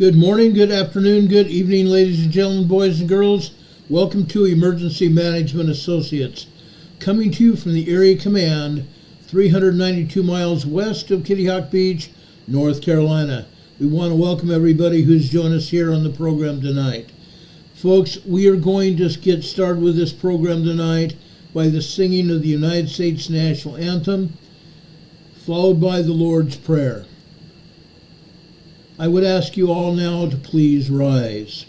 Good morning, good afternoon, good evening, ladies and gentlemen, boys and girls. Welcome to Emergency Management Associates, coming to you from the Area Command, 392 miles west of Kitty Hawk Beach, North Carolina. We want to welcome everybody who's joined us here on the program tonight. Folks, we are going to get started with this program tonight by the singing of the United States National Anthem, followed by the Lord's Prayer. I would ask you all now to please rise.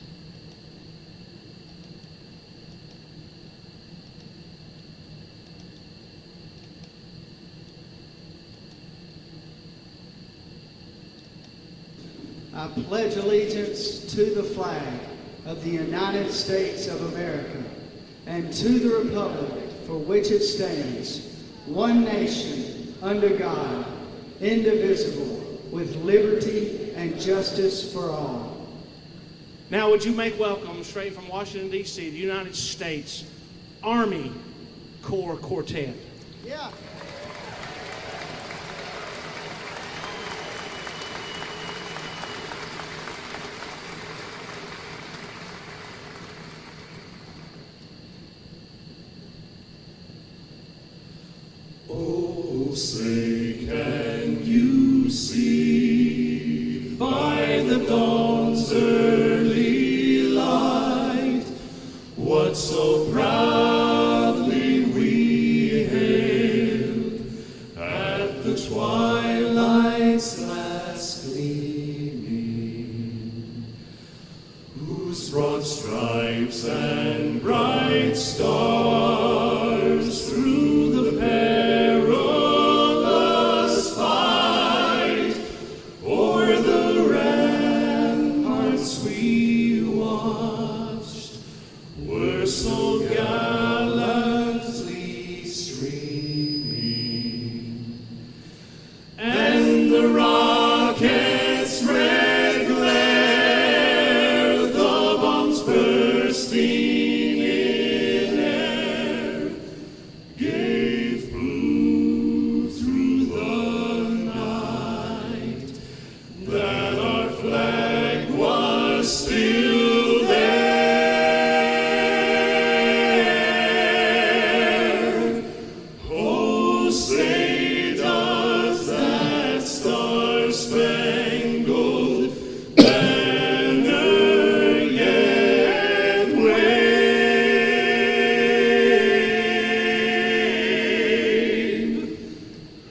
I pledge allegiance to the flag of the United States of America and to the republic for which it stands, one nation, under God, indivisible, with liberty and justice for all. Now would you make welcome straight from Washington, D.C., the United States Army Corps Quartet. Yeah. Oh, say can you see by the dawn's early light what so proudly we hailed at the twilight's last gleaming, whose broad stripes and bright stars through the perilous fight o'er the ramparts we watched were so gallantly streaming, and the rocket's red glare, the bombs bursting in air, gave proof through the night that our flag was still there. Oh, say does that star-spangled banner yet wave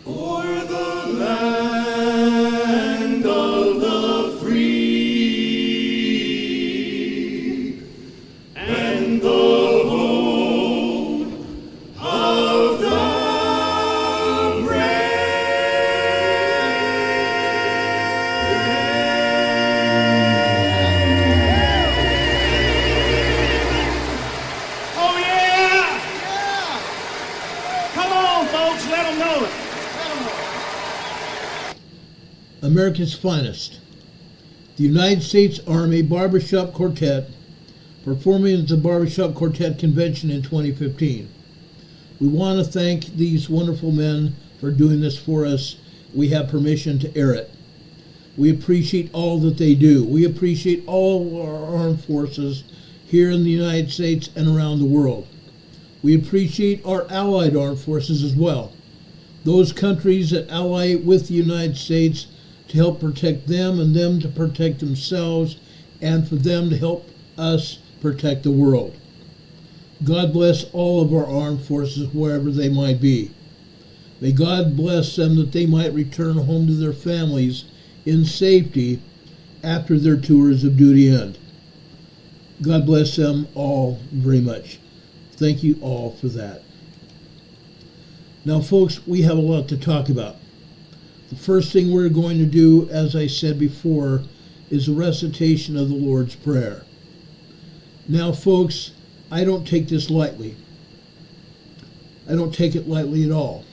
o'er the land of the free and the home of the Oh yeah! Come on, folks, let them know it. America's finest, the United States Army Barbershop Quartet, performing at the Barbershop Quartet Convention in 2015. We want to thank these wonderful men for doing this for us. We have permission to air it. We appreciate all that they do. We appreciate all our armed forces here in the United States and around the world. We appreciate our allied armed forces as well. Those countries that ally with the United States to help protect them and them to protect themselves and for them to help us protect the world. God bless all of our armed forces wherever they might be. May God bless them that they might return home to their families in safety after their tours of duty end. God bless them all very much. Thank you all for that. Now, folks, we have a lot to talk about. The first thing we're going to do, as I said before, is a recitation of the Lord's Prayer. Now, folks, I don't take this lightly. I don't take it lightly at all.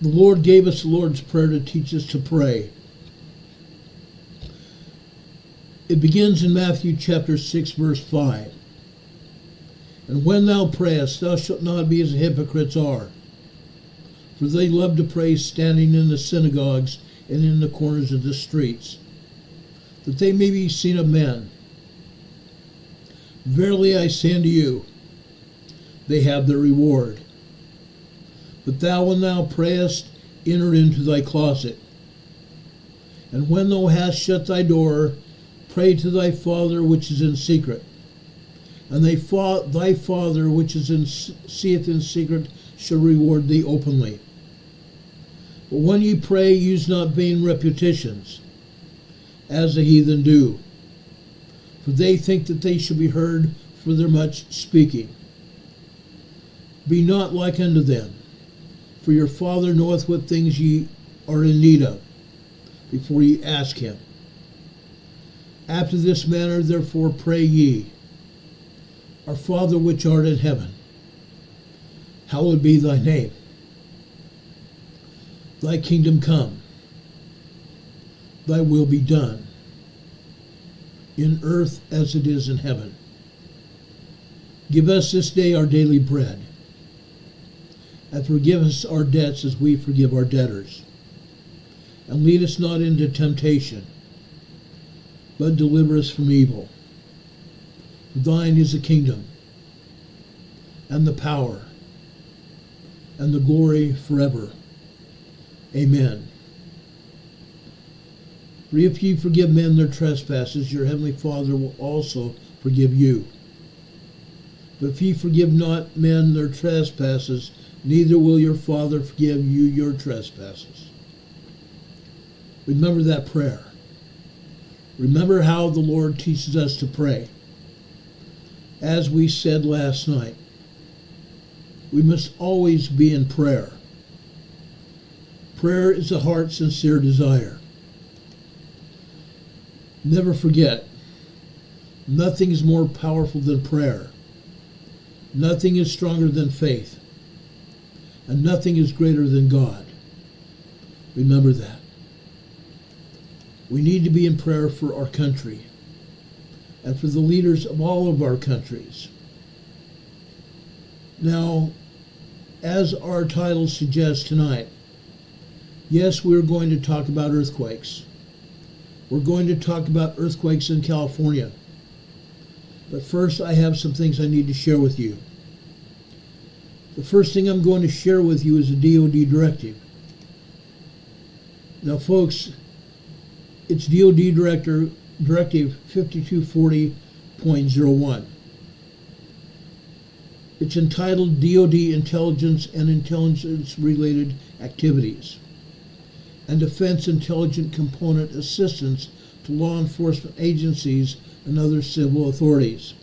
The Lord gave us the Lord's Prayer to teach us to pray. It begins in Matthew chapter 6, verse 5. And when thou prayest, thou shalt not be as the hypocrites are, for they love to pray standing in the synagogues and in the corners of the streets, that they may be seen of men. Verily I say unto you, they have their reward. But thou, when thou prayest, enter into thy closet, and when thou hast shut thy door, pray to thy Father which is in secret, and thy Father which is seeth in secret shall reward thee openly. But when ye pray, use not vain repetitions, as the heathen do, for they think that they shall be heard for their much speaking. Be not like unto them, for your Father knoweth what things ye are in need of, before ye ask him. After this manner therefore pray ye, Our Father which art in heaven, hallowed be thy name. Thy kingdom come, thy will be done, in earth as it is in heaven. Give us this day our daily bread, and forgive us our debts as we forgive our debtors. And lead us not into temptation, but deliver us from evil. For thine is the kingdom, and the power, and the glory forever. Amen. For if ye forgive men their trespasses, your heavenly Father will also forgive you. But if ye forgive not men their trespasses, neither will your Father forgive you your trespasses. Remember that prayer. Remember how the Lord teaches us to pray. As we said last night, we must always be in prayer. Prayer is a heart's sincere desire. Never forget, nothing is more powerful than prayer. Nothing is stronger than faith. And nothing is greater than God. Remember that. We need to be in prayer for our country and for the leaders of all of our countries. Now, as our title suggests tonight, yes, we're going to talk about earthquakes. We're going to talk about earthquakes in California. But first, I have some things I need to share with you. The first thing I'm going to share with you is a DOD directive. Now, folks, it's DOD Directive 5240.01. It's entitled DOD Intelligence and Intelligence-Related Activities and Defense Intelligence Component Assistance to Law Enforcement Agencies and Other Civil Authorities.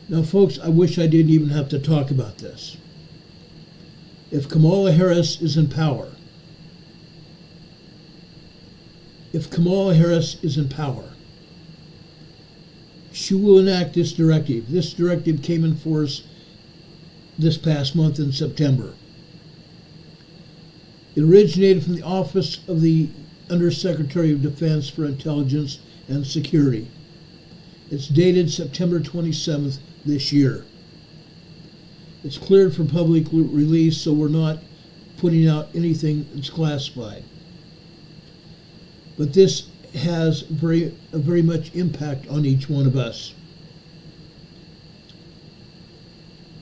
Now, folks, I wish I didn't even have to talk about this. If Kamala Harris is in power, she will enact this directive. This directive came in force this past month in September. It originated from the Office of the Undersecretary of Defense for Intelligence and Security. It's dated September 27th this year. It's cleared for public release, so we're not putting out anything that's classified. But this has very much impact on each one of us.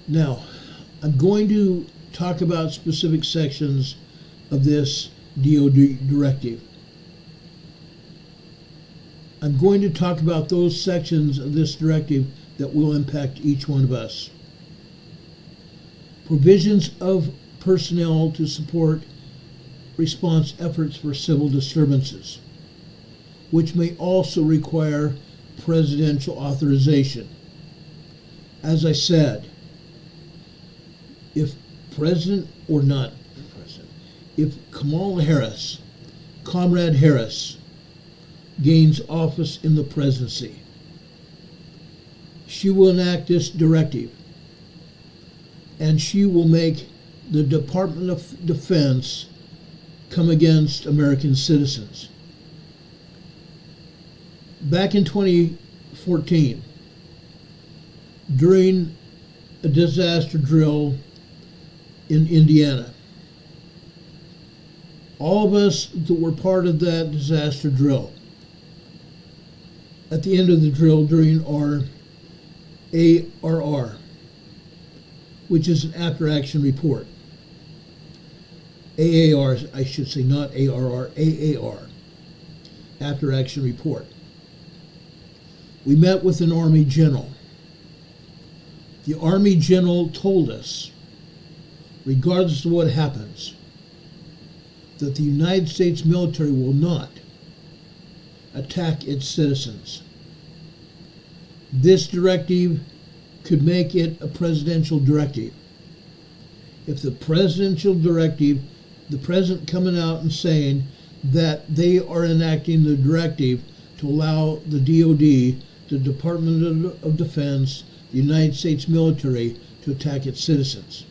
Now, I'm going to talk about specific sections of this DOD directive. I'm going to talk about those sections of this directive that will impact each one of us. Provisions of personnel to support response efforts for civil disturbances, which may also require presidential authorization. As I said, if Kamala Harris, Comrade Harris, gains office in the presidency, she will enact this directive, and she will make the Department of Defense come against American citizens. Back in 2014, during a disaster drill in Indiana, All of us that were part of that disaster drill, at the end of the drill during our ARR, which is an after-action report. AAR, I should say, not ARR, AAR, after-action report. We met with an Army general. The Army general told us, regardless of what happens, that the United States military will not attack its citizens. This directive could make it a presidential directive. If the presidential directive, the president coming out and saying that they are enacting the directive to allow the DOD, the Department of Defense, the United States military to attack its citizens.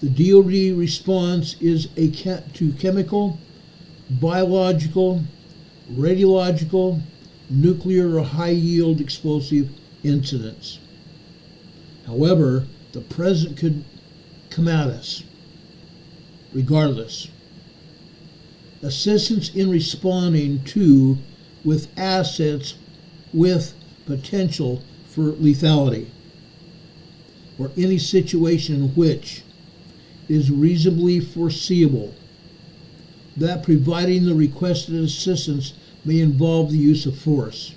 The DOD response is to chemical, biological, radiological, nuclear, or high-yield explosive incidents. However, the president could come at us regardless. Assistance in responding to, with assets with potential for lethality, or any situation in which it is reasonably foreseeable that providing the requested assistance may involve the use of force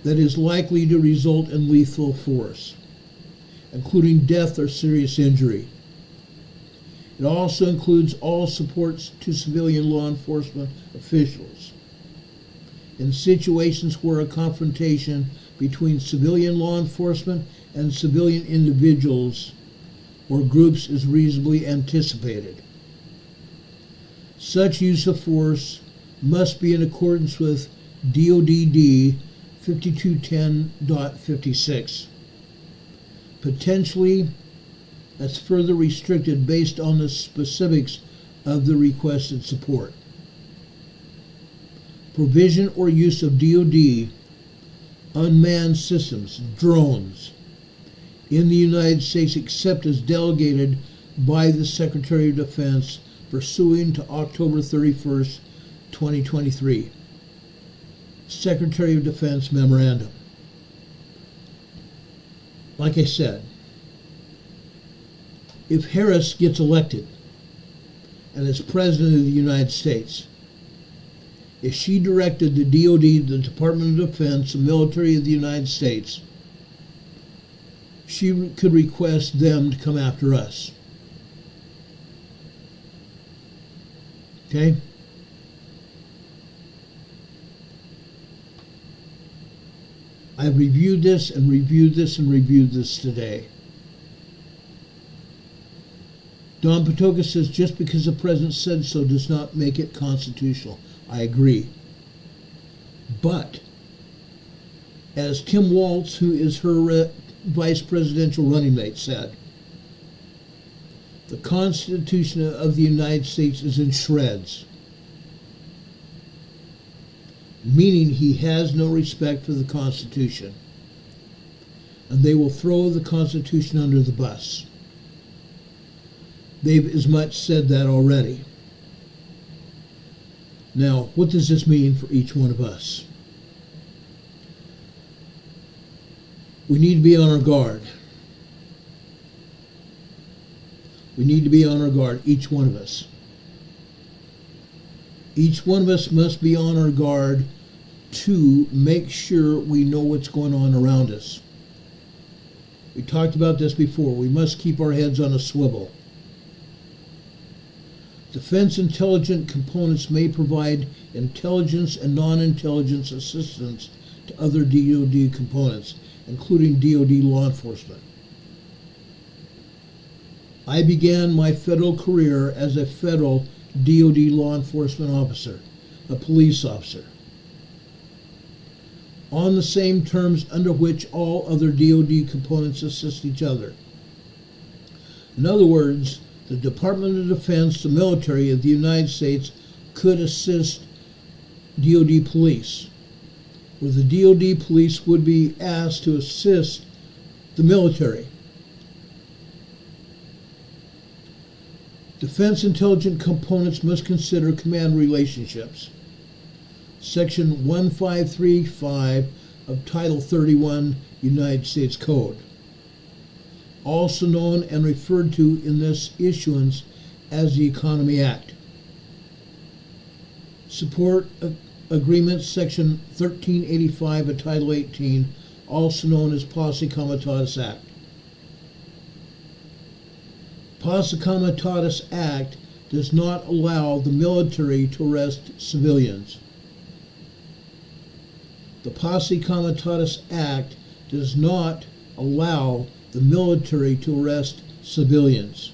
that is likely to result in lethal force, including death or serious injury. It also includes all supports to civilian law enforcement officials in situations where a confrontation between civilian law enforcement and civilian individuals or groups is reasonably anticipated. Such use of force must be in accordance with DODD 5210.56. Potentially, that's further restricted based on the specifics of the requested support. Provision or use of DOD unmanned systems, drones, in the United States except as delegated by the Secretary of Defense pursuant to October 31st, 2023. Secretary of Defense Memorandum. Like I said, if Harris gets elected and is President of the United States, if she directed the DOD, the Department of Defense, the military of the United States, she could request them to come after us. Okay? I've reviewed this and reviewed this and reviewed this today. Don Patoka says just because the president said so does not make it constitutional. I agree. But, as Tim Waltz, who is her vice presidential running mate, said, the Constitution of the United States is in shreds, meaning he has no respect for the Constitution, and they will throw the Constitution under the bus. They've as much said that already. Now, what does this mean for each one of us? We need to be on our guard. We need to be on our guard, each one of us. Each one of us must be on our guard to make sure we know what's going on around us. We talked about this before. We must keep our heads on a swivel. Defense intelligence components may provide intelligence and non-intelligence assistance to other DoD components, including DoD law enforcement. I began my federal career as a federal DoD law enforcement officer, a police officer, on the same terms under which all other DoD components assist each other. In other words, the Department of Defense, the military of the United States, could assist DoD police, where the DoD police would be asked to assist the military. Defense intelligence components must consider command relationships. Section 1535 of Title 31 United States Code, also known and referred to in this issuance as the Economy Act. Support Agreements, Section 1385 of Title 18, also known as Posse Comitatus Act. Posse Comitatus Act does not allow the military to arrest civilians. The Posse Comitatus Act does not allow the military to arrest civilians.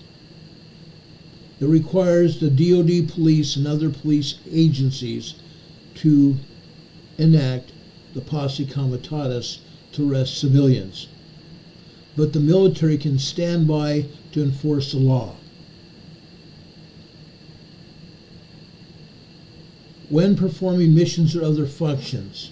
It requires the DoD police and other police agencies to enact the Posse Comitatus to arrest civilians. But the military can stand by to enforce the law. When performing missions or other functions,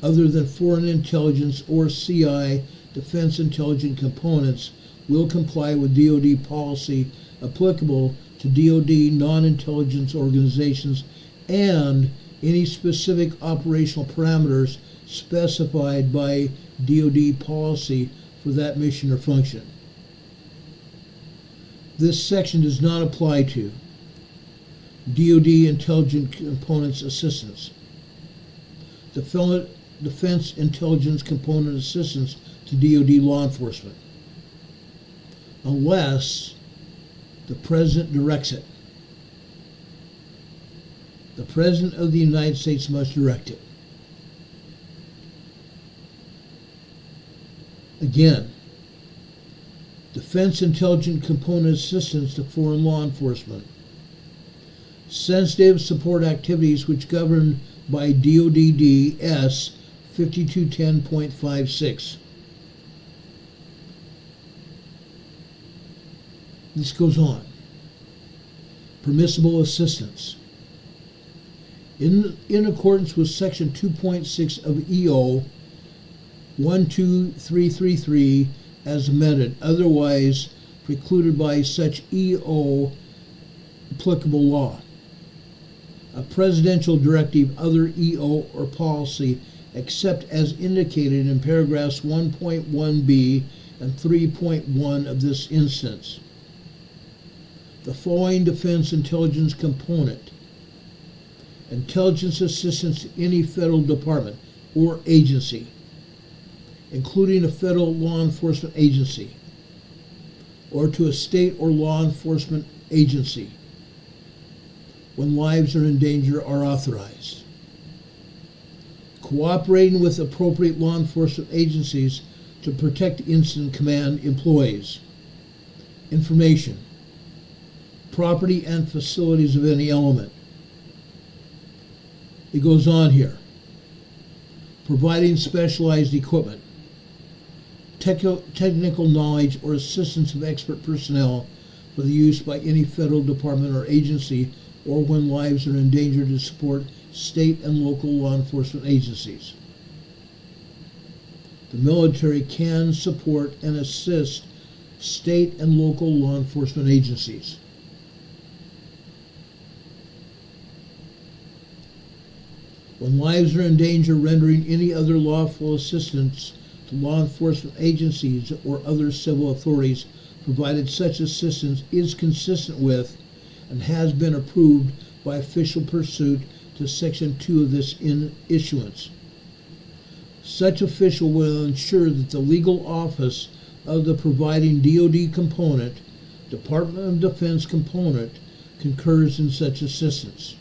other than foreign intelligence or CI, defense intelligence components will comply with DoD policy applicable to DoD non-intelligence organizations and any specific operational parameters specified by DoD policy for that mission or function. This section does not apply to DoD intelligence components assistance, defense intelligence component assistance to DoD law enforcement, unless the President directs it. The President of the United States must direct it. Again, defense intelligence component assistance to foreign law enforcement, sensitive support activities which governed by DODD-S 5210.56. This goes on. Permissible assistance. In accordance with Section 2.6 of EO 12333 as amended, otherwise precluded by such EO applicable law. A presidential directive, other EO or policy, except as indicated in paragraphs 1.1b and 3.1 of this instance. The following defense intelligence component: intelligence assistance to any federal department or agency, including a federal law enforcement agency, or to a state or law enforcement agency, when lives are in danger, are authorized. Cooperating with appropriate law enforcement agencies to protect incident command employees, information, property and facilities of any element. It goes on here. Providing specialized equipment, technical knowledge or assistance of expert personnel for the use by any federal department or agency, or when lives are in danger, to support state and local law enforcement agencies. The military can support and assist state and local law enforcement agencies. When lives are in danger, rendering any other lawful assistance to law enforcement agencies or other civil authorities, provided such assistance is consistent with and has been approved by official pursuit to Section 2 of this issuance. Such official will ensure that the legal office of the providing DoD component, Department of Defense component, concurs in such assistance.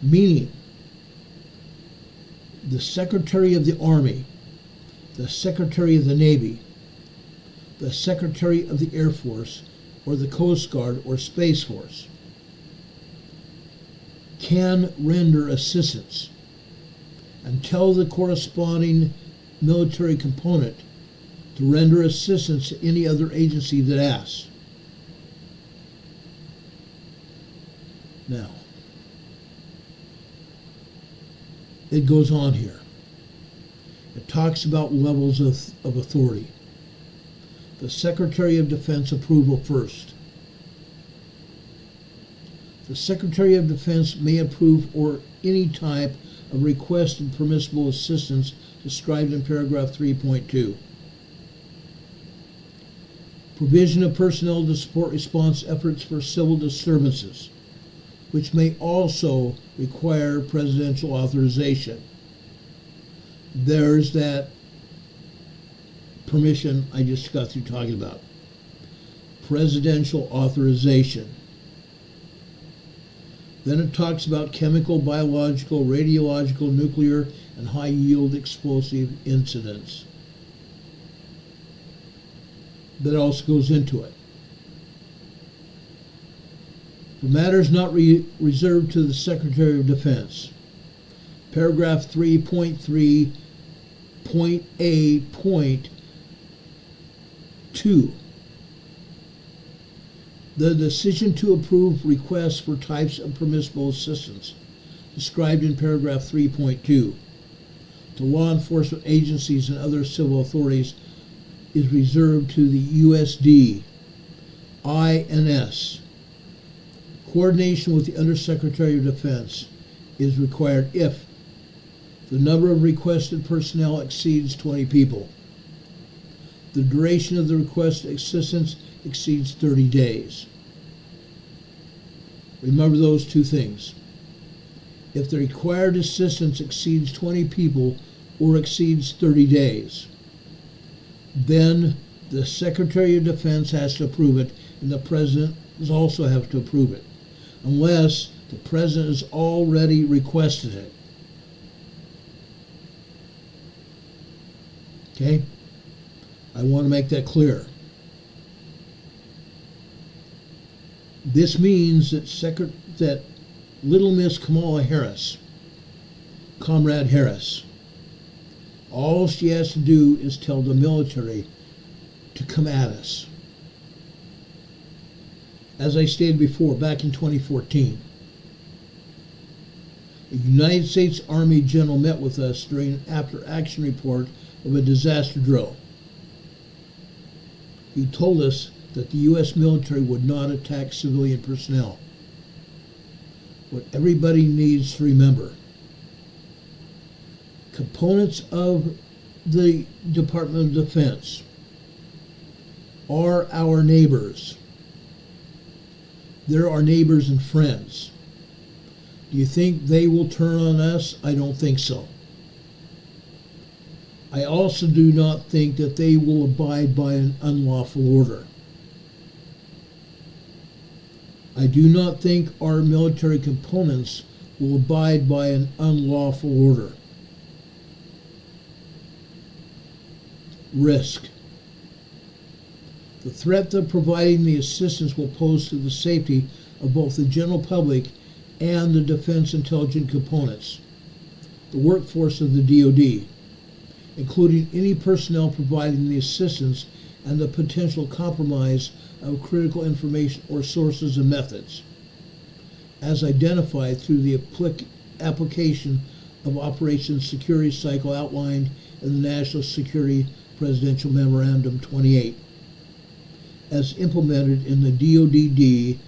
Meaning, the Secretary of the Army, the Secretary of the Navy, the Secretary of the Air Force, or the Coast Guard or Space Force can render assistance and tell the corresponding military component to render assistance to any other agency that asks. Now, it goes on here. It talks about levels of authority. The Secretary of Defense approval first. The Secretary of Defense may approve or any type of requested permissible assistance described in paragraph 3.2. Provision of personnel to support response efforts for civil disturbances, which may also require presidential authorization. There's that permission I just got through talking about. Presidential authorization. Then it talks about chemical, biological, radiological, nuclear, and high-yield explosive incidents. That also goes into it. For matters not reserved to the Secretary of Defense. Paragraph 3.3.A.2. The decision to approve requests for types of permissible assistance described in paragraph 3.2 to law enforcement agencies and other civil authorities is reserved to the USD-INS. Coordination with the Undersecretary of Defense is required if the number of requested personnel exceeds 20 people, the duration of the requested assistance exceeds 30 days. Remember those two things. If the required assistance exceeds 20 people or exceeds 30 days, then the Secretary of Defense has to approve it, and the President also have to approve it, unless the President has already requested it. Okay? I want to make that clear. This means that Little Miss Kamala Harris, Comrade Harris, all she has to do is tell the military to come at us. As I stated before, back in 2014, a United States Army general met with us during an after-action report of a disaster drill. He told us that the U.S. military would not attack civilian personnel. What everybody needs to remember: components of the Department of Defense are our neighbors. They're our neighbors and friends. Do you think they will turn on us? I don't think so. I also do not think that they will abide by an unlawful order. I do not think our military components will abide by an unlawful order. Risk. The threat that providing the assistance will pose to the safety of both the general public and the defense intelligence components, the workforce of the DoD, including any personnel providing the assistance, and the potential compromise of critical information or sources and methods, as identified through the application of Operation Security Cycle outlined in the National Security Presidential Memorandum 28, as implemented in the DoD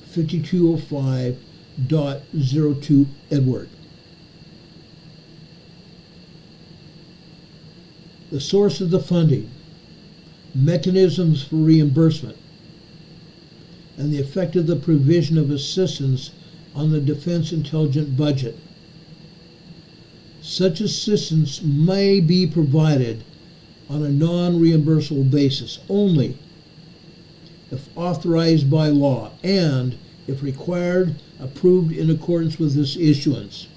5205.02 Edward. The source of the funding, mechanisms for reimbursement, and the effect of the provision of assistance on the defense intelligence budget. Such assistance may be provided on a non-reimbursable basis only if authorized by law and, if required, approved in accordance with this issuance.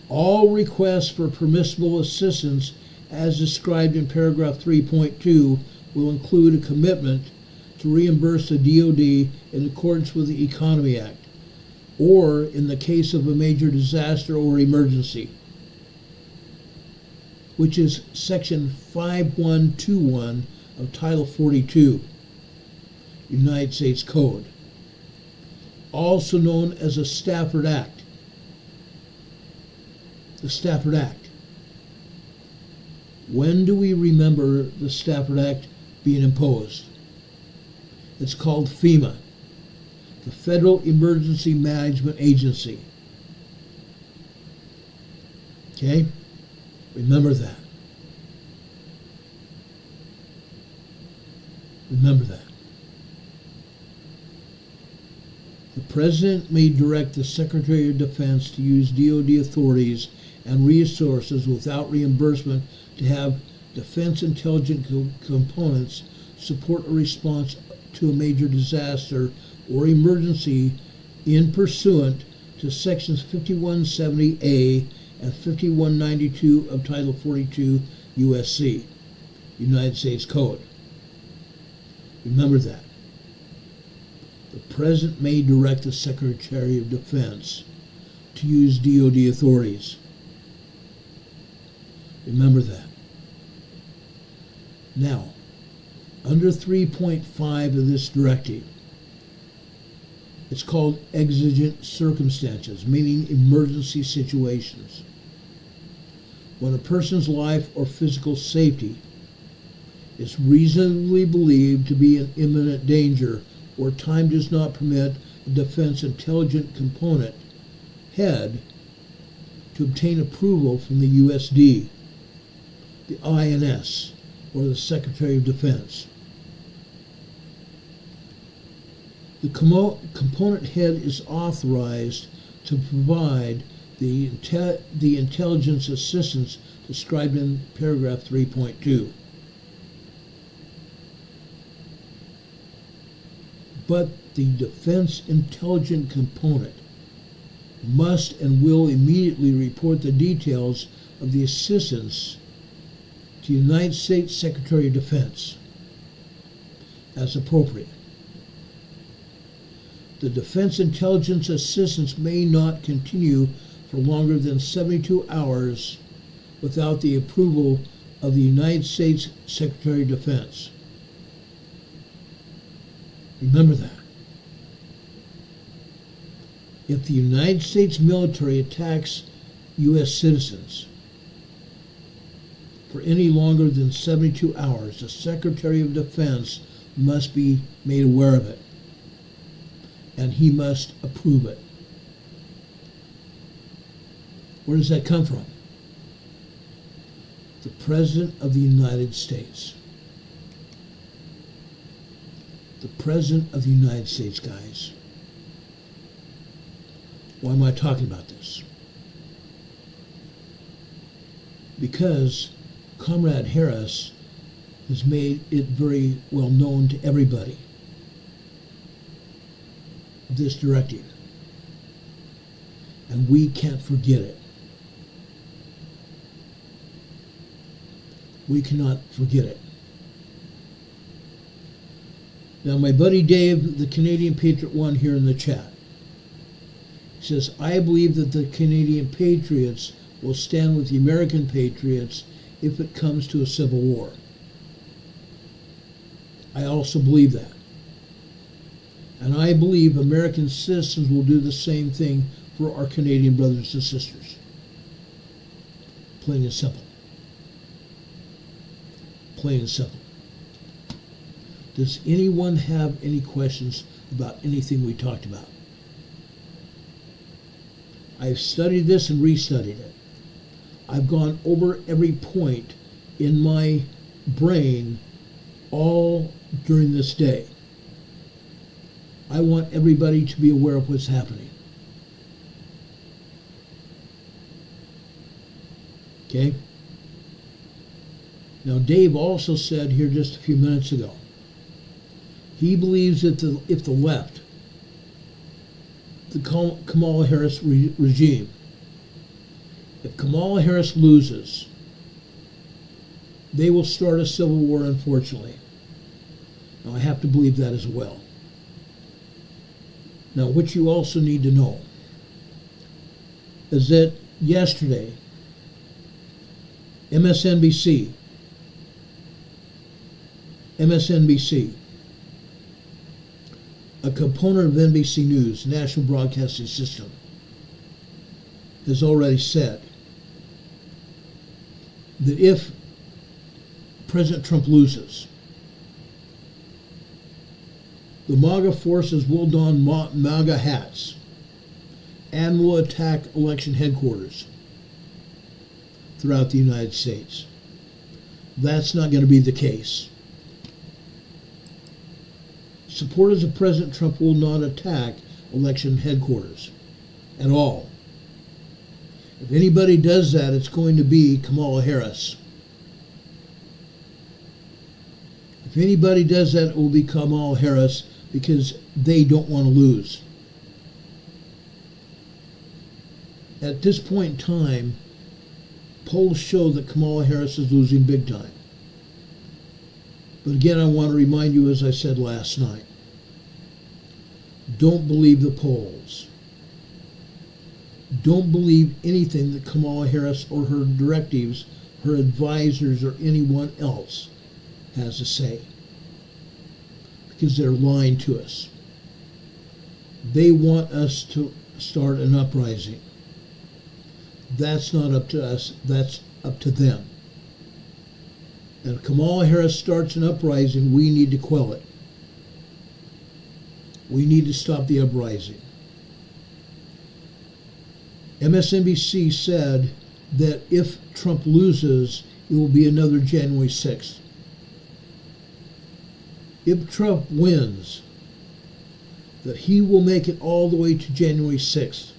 All requests for permissible assistance as described in paragraph 3.2 will include a commitment to reimburse the DoD in accordance with the Economy Act, or in the case of a major disaster or emergency, which is Section 5121 of Title 42, United States Code, also known as a Stafford Act. The Stafford Act. When do we remember the Stafford Act being imposed? It's called FEMA, the Federal Emergency Management Agency. Okay? Remember that. Remember that. The President may direct the Secretary of Defense to use DoD authorities and resources without reimbursement to have defense intelligence components support a response to a major disaster or emergency in pursuant to Sections 5170A and 5192 of Title 42 USC, United States Code. Remember that. The President may direct the Secretary of Defense to use DoD authorities. Remember that. Now, under 3.5 of this directive, it's called exigent circumstances, meaning emergency situations. When a person's life or physical safety is reasonably believed to be in imminent danger, or time does not permit a defense intelligence component head to obtain approval from the USD, the INS, or the Secretary of Defense. The component head is authorized to provide the intelligence assistance described in paragraph 3.2. But the defense intelligence component must and will immediately report the details of the assistance to the United States Secretary of Defense as appropriate. The defense intelligence assistance may not continue for longer than 72 hours without the approval of the United States Secretary of Defense. Remember that. If the United States military attacks U.S. citizens for any longer than 72 hours, the Secretary of Defense must be made aware of it, and he must approve it. Where does that come from? The President of the United States. The President of the United States, guys. Why am I talking about this? Because Comrade Harris has made it very well known to everybody, this directive. And we can't forget it. We cannot forget it. Now, my buddy Dave, the Canadian Patriot One, here in the chat, says, I believe that the Canadian Patriots will stand with the American Patriots if it comes to a civil war. I also believe that. And I believe American citizens will do the same thing for our Canadian brothers and sisters. Plain and simple. Plain and simple. Does anyone have any questions about anything we talked about? I've studied this and restudied it. I've gone over every point in my brain all during this day. I want everybody to be aware of what's happening. Okay? Now, Dave also said here just a few minutes ago, he believes that if the left, the Kamala Harris regime, if Kamala Harris loses, they will start a civil war, unfortunately. Now, I have to believe that as well. Now, what you also need to know is that yesterday, MSNBC, a component of NBC News, National Broadcasting System, has already said that if President Trump loses, The MAGA forces will don MAGA hats and will attack election headquarters throughout the United States. That's not going to be the case. Supporters of President Trump will not attack election headquarters at all. If anybody does that, it's going to be Kamala Harris. If anybody does that, it will be Kamala Harris because they don't want to lose. At this point in time, polls show that Kamala Harris is losing big time. But again, I want to remind you, as I said last night, don't believe the polls. Don't believe anything that Kamala Harris or her directives, her advisors, or anyone else has to say. Because they're lying to us. They want us to start an uprising. That's not up to us, that's up to them. And if Kamala Harris starts an uprising, we need to quell it. We need to stop the uprising. MSNBC said that if Trump loses, it will be another January 6th. If Trump wins, that he will make it all the way to January 6th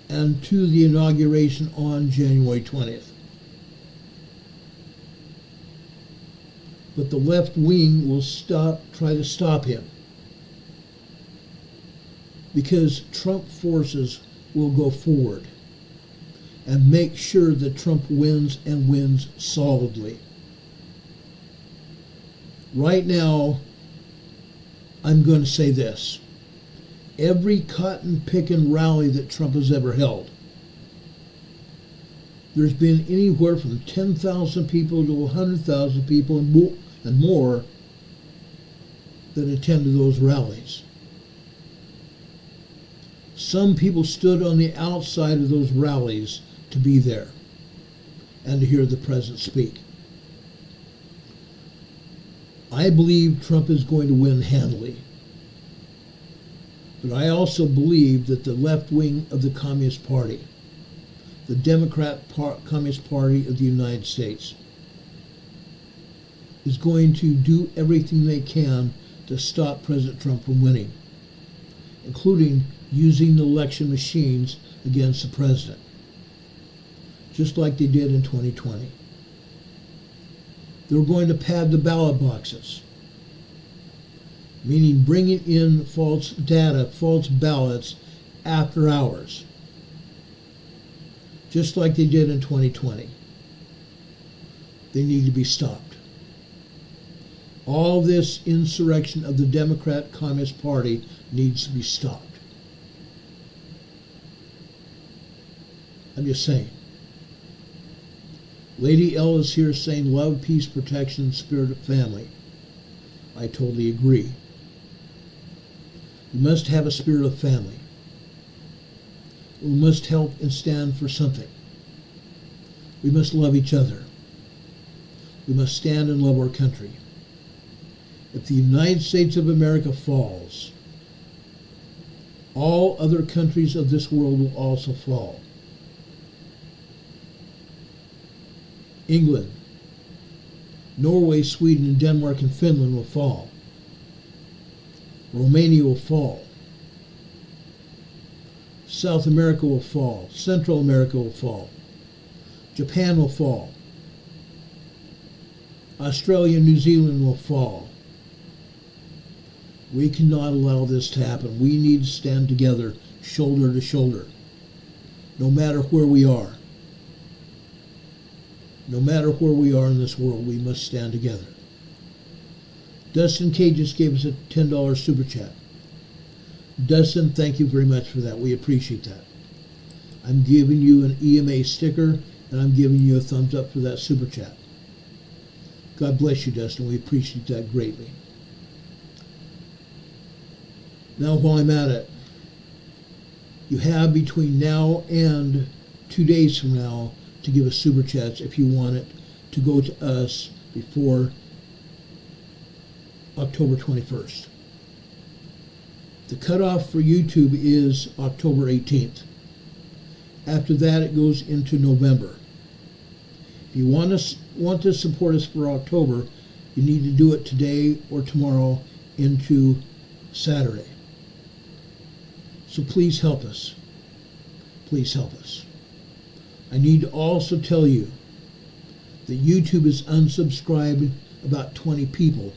and to the inauguration on January 20th. But the left wing will try to stop him, because Trump forces will go forward and make sure that Trump wins and wins solidly. Right now, I'm going to say this. Every cotton-picking rally that Trump has ever held, there's been anywhere from 10,000 people to 100,000 people and more that attended those rallies. Some people stood on the outside of those rallies to be there and to hear the president speak. I believe Trump is going to win handily. But I also believe that the left wing of the Communist Party, the Communist Party of the United States, is going to do everything they can to stop President Trump from winning, including using the election machines against the president, just like they did in 2020. They're going to pad the ballot boxes, meaning bringing in false data, false ballots after hours, just like they did in 2020. They need to be stopped. All this insurrection of the Democrat Communist Party needs to be stopped. I'm just saying. Lady L is here saying love, peace, protection, spirit of family. I totally agree. We must have a spirit of family. We must help and stand for something. We must love each other. We must stand and love our country. If the United States of America falls, all other countries of this world will also fall. England, Norway, Sweden, and Denmark and Finland will fall. Romania will fall. South America will fall. Central America will fall. Japan will fall. Australia and New Zealand will fall. We cannot allow this to happen. We need to stand together, shoulder to shoulder, no matter where we are. No matter where we are in this world, we must stand together. Dustin K just gave us a $10 super chat. Dustin, thank you very much for that. We appreciate that. I'm giving you an EMA sticker, and I'm giving you a thumbs up for that super chat. God bless you, Dustin. We appreciate that greatly. Now, while I'm at it, you have between now and 2 days from now to give us super chats if you want it to go to us before October 21st. The cutoff for YouTube is October 18th. After that, it goes into November. If you want to support us for October, you need to do it today or tomorrow into Saturday. So please help us. Please help us. I need to also tell you that YouTube has unsubscribed about 20 people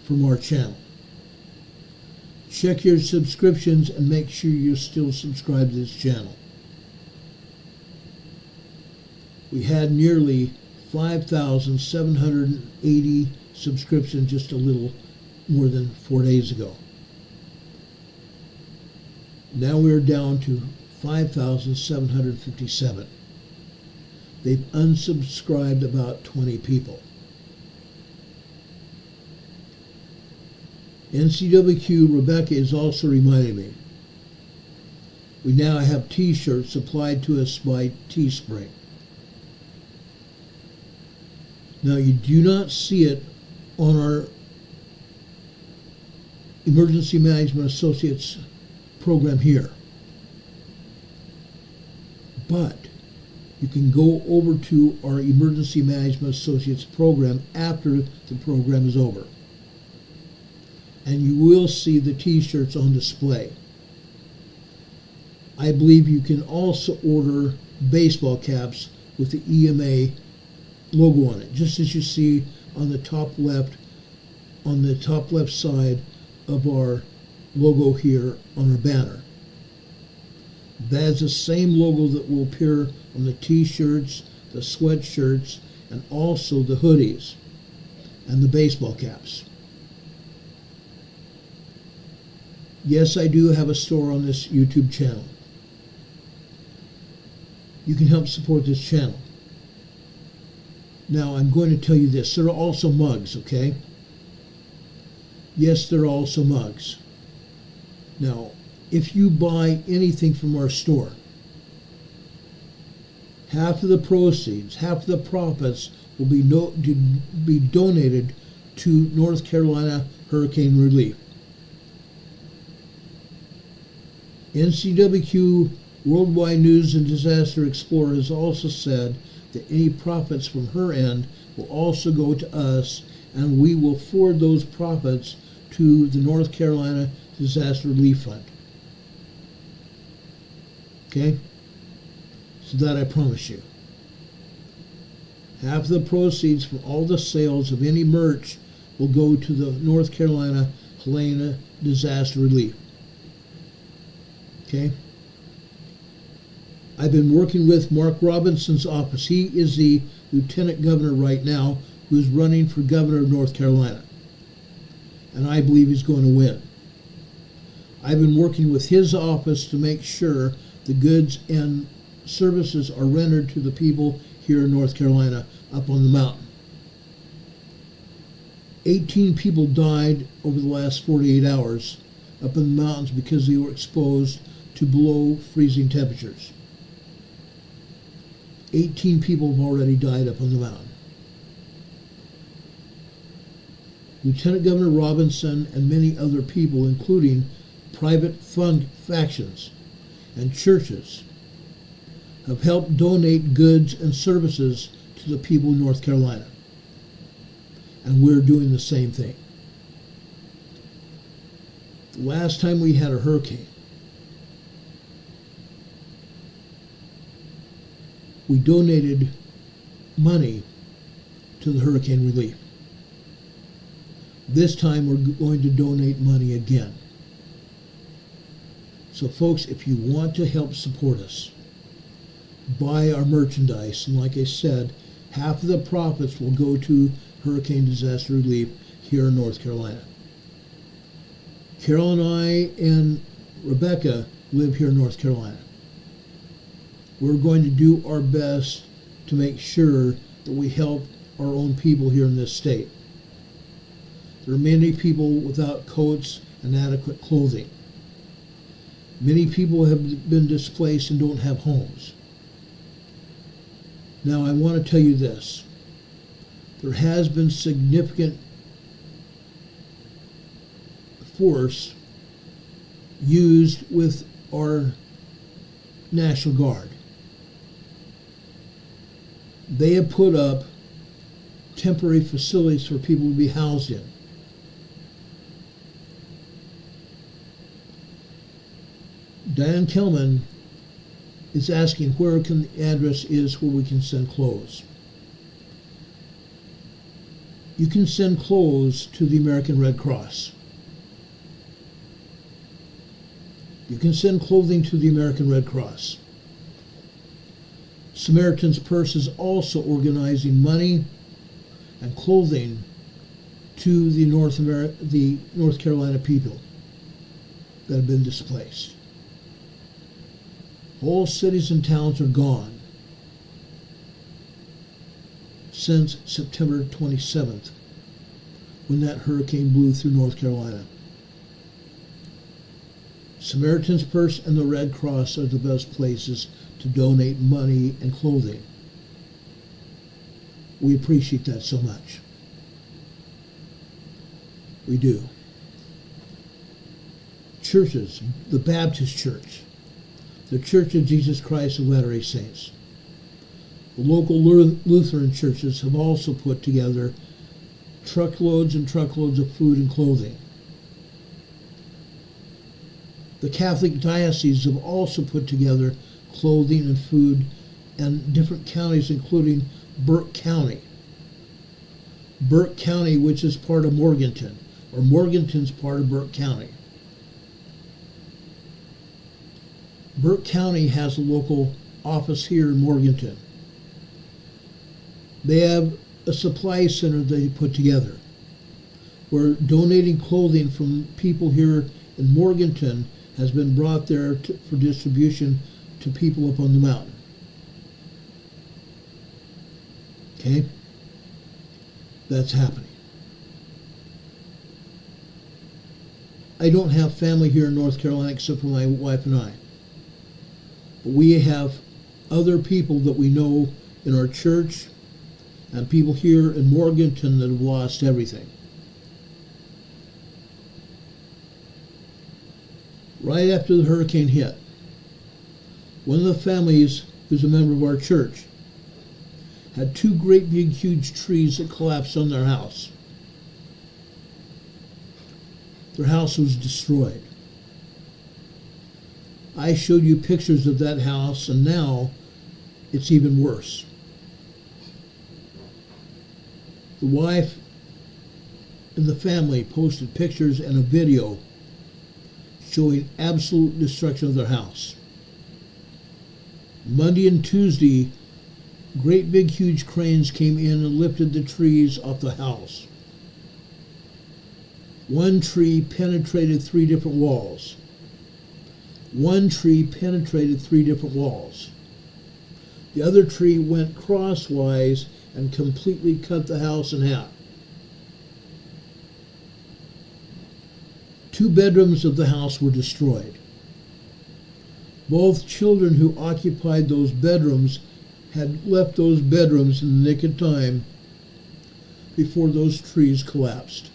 from our channel. Check your subscriptions and make sure you're still subscribed to this channel. We had nearly 5,780 subscriptions just a little more than 4 days ago. Now we're down to 5,757. They've unsubscribed about 20 people. NCWQ Rebecca is also reminding me. We now have t-shirts supplied to us by Teespring. Now you do not see it on our Emergency Management Associates program here. But you can go over to our Emergency Management Associates program after the program is over. And you will see the t-shirts on display. I believe you can also order baseball caps with the EMA logo on it, just as you see on the top left side of our logo here on our banner. That is the same logo that will appear on the t-shirts, the sweatshirts, and also the hoodies and the baseball caps. Yes, I do have a store on this YouTube channel. You can help support this channel. Now, I'm going to tell you this. There are also mugs, okay? Yes, there are also mugs. Now, if you buy anything from our store, half of the proceeds, half of the profits will be donated to North Carolina Hurricane Relief. NCWQ Worldwide News and Disaster Explorer has also said that any profits from her end will also go to us, and we will forward those profits to the North Carolina Disaster Relief Fund. Okay? So that I promise you. Half of the proceeds from all the sales of any merch will go to the North Carolina Helena Disaster Relief. Okay? I've been working with Mark Robinson's office. He is the Lieutenant Governor right now who's running for Governor of North Carolina. And I believe he's going to win. I've been working with his office to make sure the goods and services are rendered to the people here in North Carolina up on the mountain. 18 people died over the last 48 hours up in the mountains because they were exposed to below freezing temperatures. 18 people have already died up on the mountain. Lieutenant Governor Robinson and many other people, including private fund factions and churches, have helped donate goods and services to the people of North Carolina. And we're doing the same thing. The last time we had a hurricane, we donated money to the hurricane relief. This time we're going to donate money again. So folks, if you want to help support us, buy our merchandise. And like I said, half of the profits will go to hurricane disaster relief here in North Carolina. Carol and I and Rebecca live here in North Carolina. We're going to do our best to make sure that we help our own people here in this state. There are many people without coats and adequate clothing. Many people have been displaced and don't have homes. Now, I want to tell you this. There has been significant force used with our National Guard. They have put up temporary facilities for people to be housed in. Diane Kelman is asking where the address is where we can send clothes. You can send clothes to the American Red Cross. You can send clothing to the American Red Cross. Samaritan's Purse is also organizing money and clothing to the North Carolina people that have been displaced. Whole cities and towns are gone since September 27th, when that hurricane blew through North Carolina. Samaritan's Purse and the Red Cross are the best places to donate money and clothing. We appreciate that so much. We do. Churches, the Baptist Church, the Church of Jesus Christ of Latter-day Saints, the local Lutheran churches have also put together truckloads and truckloads of food and clothing. The Catholic dioceses have also put together clothing and food, and different counties, including Burke County. Burke County, which is part of Morganton, or Morganton's part of Burke County. Burke County has a local office here in Morganton. They have a supply center they put together where donating clothing from people here in Morganton has been brought there for distribution to people up on the mountain. Okay? That's happening. I don't have family here in North Carolina except for my wife and I. But we have other people that we know in our church and people here in Morganton that have lost everything. Right after the hurricane hit, one of the families who's a member of our church had two great big huge trees that collapsed on their house. Their house was destroyed. I showed you pictures of that house, and now it's even worse. The wife and the family posted pictures and a video showing absolute destruction of their house. Monday and Tuesday, great big huge cranes came in and lifted the trees off the house. One tree penetrated 3 different walls. One tree penetrated 3 different walls. The other tree went crosswise and completely cut the house in half. 2 bedrooms of the house were destroyed. Both children who occupied those bedrooms had left those bedrooms in the nick of time before those trees collapsed.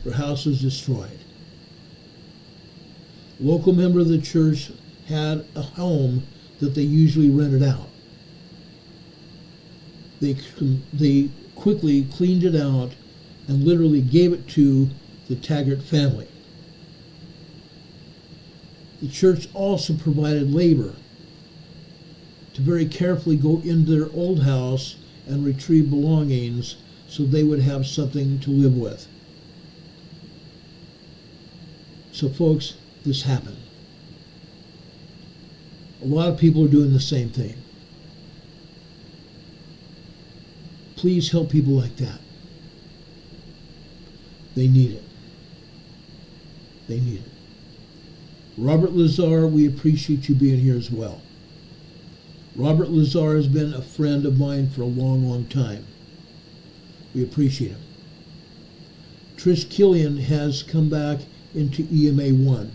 Their house was destroyed. A local member of the church had a home that they usually rented out. They quickly cleaned it out and literally gave it to the Taggart family. The church also provided labor to very carefully go into their old house and retrieve belongings so they would have something to live with. So folks, this happened. A lot of people are doing the same thing. Please help people like that. They need it. They need it. Robert Lazar, we appreciate you being here as well. Robert Lazar has been a friend of mine for a long, long time. We appreciate him. Trish Killian has come back into EMA 1.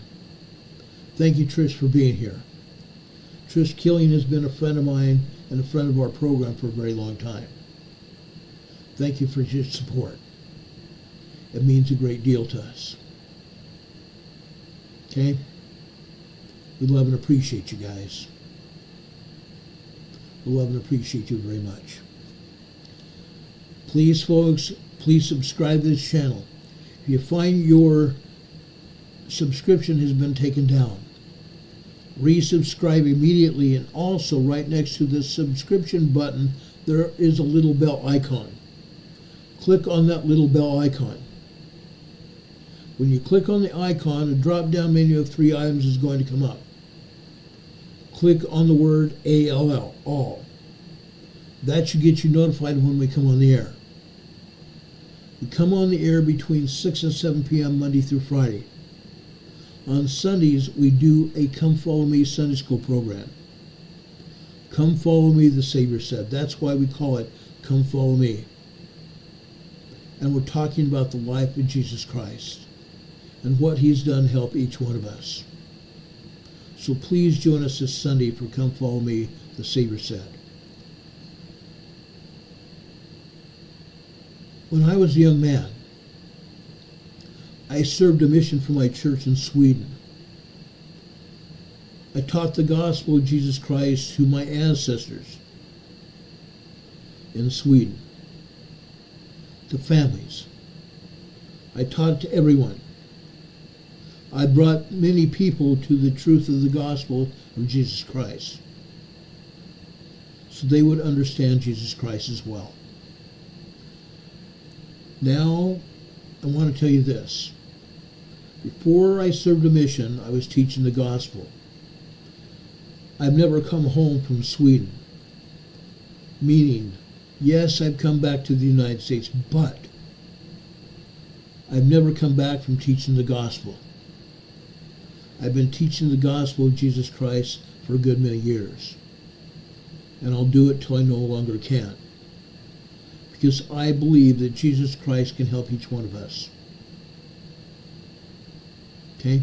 Thank you, Trish, for being here. Trish Killian has been a friend of mine and a friend of our program for a very long time. Thank you for your support. It means a great deal to us. Okay? We love and appreciate you guys. We love and appreciate you very much. Please, folks, please subscribe to this channel. If you find your subscription has been taken down, resubscribe immediately, and also right next to the subscription button there is a little bell icon. Click on that little bell icon. When you click on the icon, a drop-down menu of 3 items is going to come up. Click on the word ALL, all. That should get you notified when we come on the air. We come on the air between 6 and 7 p.m. Monday through Friday. On Sundays, we do a Come Follow Me Sunday School program. Come Follow Me, the Savior said. That's why we call it Come Follow Me. And we're talking about the life of Jesus Christ and what He's done to help each one of us. So please join us this Sunday for Come Follow Me, the Savior said. When I was a young man, I served a mission for my church in Sweden. I taught the gospel of Jesus Christ to my ancestors in Sweden, to families. I taught it to everyone. I brought many people to the truth of the gospel of Jesus Christ, so they would understand Jesus Christ as well. Now, I want to tell you this. Before I served a mission, I was teaching the gospel. I've never come home from Sweden. Meaning, yes, I've come back to the United States, but I've never come back from teaching the gospel. I've been teaching the gospel of Jesus Christ for a good many years. And I'll do it till I no longer can. Because I believe that Jesus Christ can help each one of us. Okay?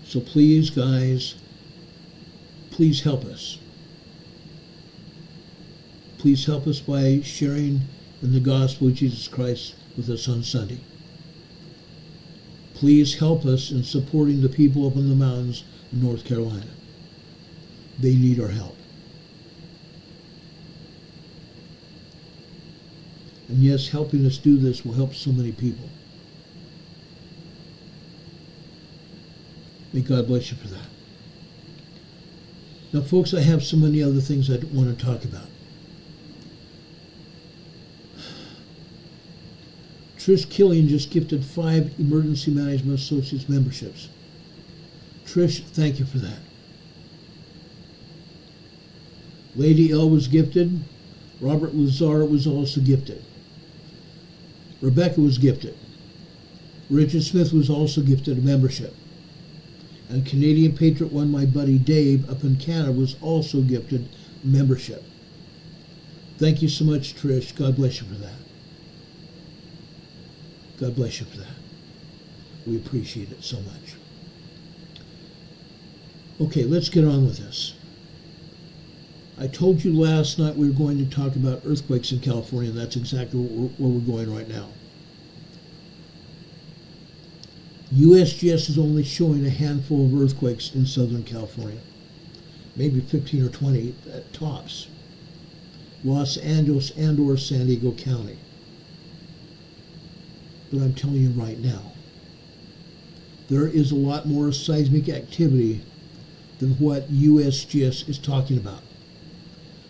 So please, guys, please help us. Please help us by sharing in the gospel of Jesus Christ with us on Sunday. Please help us in supporting the people up in the mountains of North Carolina. They need our help. And yes, helping us do this will help so many people. May God bless you for that. Now, folks, I have so many other things I want to talk about. Trish Killian just gifted 5 Emergency Management Associates memberships. Trish, thank you for that. Lady L was gifted. Robert Lazar was also gifted. Rebecca was gifted. Richard Smith was also gifted a membership. And Canadian Patriot One, my buddy Dave up in Canada, was also gifted membership. Thank you so much, Trish. God bless you for that. God bless you for that. We appreciate it so much. Okay, let's get on with this. I told you last night we were going to talk about earthquakes in California, and that's exactly where we're going right now. USGS is only showing a handful of earthquakes in Southern California. Maybe 15 or 20 at tops. Los Angeles and or San Diego County. But I'm telling you right now, there is a lot more seismic activity than what USGS is talking about.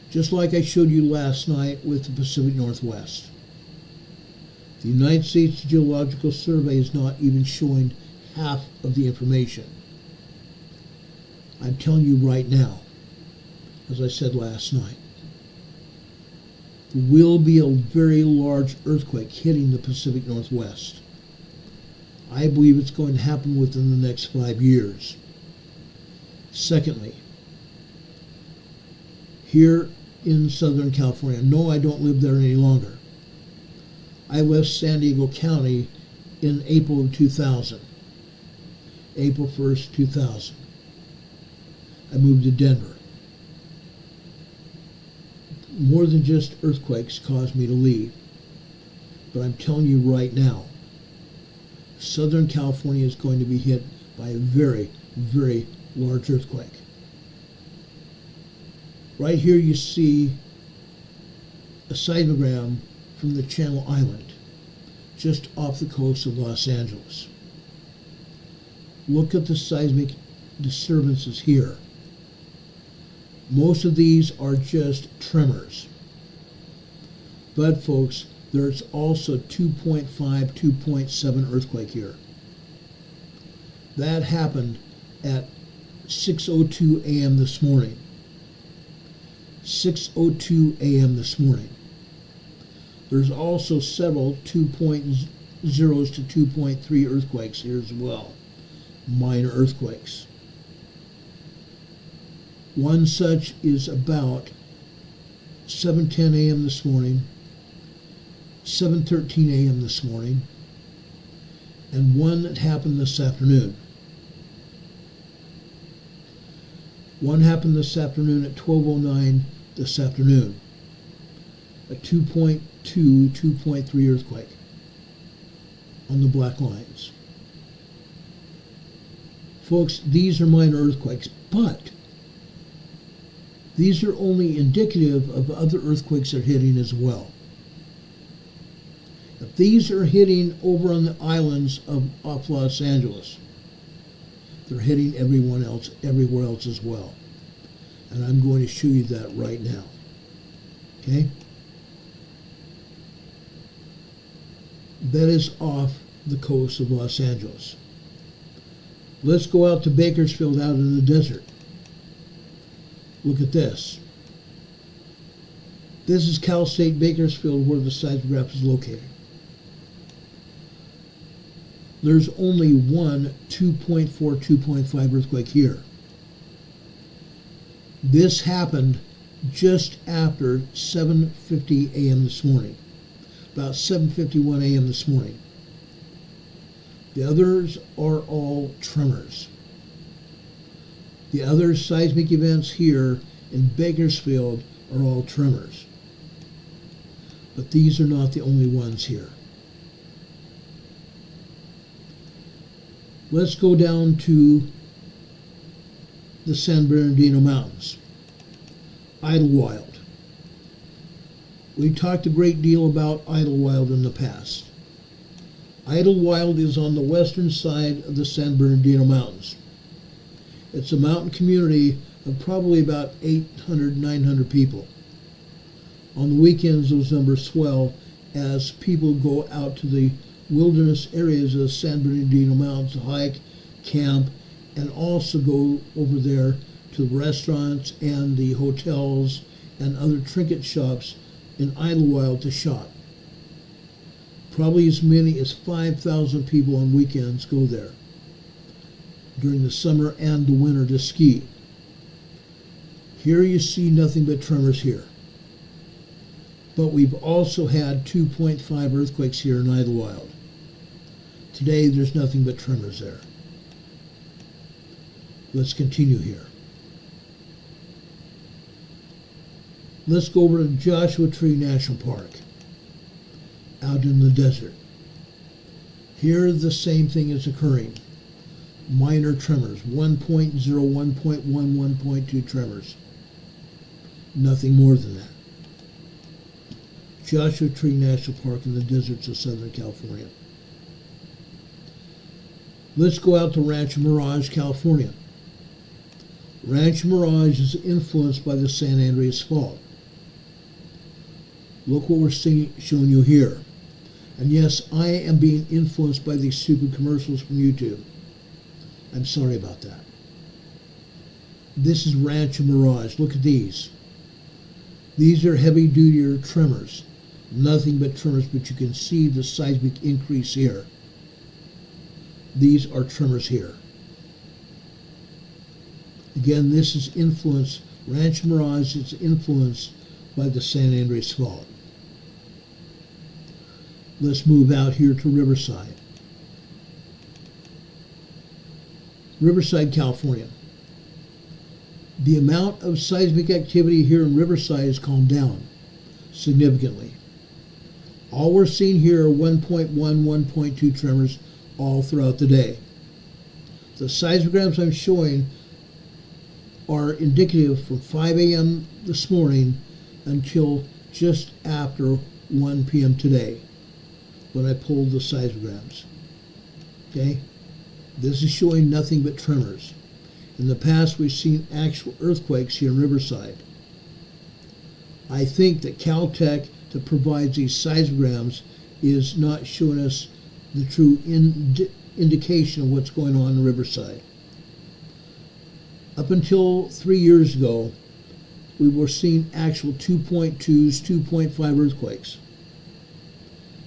Just like I showed you last night with the Pacific Northwest. The United States Geological Survey is not even showing half of the information. I'm telling you right now, as I said last night, there will be a very large earthquake hitting the Pacific Northwest. I believe it's going to happen within the next 5 years. Secondly, here in Southern California, no, I don't live there any longer. I left San Diego County in April of 2000. April 1st, 2000. I moved to Denver. More than just earthquakes caused me to leave. But I'm telling you right now, Southern California is going to be hit by a very, very large earthquake. Right here you see a seismogram from the Channel Island, just off the coast of Los Angeles. Look at the seismic disturbances here. Most of these are just tremors. But folks, there's also 2.5, 2.7 earthquake here. That happened at 6:02 a.m. this morning. 6:02 a.m. this morning. There's also several 2.0s to 2.3 earthquakes here as well. Minor earthquakes. One such is about 7:10 a.m. this morning, 7:13 a.m. this morning, and one that happened this afternoon. One happened this afternoon at 12:09 this afternoon. A 2.2, 2.3 earthquake on the black lines. Folks, these are minor earthquakes, but these are only indicative of other earthquakes that are hitting as well. If these are hitting over on the islands off Los Angeles, they're hitting everywhere else as well. And I'm going to show you that right now. Okay? That is off the coast of Los Angeles. Let's go out to Bakersfield out in the desert. Look at this. This is Cal State Bakersfield where the seismograph is located. There's only one 2.4, 2.5 earthquake here. This happened just after 7:50 a.m. this morning. About 7:51 a.m. this morning. The others are all tremors. The other seismic events here in Bakersfield are all tremors. But these are not the only ones here. Let's go down to the San Bernardino Mountains. Idlewild. We talked a great deal about Idlewild in the past. Idlewild is on the western side of the San Bernardino Mountains. It's a mountain community of probably about 800, 900 people. On the weekends, those numbers swell as people go out to the wilderness areas of the San Bernardino Mountains to hike, camp, and also go over there to the restaurants and the hotels and other trinket shops in Idlewild to shop. Probably as many as 5,000 people on weekends go there during the summer and the winter to ski. Here you see nothing but tremors here. But we've also had 2.5 earthquakes here in Idlewild. Today there's nothing but tremors there. Let's continue here. Let's go over to Joshua Tree National Park, out in the desert. Here the same thing is occurring. Minor tremors, 1.0, 1.1, 1.2 tremors. Nothing more than that. Joshua Tree National Park in the deserts of Southern California. Let's go out to Rancho Mirage, California. Rancho Mirage is influenced by the San Andreas Fault. Look what we're showing you here. And yes, I am being influenced by these stupid commercials from YouTube. I'm sorry about that. This is Rancho Mirage. Look at these. These are heavy-duty tremors. Nothing but tremors, but you can see the seismic increase here. These are tremors here. Again, this is influenced, Rancho Mirage is influenced by the San Andreas Fault. Let's move out here to Riverside. Riverside, California. The amount of seismic activity here in Riverside has calmed down significantly. All we're seeing here are 1.1, 1.2 tremors all throughout the day. The seismograms I'm showing are indicative from 5 a.m. this morning until just after 1 p.m. today when I pulled the seismograms. Okay? This is showing nothing but tremors. In the past, we've seen actual earthquakes here in Riverside. I think that Caltech, that provides these seismograms, is not showing us the true indication of what's going on in Riverside. Up until 3 years ago, we were seeing actual 2.2s, 2.5 earthquakes.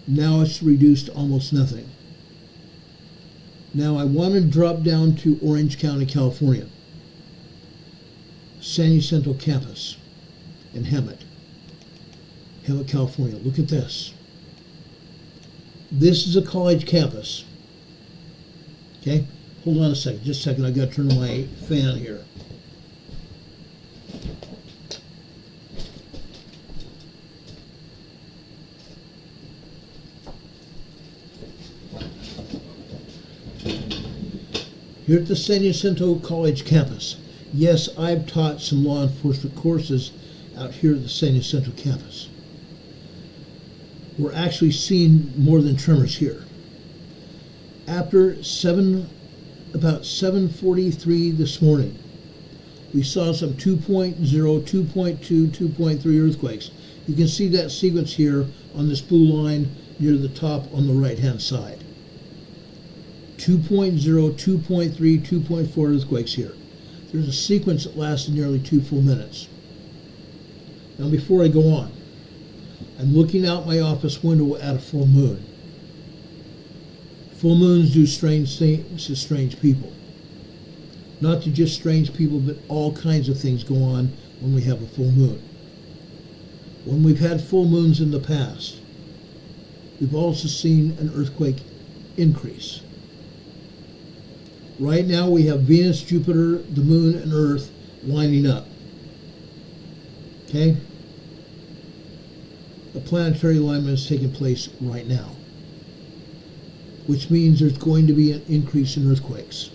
Now it's reduced to almost nothing. Now I want to drop down to Orange County, California, San Jacinto campus in Hemet, California. Look at this. This is a college campus. Okay, hold on a second, just a second. I've got to turn on my fan here. Here at the San Jacinto College campus. Yes, I've taught some law enforcement courses out here at the San Jacinto campus. We're actually seeing more than tremors here. After about 7:43 this morning, we saw some 2.0, 2.2, 2.3 earthquakes. You can see that sequence here on this blue line near the top on the right-hand side. 2.0, 2.3, 2.4 earthquakes here. There's a sequence that lasted nearly 2 full minutes. Now before I go on, I'm looking out my office window at a full moon. Full moons do strange things to strange people. Not to just strange people, but all kinds of things go on when we have a full moon. When we've had full moons in the past, we've also seen an earthquake increase. Right now we have Venus, Jupiter, the Moon, and Earth lining up. Okay? A planetary alignment is taking place right now, which means there's going to be an increase in earthquakes.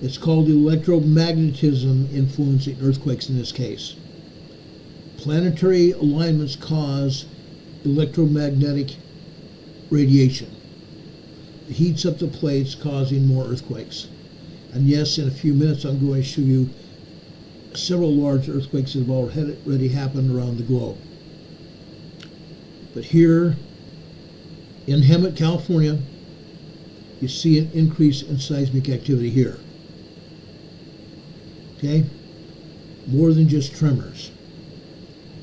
It's called electromagnetism influencing earthquakes in this case. Planetary alignments cause electromagnetic radiation. It heats up the plates, causing more earthquakes. And yes, in a few minutes I'm going to show you several large earthquakes that have already happened around the globe. But here in Hemet, California, you see an increase in seismic activity here. Okay? More than just tremors.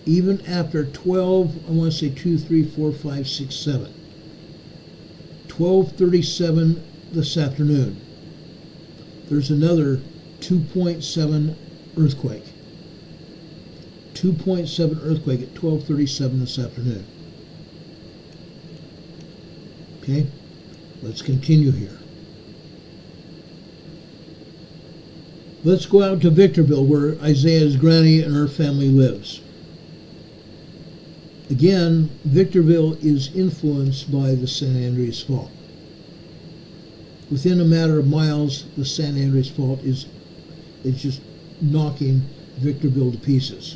Even after 12, I want to say 2, 3, 4, 5, 6, 7. 12:37 this afternoon, there's another 2.7 earthquake. 2.7 earthquake at 12:37 this afternoon. Okay, let's continue here. Let's go out to Victorville, where Isaiah's granny and her family lives. Again, Victorville is influenced by the San Andreas Fault. Within a matter of miles, the San Andreas Fault is just knocking Victorville to pieces.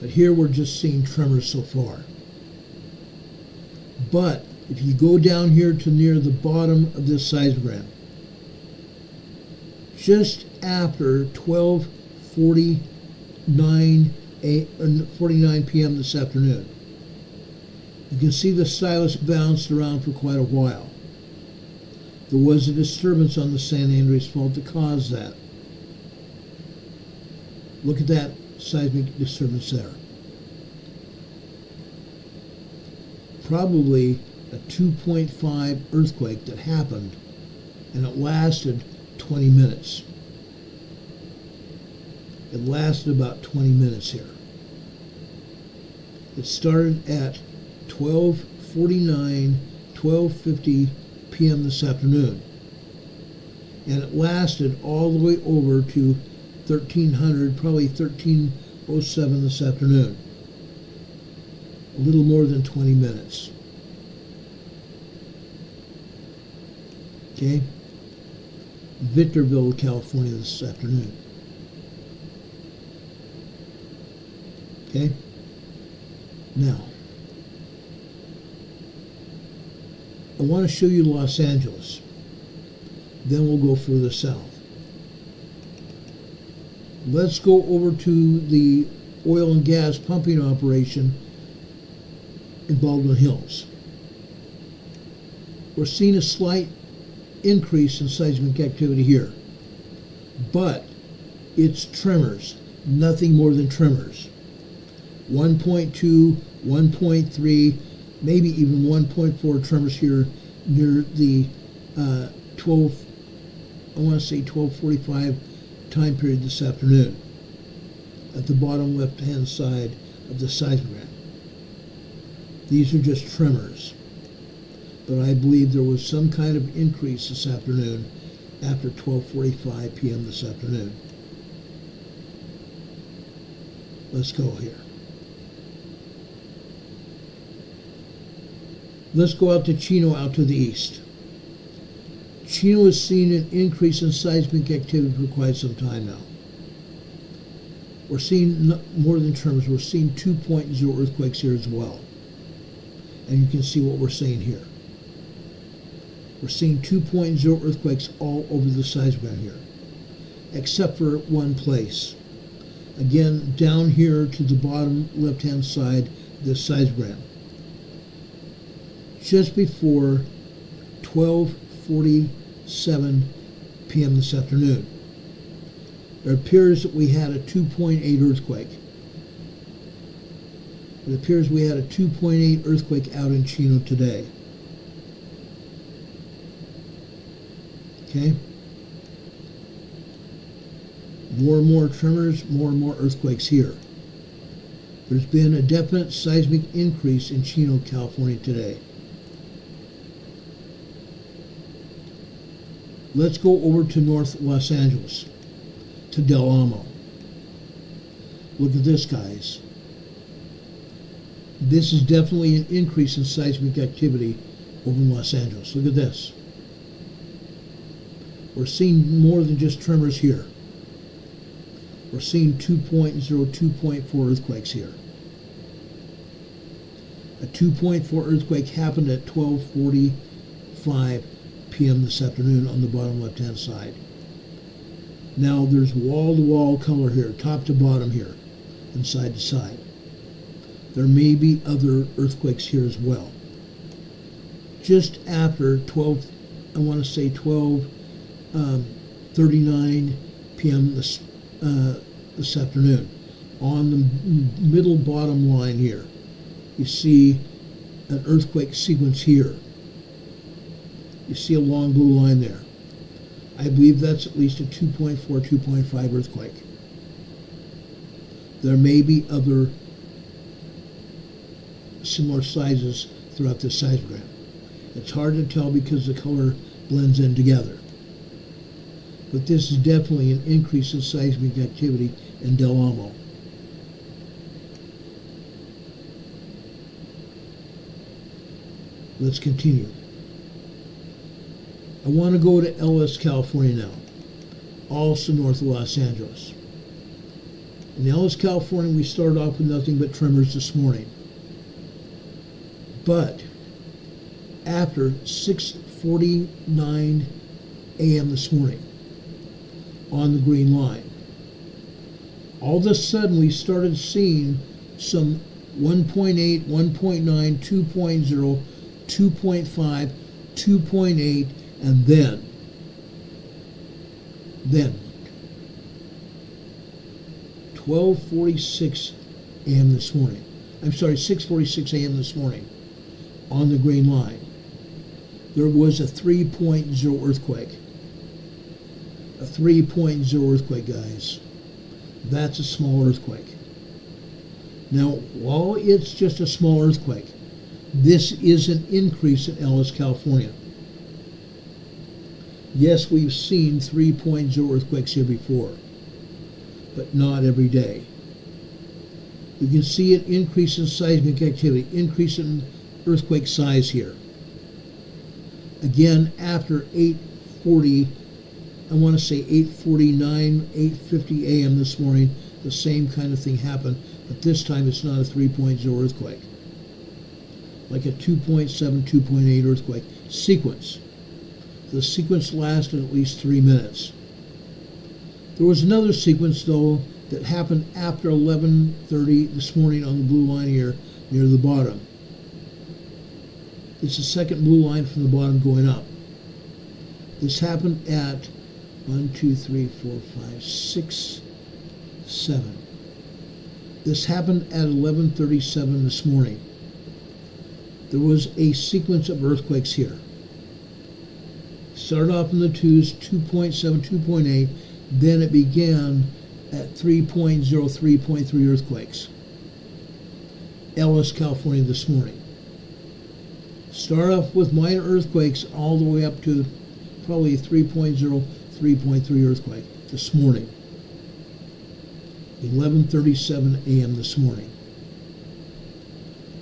But here we're just seeing tremors so far. But if you go down here to near the bottom of this seismogram, just after 12:49 p.m. this afternoon, you can see the stylus bounced around for quite a while. There was a disturbance on the San Andreas Fault that caused that. Look at that seismic disturbance there. Probably a 2.5 earthquake that happened, and it lasted 20 minutes. It lasted about 20 minutes here. It started at 12:49, 12:50 p.m. this afternoon, and it lasted all the way over to 1300, probably 13:07 this afternoon. A little more than 20 minutes. Okay? Victorville, California this afternoon. Okay? Now, I want to show you Los Angeles. Then we'll go further south. Let's go over to the oil and gas pumping operation in Baldwin Hills. We're seeing a slight increase in seismic activity here, but it's tremors, nothing more than tremors. 1.2, 1.3, maybe even 1.4 tremors here near the 12:45 time period this afternoon at the bottom left-hand side of the seismogram. These are just tremors, but I believe there was some kind of increase this afternoon after 12:45 p.m. this afternoon. Let's go here. Let's go out to Chino, out to the east. Chino has seen an increase in seismic activity for quite some time now. We're seeing more than tremors. We're seeing 2.0 earthquakes here as well. And you can see what we're seeing here. We're seeing 2.0 earthquakes all over the seismogram here, except for one place. Again, down here to the bottom left-hand side of this seismogram. Just before 12:47 p.m. this afternoon. It appears that we had a 2.8 earthquake. It appears we had a 2.8 earthquake out in Chino today. Okay? More and more tremors, more and more earthquakes here. There's been a definite seismic increase in Chino, California today. Let's go over to North Los Angeles, to Del Amo. Look at this, guys. This is definitely an increase in seismic activity over in Los Angeles. Look at this. We're seeing more than just tremors here. We're seeing 2.0, 2.4 earthquakes here. A 2.4 earthquake happened at 12:45 p.m. this afternoon on the bottom left-hand side. Now there's wall-to-wall color here, top to bottom here, and side to side. There may be other earthquakes here as well. Just after 12:39 p.m. this afternoon, on the middle bottom line here, you see an earthquake sequence here. You see a long blue line there. I believe that's at least a 2.4, 2.5 earthquake. There may be other similar sizes throughout this seismogram. It's hard to tell because the color blends in together. But this is definitely an increase in seismic activity in Del Amo. Let's continue. I want to go to Ellis, California now, also north of Los Angeles. In Ellis, California, we started off with nothing but tremors this morning. But after 6:49 a.m. this morning, on the green line, all of a sudden we started seeing some 1.8, 1.9, 2.0, 2.5, 2.8, and then 12:46 a.m. this morning. I'm sorry, 6:46 a.m. this morning on the green line. There was a 3.0 earthquake. A 3.0 earthquake, guys. That's a small earthquake. Now, while it's just a small earthquake, this is an increase in Ellis, California. Yes, we've seen 3.0 earthquakes here before, but not every day. You can see an increase in seismic activity, increase in earthquake size here. Again, after 8:40, I want to say 8:49, 8:50 a.m. this morning, the same kind of thing happened, but this time it's not a 3.0 earthquake. Like a 2.7, 2.8 earthquake sequence. The sequence lasted at least 3 minutes. There was another sequence, though, that happened after 11:30 this morning on the blue line here near the bottom. It's the second blue line from the bottom going up. This happened at 1, 2, 3, 4, 5, 6, 7. This happened at 11:37 this morning. There was a sequence of earthquakes here. Started off in the 2s, 2.7, 2.8, then it began at 3.0, 3.3 earthquakes. Ellis, California this morning. Start off with minor earthquakes all the way up to probably 3.0, 3.3 earthquake this morning. 11:37 a.m. this morning.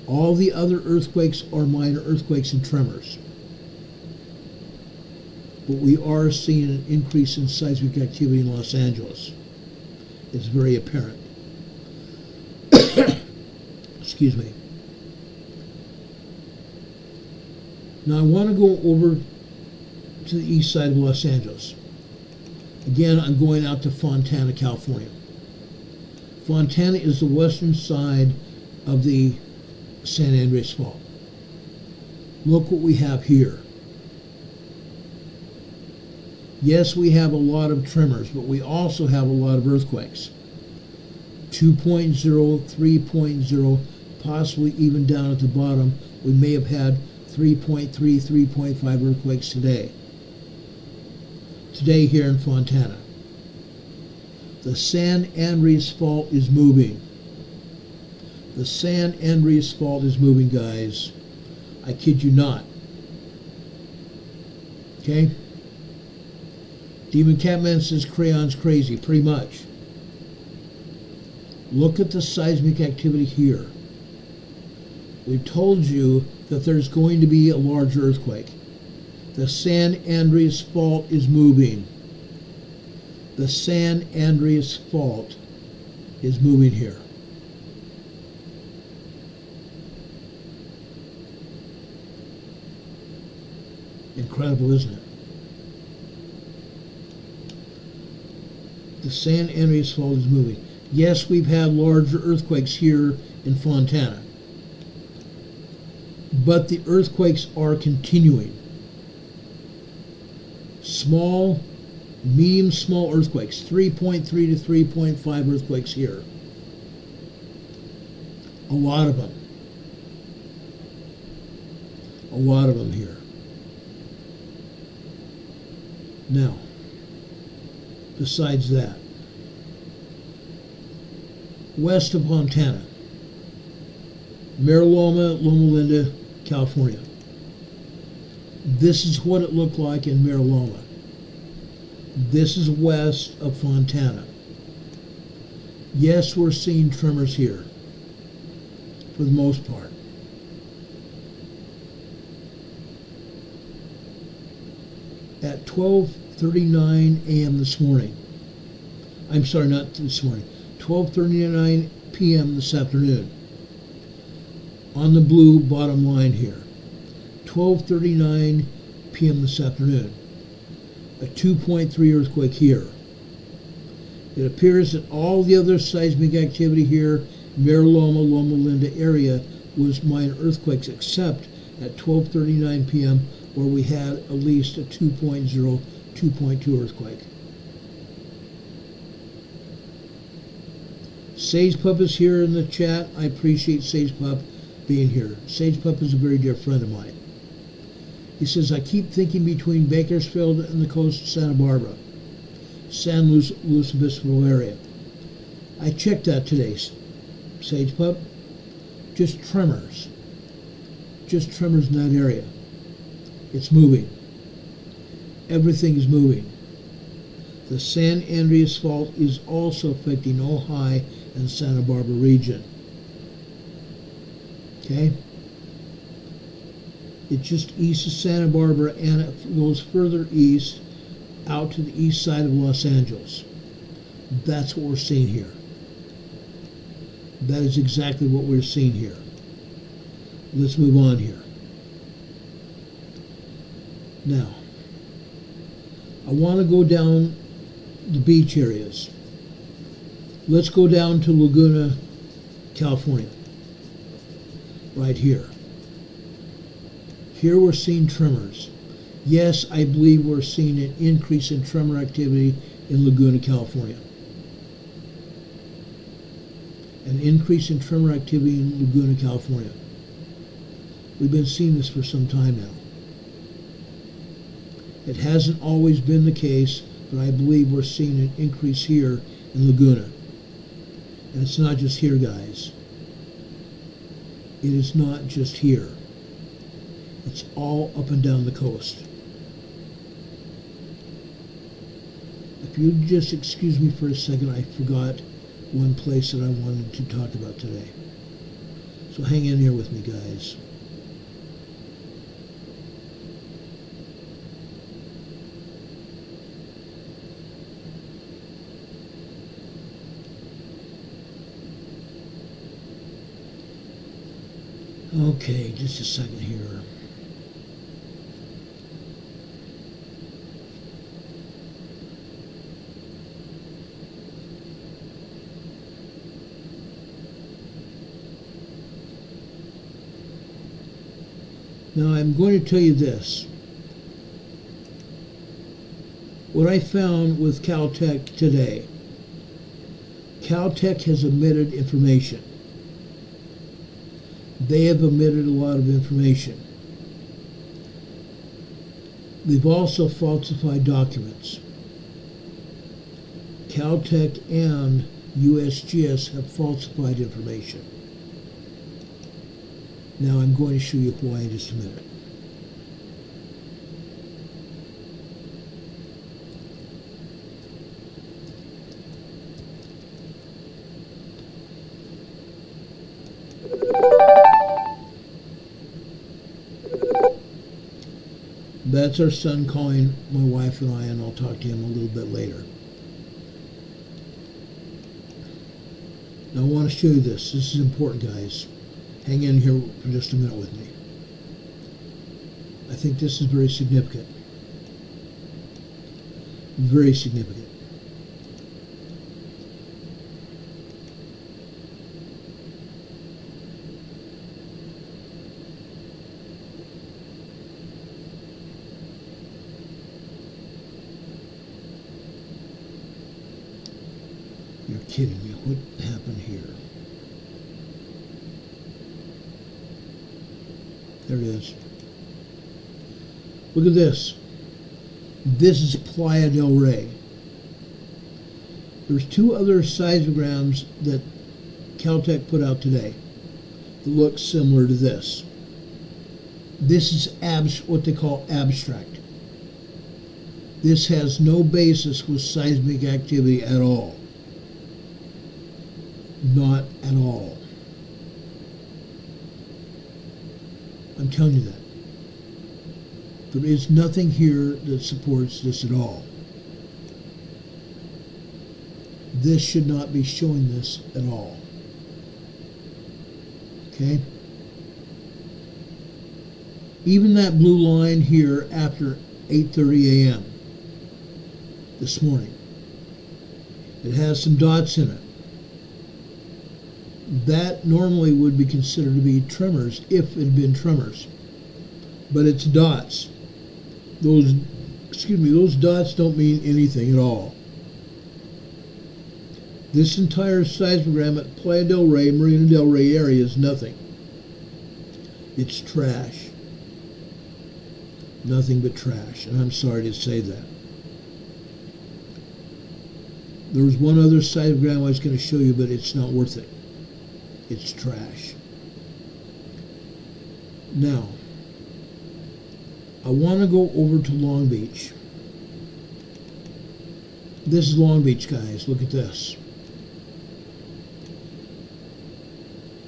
All the other earthquakes are minor earthquakes and tremors. But we are seeing an increase in seismic activity in Los Angeles. It's very apparent. Excuse me. Now I want to go over to the east side of Los Angeles. Again, I'm going out to Fontana, California. Fontana is the western side of the San Andreas Fault. Look what we have here. Yes, we have a lot of tremors, but we also have a lot of earthquakes. 2.0, 3.0, possibly even down at the bottom, we may have had 3.3, 3.5 earthquakes today. Today here in Fontana. The San Andreas Fault is moving. The San Andreas Fault is moving, guys. I kid you not. Okay? Demon Catman says crayon's crazy, pretty much. Look at the seismic activity here. We've told you that there's going to be a large earthquake. The San Andreas Fault is moving. The San Andreas Fault is moving here. Incredible, isn't it? The San Andreas Fault is moving. Yes, we've had larger earthquakes here in Fontana, but the earthquakes are continuing. Small, medium, small earthquakes, 3.3 to 3.5 earthquakes here. A lot of them. A lot of them here. Now, besides that, west of Fontana, Mira Loma, Loma Linda, California. This is what it looked like in Mira Loma. This is west of Fontana. Yes, we're seeing tremors here, for the most part. At 12:39 a.m. this morning, I'm sorry, not this morning, 12:39 p.m. this afternoon, on the blue bottom line here, 12:39 p.m. this afternoon, a 2.3 earthquake here. It appears that all the other seismic activity here, Mira Loma, Loma Linda area, was minor earthquakes, except at 12:39 p.m. where we had at least a 2.0, 2.2 earthquake. Sage Pup is here in the chat. I appreciate Sage Pup being here. Sage Pup is a very dear friend of mine. He says, I keep thinking between Bakersfield and the coast of Santa Barbara, San Luis Obispo area. I checked that today, Sage Pup. Just tremors. Just tremors in that area. It's moving. Everything is moving. The San Andreas Fault is also affecting Ojai and Santa Barbara region. Okay? It's just east of Santa Barbara, and it goes further east out to the east side of Los Angeles. That's what we're seeing here. That is exactly what we're seeing here. Let's move on here. Now, I want to go down the beach areas. Let's go down to Laguna, California. Right here. Here we're seeing tremors. Yes, I believe we're seeing an increase in tremor activity in Laguna, California. An increase in tremor activity in Laguna, California. We've been seeing this for some time now. It hasn't always been the case, but I believe we're seeing an increase here in Laguna. And it's not just here, guys. It is not just here. It's all up and down the coast. If you just excuse me for a second, I forgot one place that I wanted to talk about today. So hang in here with me, guys. Okay, just a second here. Now I'm going to tell you this. What I found with Caltech today. Caltech has omitted information. They have omitted a lot of information. They've also falsified documents. Caltech and USGS have falsified information. Now I'm going to show you why in just a minute. That's our son calling my wife and I, and I'll talk to him a little bit later. Now I want to show you this. This is important, guys. Hang in here for just a minute with me. I think this is very significant. Very significant. You're kidding me. What happened here? There it is. Look at this. This is Playa del Rey. There's two other seismograms that Caltech put out today that look similar to this. This is what they call abstract. This has no basis with seismic activity at all. Not at all. I'm telling you that. There is nothing here that supports this at all. This should not be showing this at all. Okay? Even that blue line here after 8:30 a.m. this morning, it has some dots in it. That normally would be considered to be tremors if it had been tremors. But it's dots. Those dots don't mean anything at all. This entire seismogram at Playa del Rey, Marina del Rey area is nothing. It's trash. Nothing but trash, and I'm sorry to say that. There was one other seismogram I was going to show you, but it's not worth it. It's trash. Now, I want to go over to Long Beach. This is Long Beach, guys. Look at this.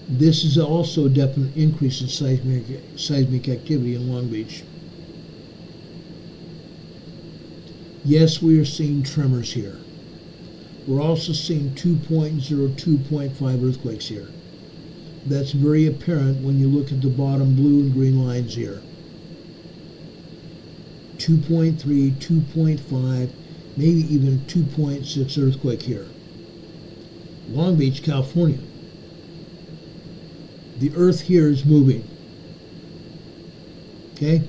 This is also a definite increase in seismic activity in Long Beach. Yes, we are seeing tremors here. We're also seeing 2.0, 2.5 earthquakes here. That's very apparent when you look at the bottom blue and green lines here. 2.3, 2.5, maybe even 2.6 earthquake here. Long Beach, California. The earth here is moving. Okay?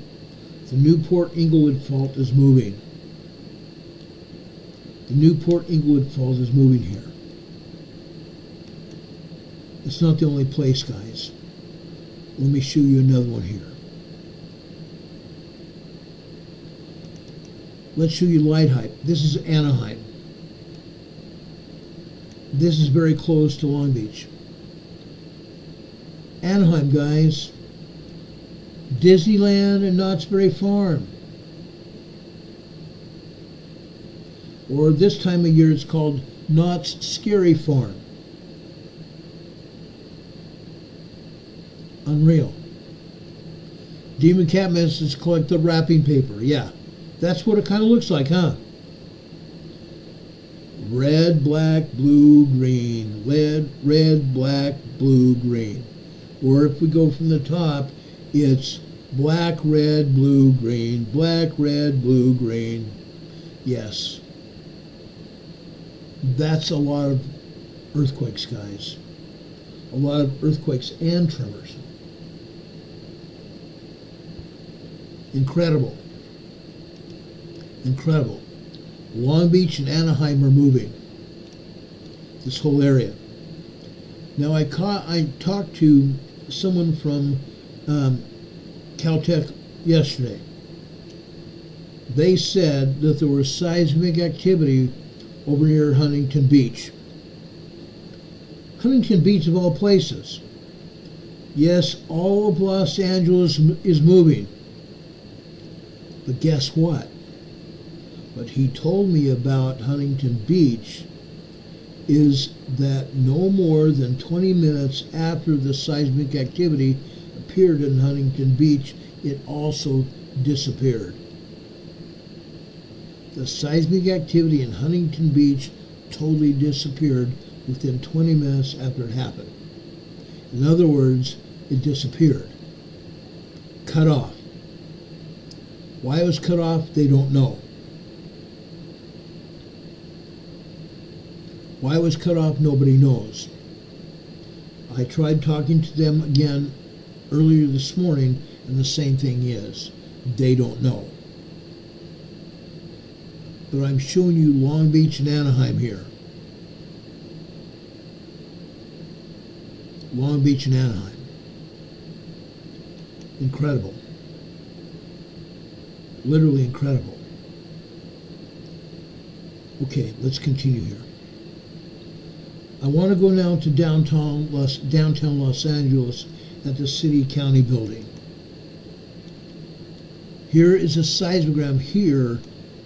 The Newport-Inglewood Fault is moving. The Newport-Inglewood Fault is moving here. It's not the only place, guys. Let me show you another one here. Let's show you light height. This is Anaheim. This is very close to Long Beach. Anaheim, guys. Disneyland and Knott's Berry Farm. Or this time of year it's called Knott's Scary Farm. Unreal. Demon cat messes collect the wrapping paper. Yeah, that's what it kind of looks like, huh? Red, black, blue, green. Red, black, blue, green. Or if we go from the top, it's black, red, blue, green. Black, red, blue, green. Yes. That's a lot of earthquakes, guys. A lot of earthquakes and tremors. Incredible. Incredible. Long Beach and Anaheim are moving. This whole area. Now I talked to someone from Caltech yesterday. They said that there was seismic activity over near Huntington Beach. Huntington Beach of all places. Yes, all of Los Angeles is moving. But guess what? What he told me about Huntington Beach is that no more than 20 minutes after the seismic activity appeared in Huntington Beach, it also disappeared. The seismic activity in Huntington Beach totally disappeared within 20 minutes after it happened. In other words, it disappeared. Cut off. Why it was cut off, they don't know. Why it was cut off, nobody knows. I tried talking to them again earlier this morning, and the same thing is, they don't know. But I'm showing you Long Beach and Anaheim here. Long Beach and Anaheim. Incredible. Literally incredible. Okay, let's continue here. I want to go now to downtown Los Angeles at the City-County building. Here is a seismogram here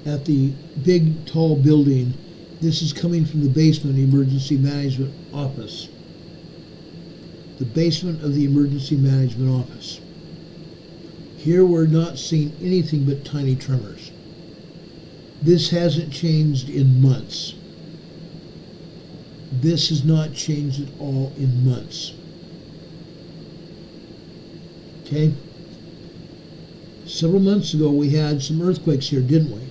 at the big, tall building. This is coming from the basement of the Emergency Management Office. The basement of the Emergency Management Office. Here we're not seeing anything but tiny tremors. This hasn't changed in months. This has not changed at all in months. Okay? Several months ago we had some earthquakes here, didn't we?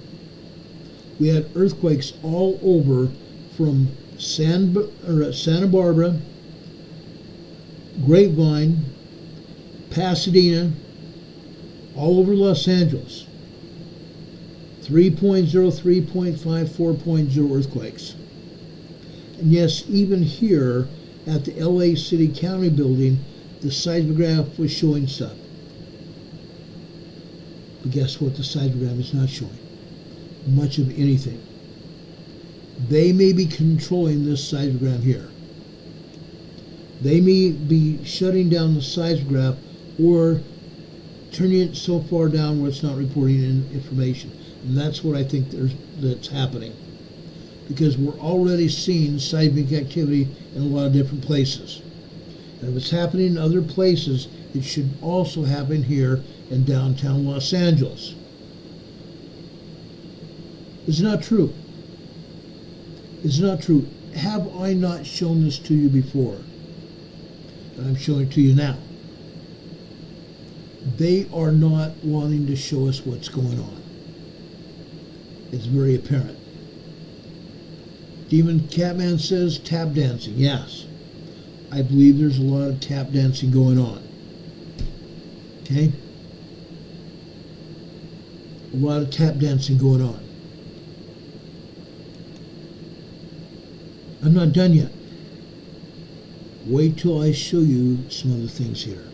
We had earthquakes all over from Santa Barbara, Grapevine, Pasadena, all over Los Angeles. 3.0, 3.5, 4.0 earthquakes. And yes, even here at the LA City County building, the seismograph was showing stuff. But guess what? The seismograph is not showing much of anything. They may be controlling this seismograph here. They may be shutting down the seismograph or turning it so far down where it's not reporting information. And that's what I think that's happening. Because we're already seeing seismic activity in a lot of different places. And if it's happening in other places, it should also happen here in downtown Los Angeles. It's not true. It's not true. Have I not shown this to you before? And I'm showing it to you now. They are not wanting to show us what's going on. It's very apparent. Demon Catman says tap dancing. Yes. I believe there's a lot of tap dancing going on. Okay? A lot of tap dancing going on. I'm not done yet. Wait till I show you some other things here.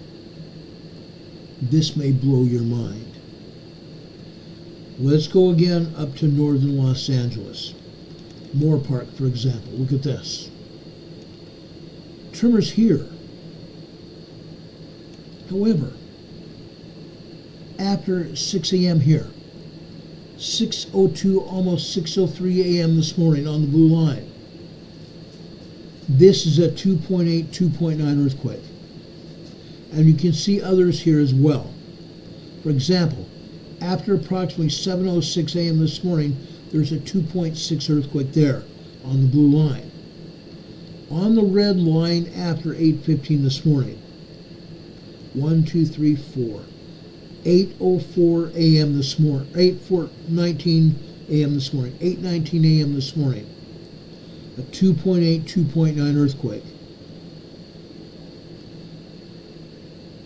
This may blow your mind. Let's go again up to northern Los Angeles. Moore Park, for example. Look at this. Tremors here. However, after 6 a.m. here, 6:02, almost 6:03 a.m. this morning on the blue line, this is a 2.8, 2.9 earthquake. And you can see others here as well. For example, after approximately 7:06 a.m. this morning, there's a 2.6 earthquake there on the blue line. On the red line after 8:15 this morning, 1, 2, 3, 4, 8:04 a.m. this morning, 8:19 a.m. this morning, 8:19 a.m. this morning, a 2.8, 2.9 earthquake.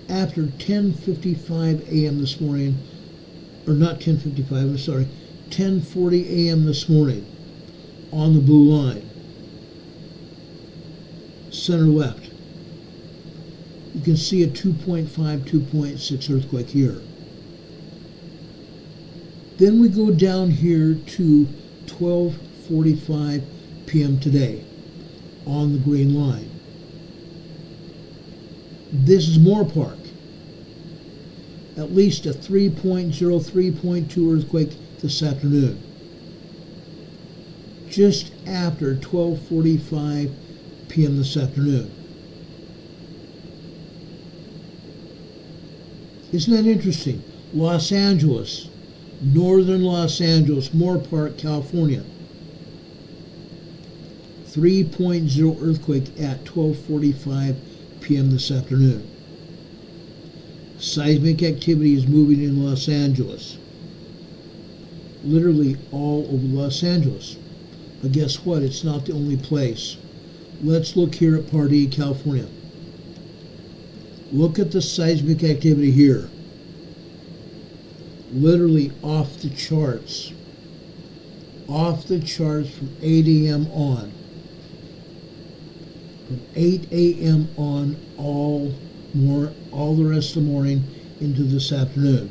After 10:55 a.m. this morning, or not 10:55, I'm sorry, 10:40 a.m. this morning on the blue line, center left, you can see a 2.5, 2.6 earthquake here. Then we go down here to 12:45 p.m. today on the green line. This is Moore Park. At least a 3.0, 3.2 earthquake this afternoon. Just after 12:45 p.m. this afternoon. Isn't that interesting? Los Angeles, northern Los Angeles, Moore Park, California. 3.0 earthquake at 12:45 p.m. this afternoon. Seismic activity is moving in Los Angeles. Literally all over Los Angeles. But guess what? It's not the only place. Let's look here at Pardee, California. Look at the seismic activity here. Literally off the charts. Off the charts from 8 a.m. on. From 8 a.m. on all the rest of the morning into this afternoon.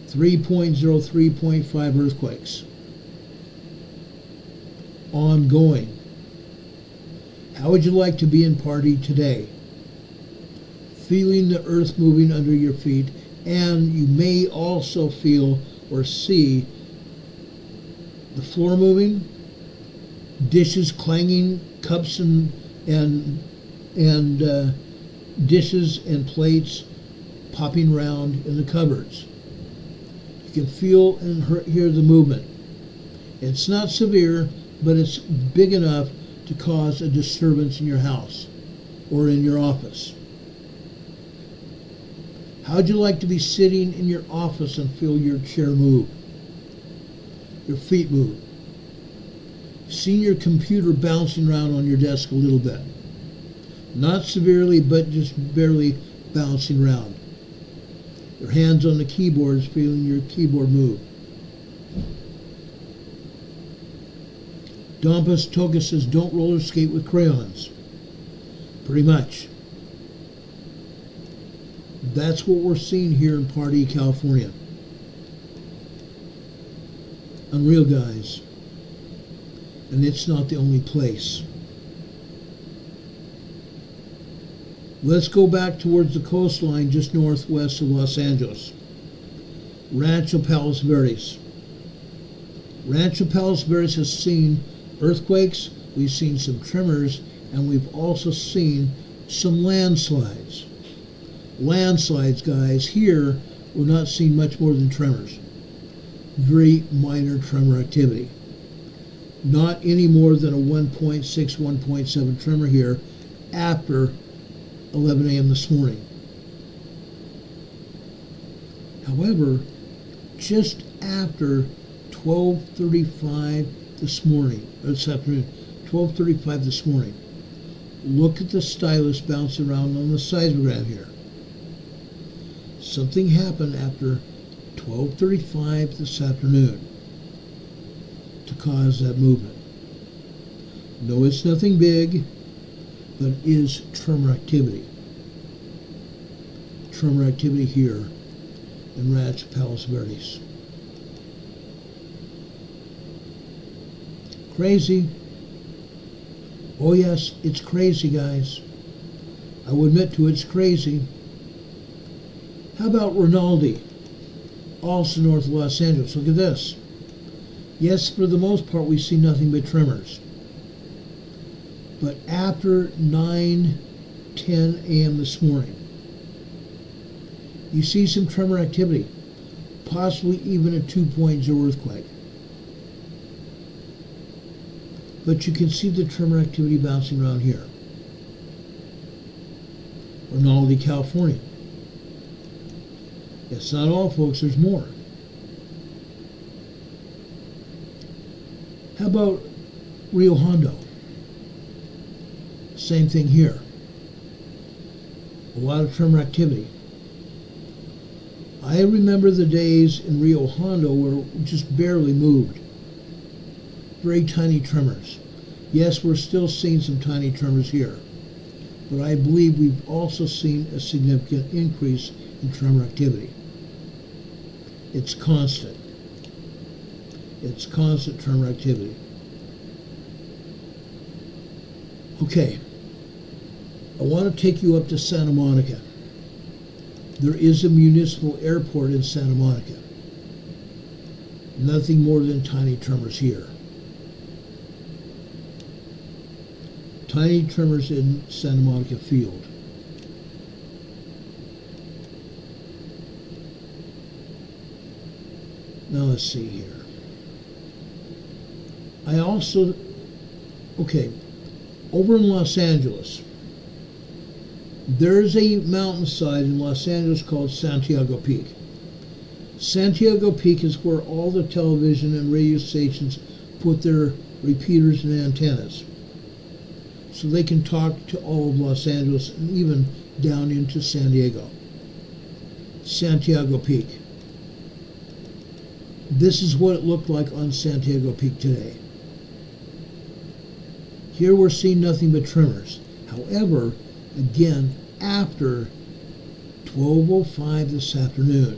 3.0, 3.5 earthquakes. Ongoing. How would you like to be in Pardee today? Feeling the earth moving under your feet, and you may also feel or see the floor moving, dishes clanging, cups and dishes and plates popping around in the cupboards. You can feel and hear the movement. It's not severe, but it's big enough to cause a disturbance in your house or in your office. How'd you like to be sitting in your office and feel your chair move, your feet move? Seeing your computer bouncing around on your desk a little bit. Not severely, but just barely bouncing around. Your hands on the keyboards, feeling your keyboard move. Dompus Toga says, don't roller skate with crayons. Pretty much. That's what we're seeing here in Pardee, California. Unreal, guys. And it's not the only place. Let's go back towards the coastline just northwest of Los Angeles. Rancho Palos Verdes. Rancho Palos Verdes has seen earthquakes, we've seen some tremors, and we've also seen some landslides. Landslides, guys, here we're not seeing much more than tremors. very minor tremor activity. Not any more than a 1.6, 1.7 tremor here after 11 a.m. this morning. However, just after 12:35 this morning, or this afternoon, 12:35 this morning, look at the stylus bouncing around on the seismogram here. Something happened after 12:35 this afternoon to cause that movement. No, it's nothing big, but it is tremor activity. Tremor activity here in Rancho Palos Verdes. Crazy. Oh yes, it's crazy, guys. I will admit to it's crazy. How about Rinaldi? Also north of Los Angeles. Look at this. Yes, for the most part we see nothing but tremors. But after 9:10 a.m. this morning, you see some tremor activity, possibly even a 2.0 earthquake. But you can see the tremor activity bouncing around here. Rinaldi, California. It's not all, folks, there's more. How about Rio Hondo? Same thing here. A lot of tremor activity. I remember the days in Rio Hondo where it just barely moved. Very tiny tremors. Yes, we're still seeing some tiny tremors here, but I believe we've also seen a significant increase in tremor activity. It's constant. It's constant tremor activity. Okay, I want to take you up to Santa Monica. There is a municipal airport in Santa Monica. Nothing more than tiny tremors here. Tiny tremors in Santa Monica Field. Now let's see here. I also, okay, over in Los Angeles, there's a mountainside in Los Angeles called Santiago Peak. Santiago Peak is where all the television and radio stations put their repeaters and antennas, so they can talk to all of Los Angeles and even down into San Diego. Santiago Peak. This is what it looked like on Santiago Peak today. Here we're seeing nothing but tremors. However, again, after 12:05 this afternoon,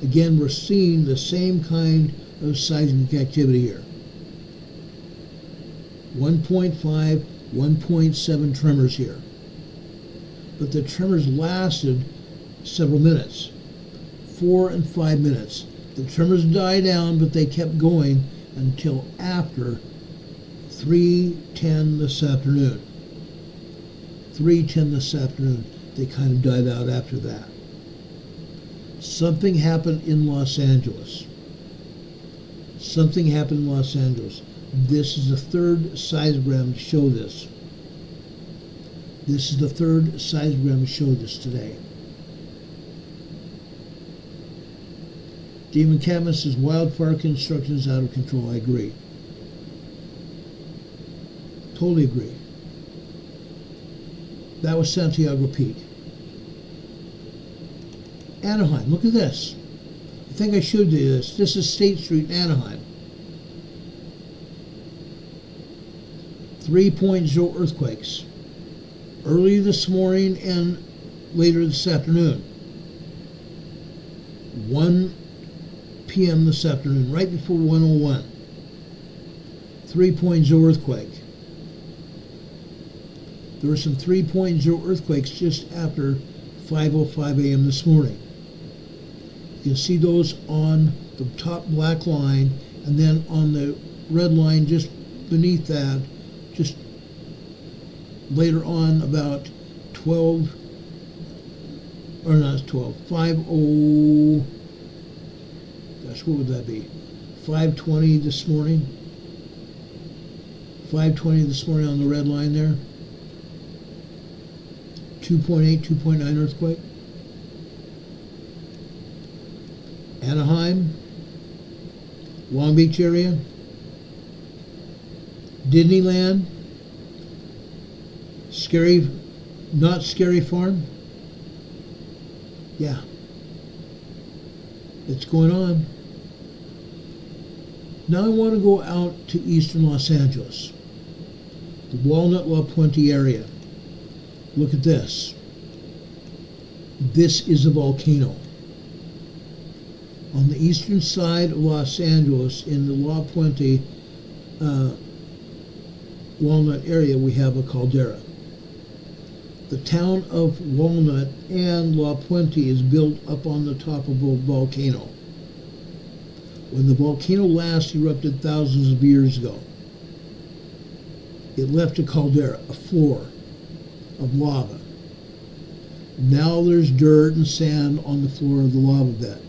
again, we're seeing the same kind of seismic activity here. 1.5, 1.7 tremors here. But the tremors lasted several minutes, 4 and 5 minutes. The tremors died down, but they kept going until after 3:10 this afternoon. 3:10 this afternoon, they kind of died out after that. Something happened in Los Angeles. Something happened in Los Angeles. This is the third seismogram to show this. This is the third seismogram to show this today. Demon Catman says wildfire construction is out of control. I agree. Totally agree. That was Santiago Peak. Anaheim, look at this. I think I showed you this. This is State Street in Anaheim. 3.0 earthquakes. Early this morning and later this afternoon. 1 p.m. this afternoon, right before 1:01. 3.0 earthquake. There were some 3.0 earthquakes just after 5:05 a.m. this morning. You can see those on the top black line, and then on the red line just beneath that, just later on about 12, or not 12, what would that be? 5:20 this morning. 5:20 this morning on the red line there. 2.8, 2.9 earthquake. Anaheim, Long Beach area, Disneyland, Scary, not Scary Farm. Yeah, it's going on. Now I want to go out to eastern Los Angeles, the Walnut La Puente area. Look at this. This is a volcano. On the eastern side of Los Angeles, in the La Puente Walnut area, we have a caldera. The town of Walnut and La Puente is built up on the top of a volcano. When the volcano last erupted thousands of years ago, it left a caldera, a floor of lava. Now there's dirt and sand on the floor of the lava bed.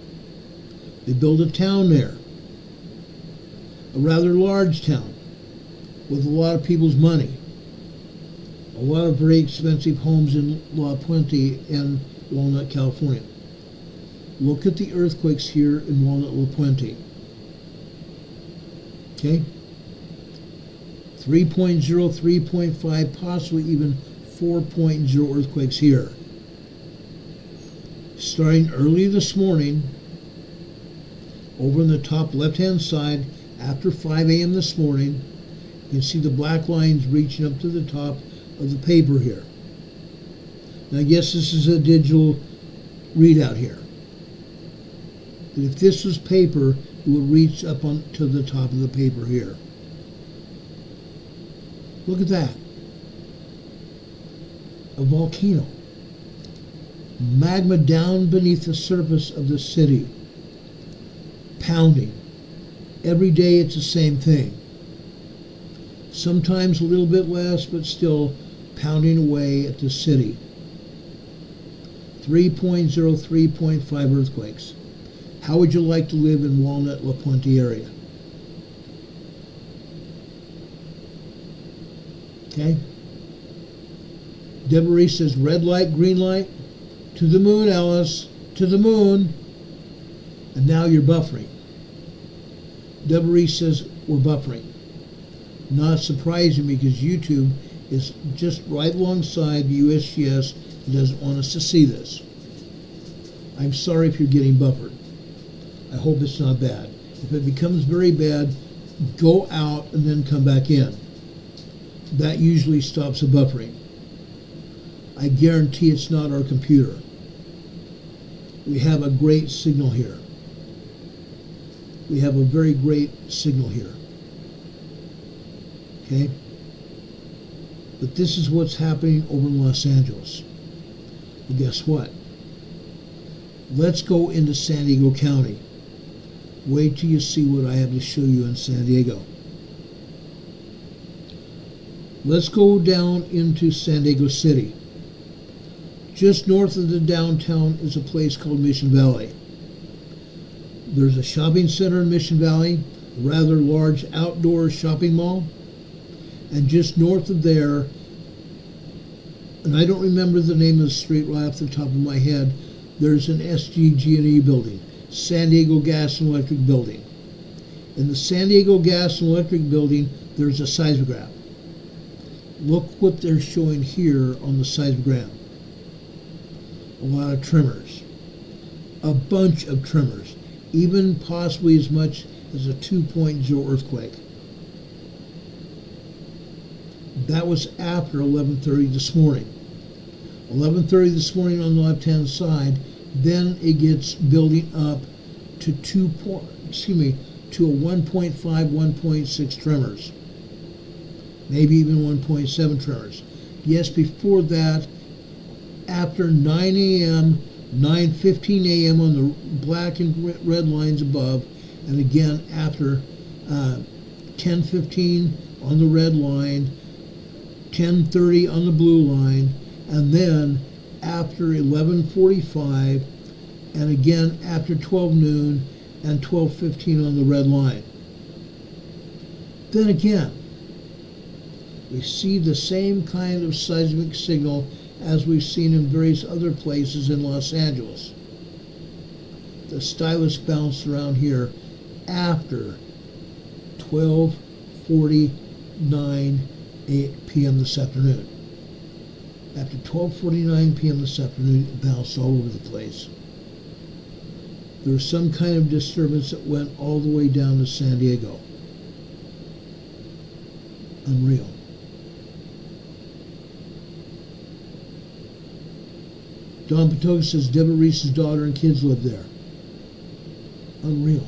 They built a town there, a rather large town, with a lot of people's money. A lot of very expensive homes in La Puente and Walnut, California. Look at the earthquakes here in Walnut, La Puente. Okay? 3.0, 3.5, possibly even 4.0 earthquakes here. Starting early this morning, over in the top left-hand side, after 5 a.m. this morning, you can see the black lines reaching up to the top of the paper here. Now, I guess this is a digital readout here. But if this was paper, it would reach up on to the top of the paper here. Look at that. A volcano. Magma down beneath the surface of the city. Pounding. Every day it's the same thing. Sometimes a little bit less, but still pounding away at the city. 3.0, 3.5 earthquakes. How would you like to live in Walnut, La Puente area? Okay? Deborah says, red light, green light. To the moon, Alice. To the moon. And now you're buffering. Deborah says, we're buffering. Not surprising because YouTube is just right alongside the USGS and doesn't want us to see this. I'm sorry if you're getting buffered. I hope it's not bad. If it becomes very bad, go out and then come back in. That usually stops the buffering. I guarantee it's not our computer. We have a great signal here. We have a very great signal here. Okay? But this is what's happening over in Los Angeles. Well, guess what? Let's go into San Diego County. Wait till you see what I have to show you in San Diego. Let's go down into San Diego City. Just north of the downtown is a place called Mission Valley. There's a shopping center in Mission Valley, a rather large outdoor shopping mall. And just north of there, and I don't remember the name of the street right off the top of my head, there's an SGG&E building, San Diego Gas and Electric Building. In the San Diego Gas and Electric Building, there's a seismograph. Look what they're showing here on the seismograph. A lot of tremors. A bunch of tremors. Even possibly as much as a 2.0 earthquake. That was after 11:30 this morning. 11:30 this morning on the left-hand side, then it gets building up to to a 1.5, 1.6 tremors. Maybe even 1.7 tremors. Yes, before that, after 9 a.m., 9:15 a.m. on the black and red lines above, and again after 10:15 on the red line, 10:30 on the blue line, and then after 11:45, and again after 12 noon, and 12:15 on the red line. Then again, we see the same kind of seismic signal as we've seen in various other places in Los Angeles. The stylus bounced around here after 12:49 p.m. this afternoon. After 12:49 p.m. this afternoon, it bounced all over the place. There was some kind of disturbance that went all the way down to San Diego. Unreal. Don Patoga says Deborah Reese's daughter and kids live there. Unreal.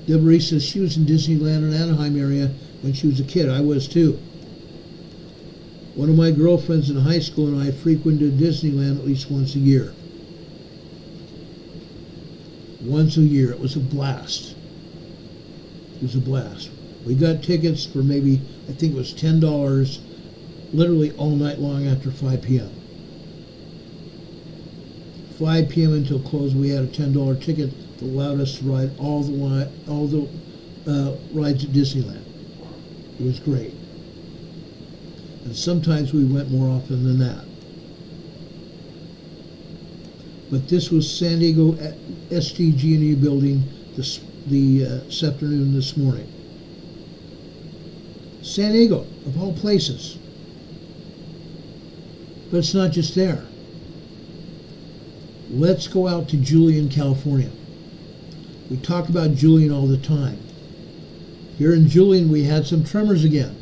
Deborah Reese says she was in Disneyland and Anaheim area when she was a kid. I was too. One of my girlfriends in high school and I frequented Disneyland at least once a year. Once a year. It was a blast. It was a blast. We got tickets for maybe, I think it was $10, literally all night long after 5 p.m. 5 p.m. until close, we had a $10 ticket that allowed us to ride all the rides at Disneyland. It was great. And sometimes we went more often than that. But this was San Diego SDG&E building this afternoon, this morning. San Diego, of all places. But it's not just there. Let's go out to Julian, California. We talk about Julian all the time. Here in Julian, we had some tremors again.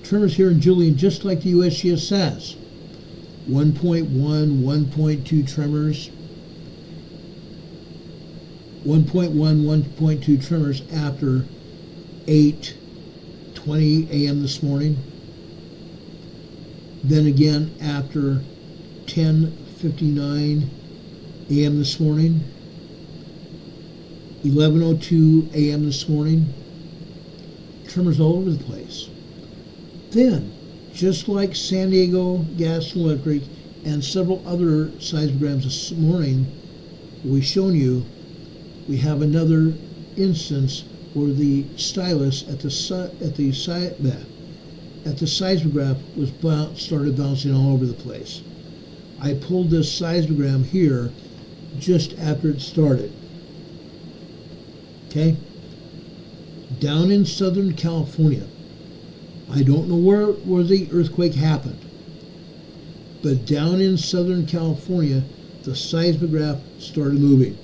Tremors here in Julian, just like the USGS says. 1.1, 1.2 tremors. 1.1, 1.2 tremors after 8:20 a.m. this morning. Then again after 10:59 a.m. this morning. 11:02 a.m. this morning. Tremors all over the place. Then, just like San Diego Gas and Electric and several other seismograms this morning we've shown you, we have another instance where the stylus at the seismograph was started bouncing all over the place. I pulled this seismogram here just after it started. Okay? Down in Southern California, I don't know where the earthquake happened, but down in Southern California, the seismograph started moving.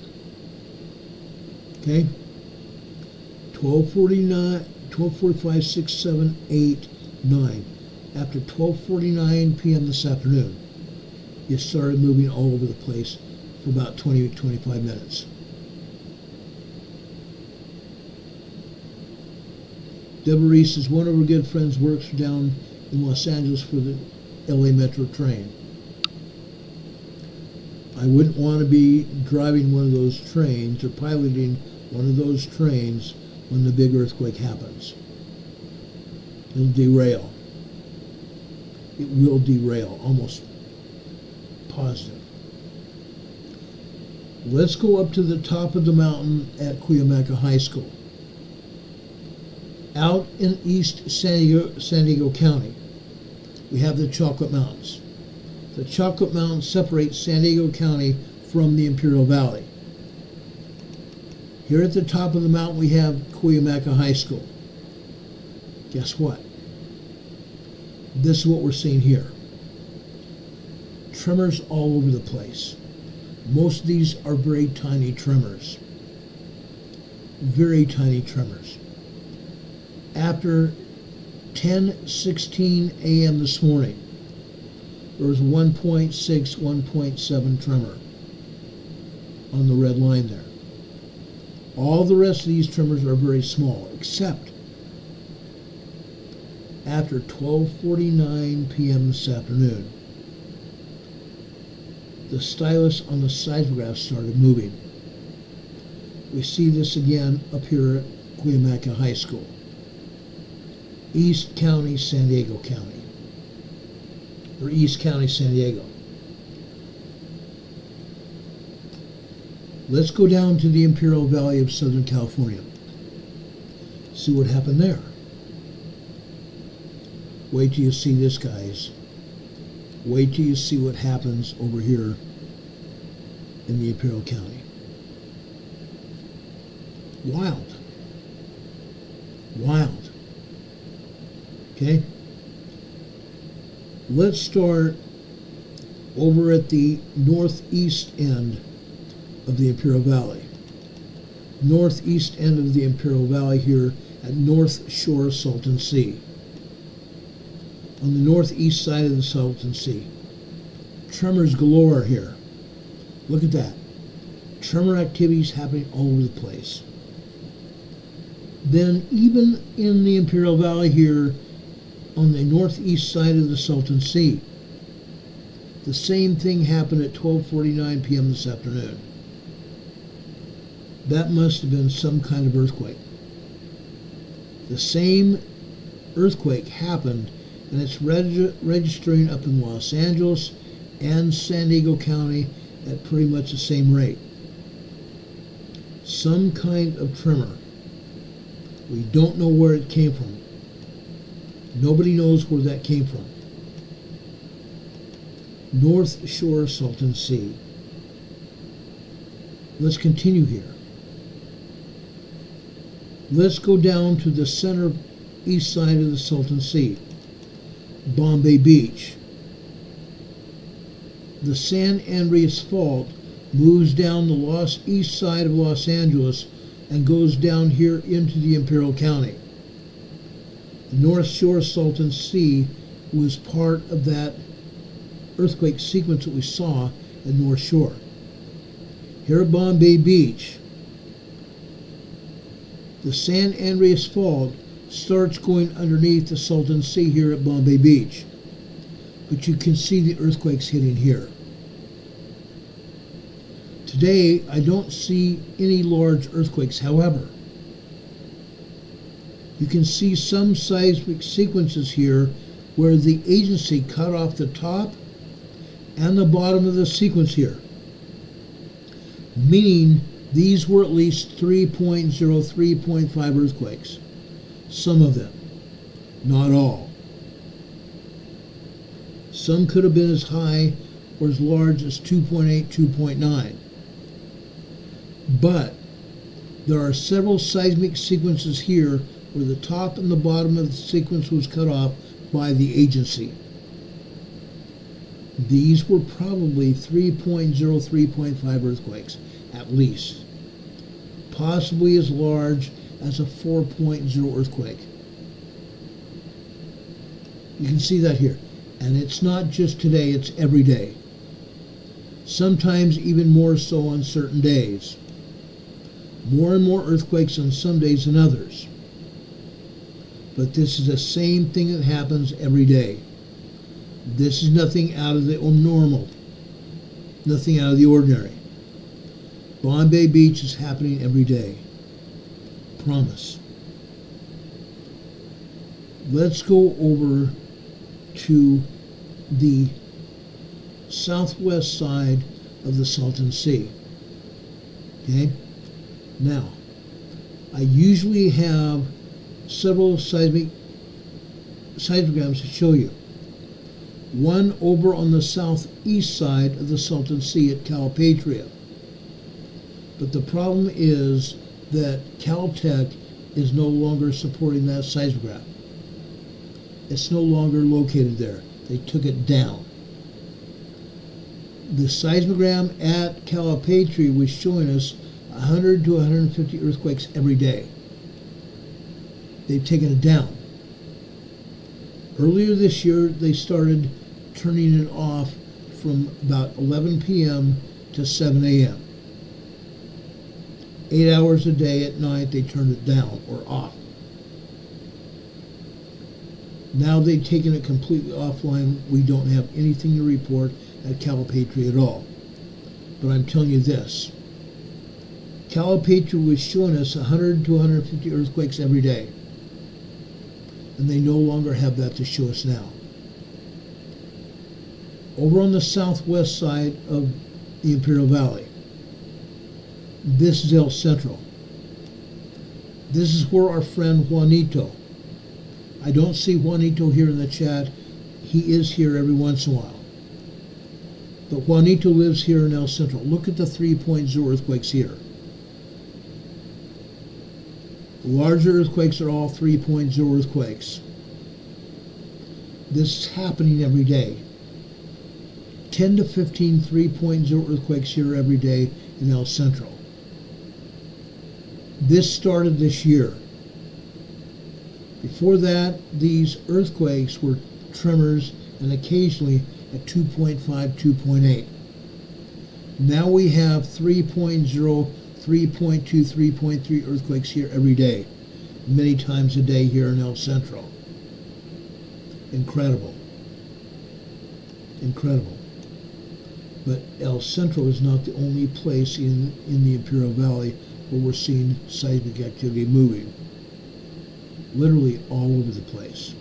Okay? 12:45, 6, 7, 8, 9. After 12:49 p.m. this afternoon, it started moving all over the place for about 20 to 25 minutes. Deborah Reese says one of her good friends works down in Los Angeles for the LA Metro train. I wouldn't want to be driving one of those trains or piloting one of those trains when the big earthquake happens. It'll derail. It will derail, almost positive. Let's go up to the top of the mountain at Cuyamaca High School. Out in East San Diego County, we have the Chocolate Mountains. The Chocolate Mountains separate San Diego County from the Imperial Valley. Here at the top of the mountain, we have Cuyamaca High School. Guess what? This is what we're seeing here. Tremors all over the place. Most of these are very tiny tremors. Very tiny tremors. After 10:16 a.m. this morning, there was 1.6, 1.7 tremor on the red line there. All the rest of these tremors are very small, except after 12:49 p.m. this afternoon, the stylus on the seismograph started moving. We see this again up here at Cuyamaca High School. East County, San Diego County. Or East County, San Diego. Let's go down to the Imperial Valley of Southern California. See what happened there. Wait till you see this, guys. Wait till you see what happens over here in the Imperial County. Wild. Wild. Okay? Let's start over at the northeast end of the Imperial Valley. Northeast end of the Imperial Valley here at North Shore Salton Sea. On the northeast side of the Salton Sea. Tremors galore here. Look at that. Tremor activities happening all over the place. Then even in the Imperial Valley here on the northeast side of the Salton Sea, the same thing happened at 12:49 p.m. this afternoon. That must have been some kind of earthquake. The same earthquake happened, and it's registering up in Los Angeles and San Diego County at pretty much the same rate. Some kind of tremor. We don't know where it came from. Nobody knows where that came from. North Shore Salton Sea. Let's continue here. Let's go down to the center east side of the Salton Sea. Bombay Beach. The San Andreas Fault moves down the east side of Los Angeles and goes down here into the Imperial County. The North Shore Salton Sea was part of that earthquake sequence that we saw at North Shore. Here at Bombay Beach, the San Andreas Fault starts going underneath the Salton Sea here at Bombay Beach. But you can see the earthquakes hitting here. Today, I don't see any large earthquakes. However, you can see some seismic sequences here where the agency cut off the top and the bottom of the sequence here, meaning these were at least 3.0, 3.5 earthquakes. Some of them, not all. Some could have been as high or as large as 2.8, 2.9. But there are several seismic sequences here where the top and the bottom of the sequence was cut off by the agency. These were probably 3.0, 3.5 earthquakes, at least. Possibly as large as a 4.0 earthquake. You can see that here. And it's not just today, it's every day. Sometimes even more so on certain days. More and more earthquakes on some days than others. But this is the same thing that happens every day. This is nothing out of the normal. Nothing out of the ordinary. Bombay Beach is happening every day. Promise. Let's go over to the southwest side of the Salton Sea. Okay? Now, I usually have several seismograms to show you. One over on the southeast side of the Salton Sea at Calipatria. But the problem is that Caltech is no longer supporting that seismograph. It's no longer located there. They took it down. The seismogram at Calipatria was showing us 100 to 150 earthquakes every day. They've taken it down. Earlier this year, they started turning it off from about 11 p.m. to 7 a.m. 8 hours a day at night, they turned it down or off. Now they've taken it completely offline. We don't have anything to report at Calipatria at all. But I'm telling you this. Calipatria was showing us 100 to 150 earthquakes every day. And they no longer have that to show us now. Over on the southwest side of the Imperial Valley, This is El Centro. This is where our friend Juanito. I don't see Juanito here in the chat. He is here every once in a while. But Juanito lives here in El Centro. Look at the 3.0 earthquakes here. The larger earthquakes are all 3.0 earthquakes. This is happening every day. 10 to 15 3.0 earthquakes here every day in El Centro. This started this year. Before that, these earthquakes were tremors and occasionally at 2.5, 2.8. Now we have 3.0, 3.2, 3.3 earthquakes here every day, many times a day here in El Centro. Incredible. Incredible. But El Centro is not the only place in the Imperial Valley where we're seeing seismic activity moving. Literally all over the place.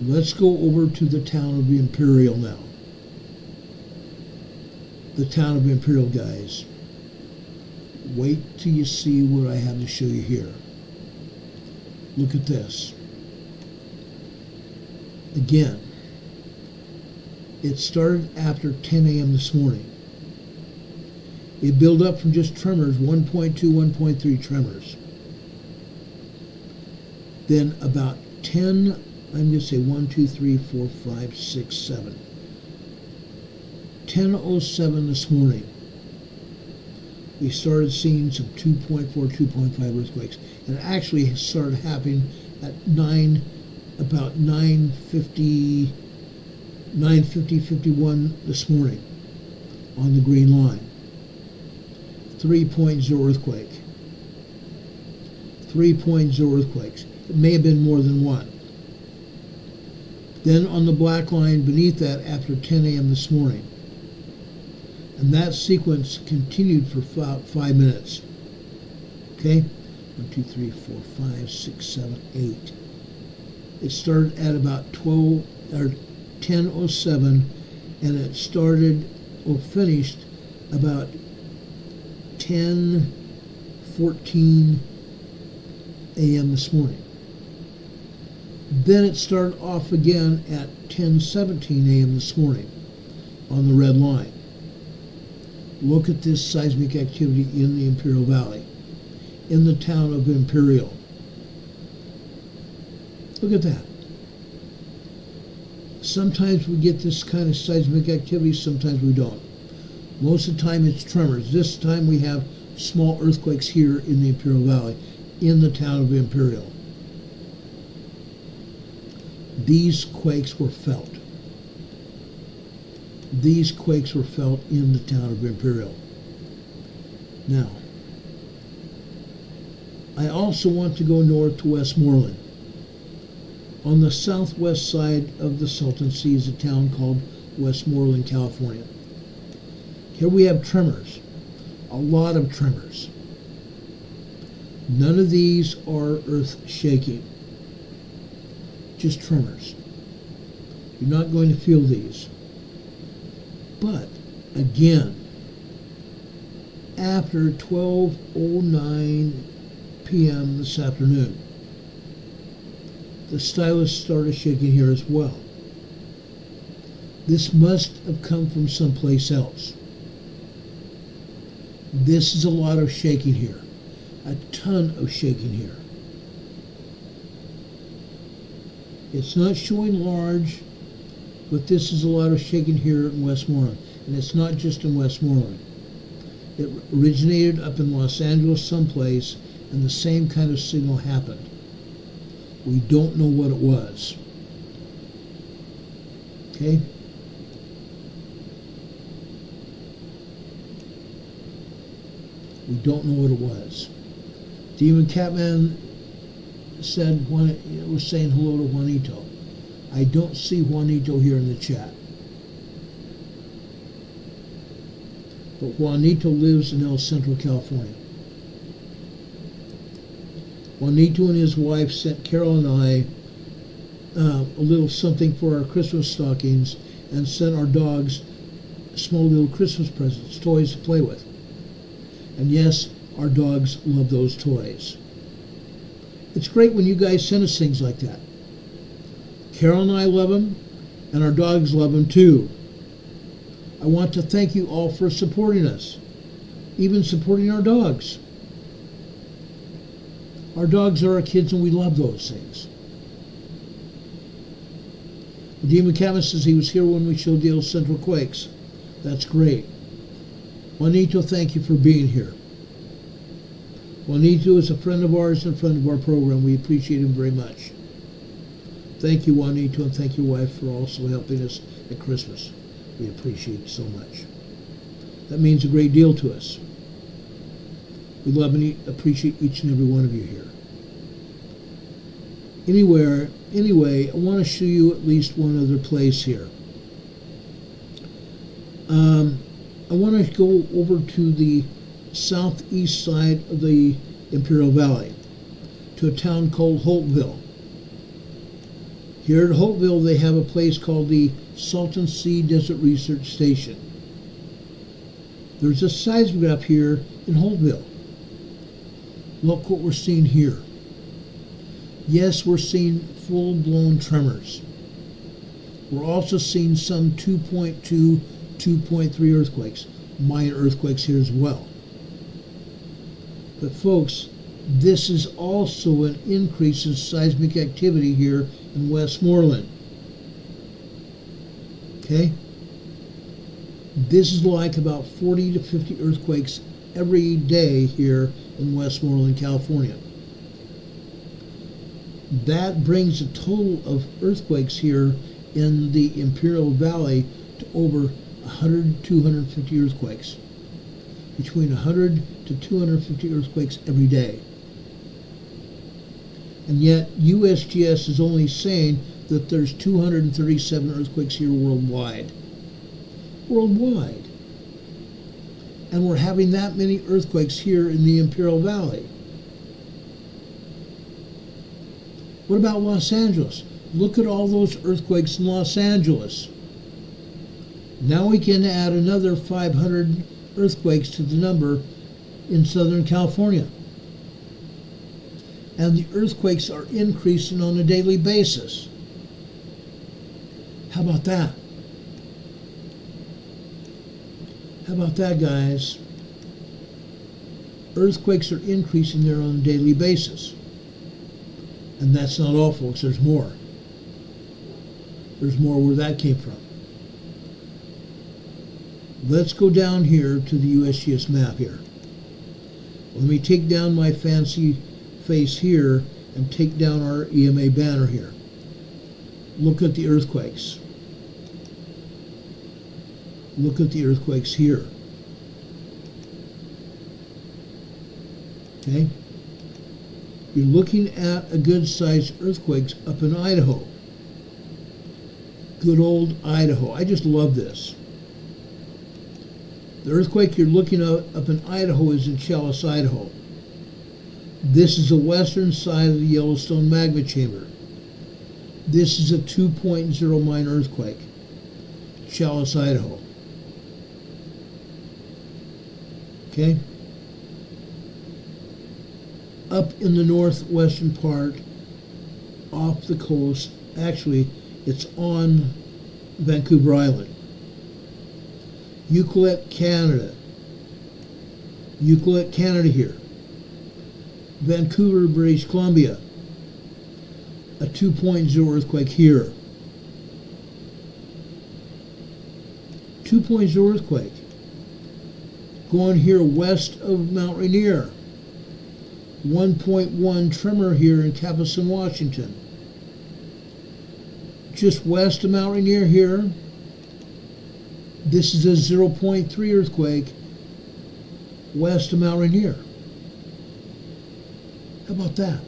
Let's go over to the town of Imperial now. The town of Imperial, guys. Wait till you see what I have to show you here. Look at this. Again, it started after 10 a.m. this morning. It built up from just tremors, 1.2, 1.3 tremors. Then about 10, I'm going to say 1, 2, 3, 4, 5, 6, 7. 10:07 this morning, we started seeing some 2.4, 2.5 earthquakes. And it actually started happening at about 9:50, 51 this morning on the green line. 3.0 earthquake. 3.0 earthquakes. It may have been more than one. Then on the black line beneath that after 10 a.m. this morning. And that sequence continued for about 5 minutes. Okay? 1, 2, 3, 4, 5, 6, 7, 8. It started at about 10:07, and it started or finished about 10:14 a.m. this morning. Then it started off again at 10:17 a.m. this morning on the red line. Look at this seismic activity in the Imperial Valley, in the town of Imperial. Look at that. Sometimes we get this kind of seismic activity, sometimes we don't. Most of the time it's tremors. This time we have small earthquakes here in the Imperial Valley, in the town of Imperial. These quakes were felt. These quakes were felt in the town of Imperial. Now, I also want to go north to Westmoreland. On the southwest side of the Salton Sea is a town called Westmoreland, California. Here we have tremors, a lot of tremors. None of these are earth shaking, just tremors. You're not going to feel these. But again, after 12:09 p.m. this afternoon, the stylus started shaking here as well. This must have come from someplace else. This is a lot of shaking here, a ton of shaking here. It's not showing large, but this is a lot of shaking here in Westmoreland. And it's not just in Westmoreland. It originated up in Los Angeles someplace, and the same kind of signal happened. We don't know what it was. Okay? We don't know what it was. Demon Catman was saying hello to Juanito. I don't see Juanito here in the chat. But Juanito lives in El Centro, California. Juanito and his wife sent Carol and I a little something for our Christmas stockings and sent our dogs small little Christmas presents, toys to play with. And yes, our dogs love those toys. It's great when you guys send us things like that. Carol and I love them, and our dogs love them too. I want to thank you all for supporting us, even supporting our dogs. Our dogs are our kids, and we love those things. Dean McCammon says he was here when we showed the El Centro Quakes. That's great. Juanito, thank you for being here. Juanito is a friend of ours and a friend of our program. We appreciate him very much. Thank you, Juanito, and thank your wife for also helping us at Christmas. We appreciate it so much. That means a great deal to us. We love and appreciate each and every one of you here. Anyway, I want to show you at least one other place here. I want to go over to the southeast side of the Imperial Valley, to a town called Holtville. Here at Holtville, they have a place called the Salton Sea Desert Research Station. There's a seismograph here in Holtville. Look what we're seeing here. Yes, we're seeing full-blown tremors. We're also seeing some 2.2, 2.3 earthquakes, minor earthquakes here as well. But folks, this is also an increase in seismic activity here in Westmoreland. Okay? This is like about 40 to 50 earthquakes every day here in Westmoreland, California. That brings the total of earthquakes here in the Imperial Valley to over 100 to 250 earthquakes. Between 100 to 250 earthquakes every day. And yet USGS is only saying that there's 237 earthquakes here worldwide. Worldwide. And we're having that many earthquakes here in the Imperial Valley. What about Los Angeles? Look at all those earthquakes in Los Angeles. Now we can add another 500 earthquakes to the number in Southern California. And the earthquakes are increasing on a daily basis. How about that? How about that, guys? Earthquakes are increasing there on a daily basis. And that's not all, folks. There's more. There's more where that came from. Let's go down here to the USGS map here. Let me take down my fancy face here and take down our EMA banner here. Look at the earthquakes. Look at the earthquakes here. Okay? You're looking at a good-sized earthquakes up in Idaho. Good old Idaho. I just love this. The earthquake you're looking at up in Idaho is in Challis, Idaho. This is the western side of the Yellowstone magma chamber. This is a 2.0 minor earthquake. Challis, Idaho. Okay? Up in the northwestern part, off the coast, actually, it's on Vancouver Island. Euclid, Canada. Euclid, Canada here. Vancouver, British Columbia. A 2.0 earthquake here. 2.0 earthquake. Going here west of Mount Rainier. 1.1 tremor here in Capucin, Washington. Just west of Mount Rainier here. This is a 0.3 earthquake west of Mount Rainier. How about that?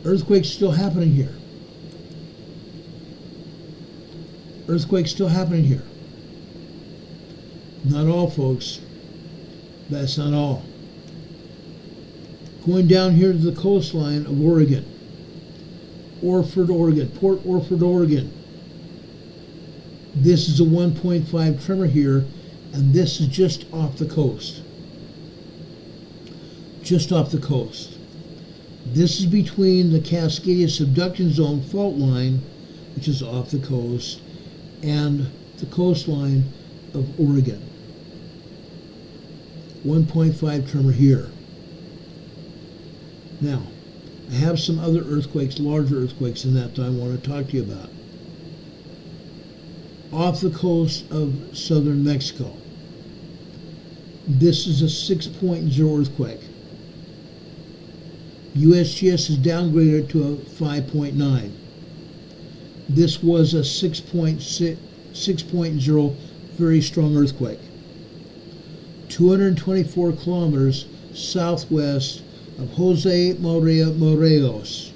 Earthquakes still happening here. Earthquakes still happening here. Not all, folks. That's not all. Going down here to the coastline of Oregon. Orford, Oregon. Port Orford, Oregon. This is a 1.5 tremor here, and this is just off the coast. Just off the coast. This is between the Cascadia subduction zone fault line, which is off the coast, and the coastline of Oregon. 1.5 tremor here. Now, I have some other earthquakes, larger earthquakes than that I want to talk to you about. Off the coast of southern Mexico. This is a 6.0 earthquake. USGS has downgraded to a 5.9. This was a 6.0 very strong earthquake. 224 kilometers southwest of Jose Maria Morelos.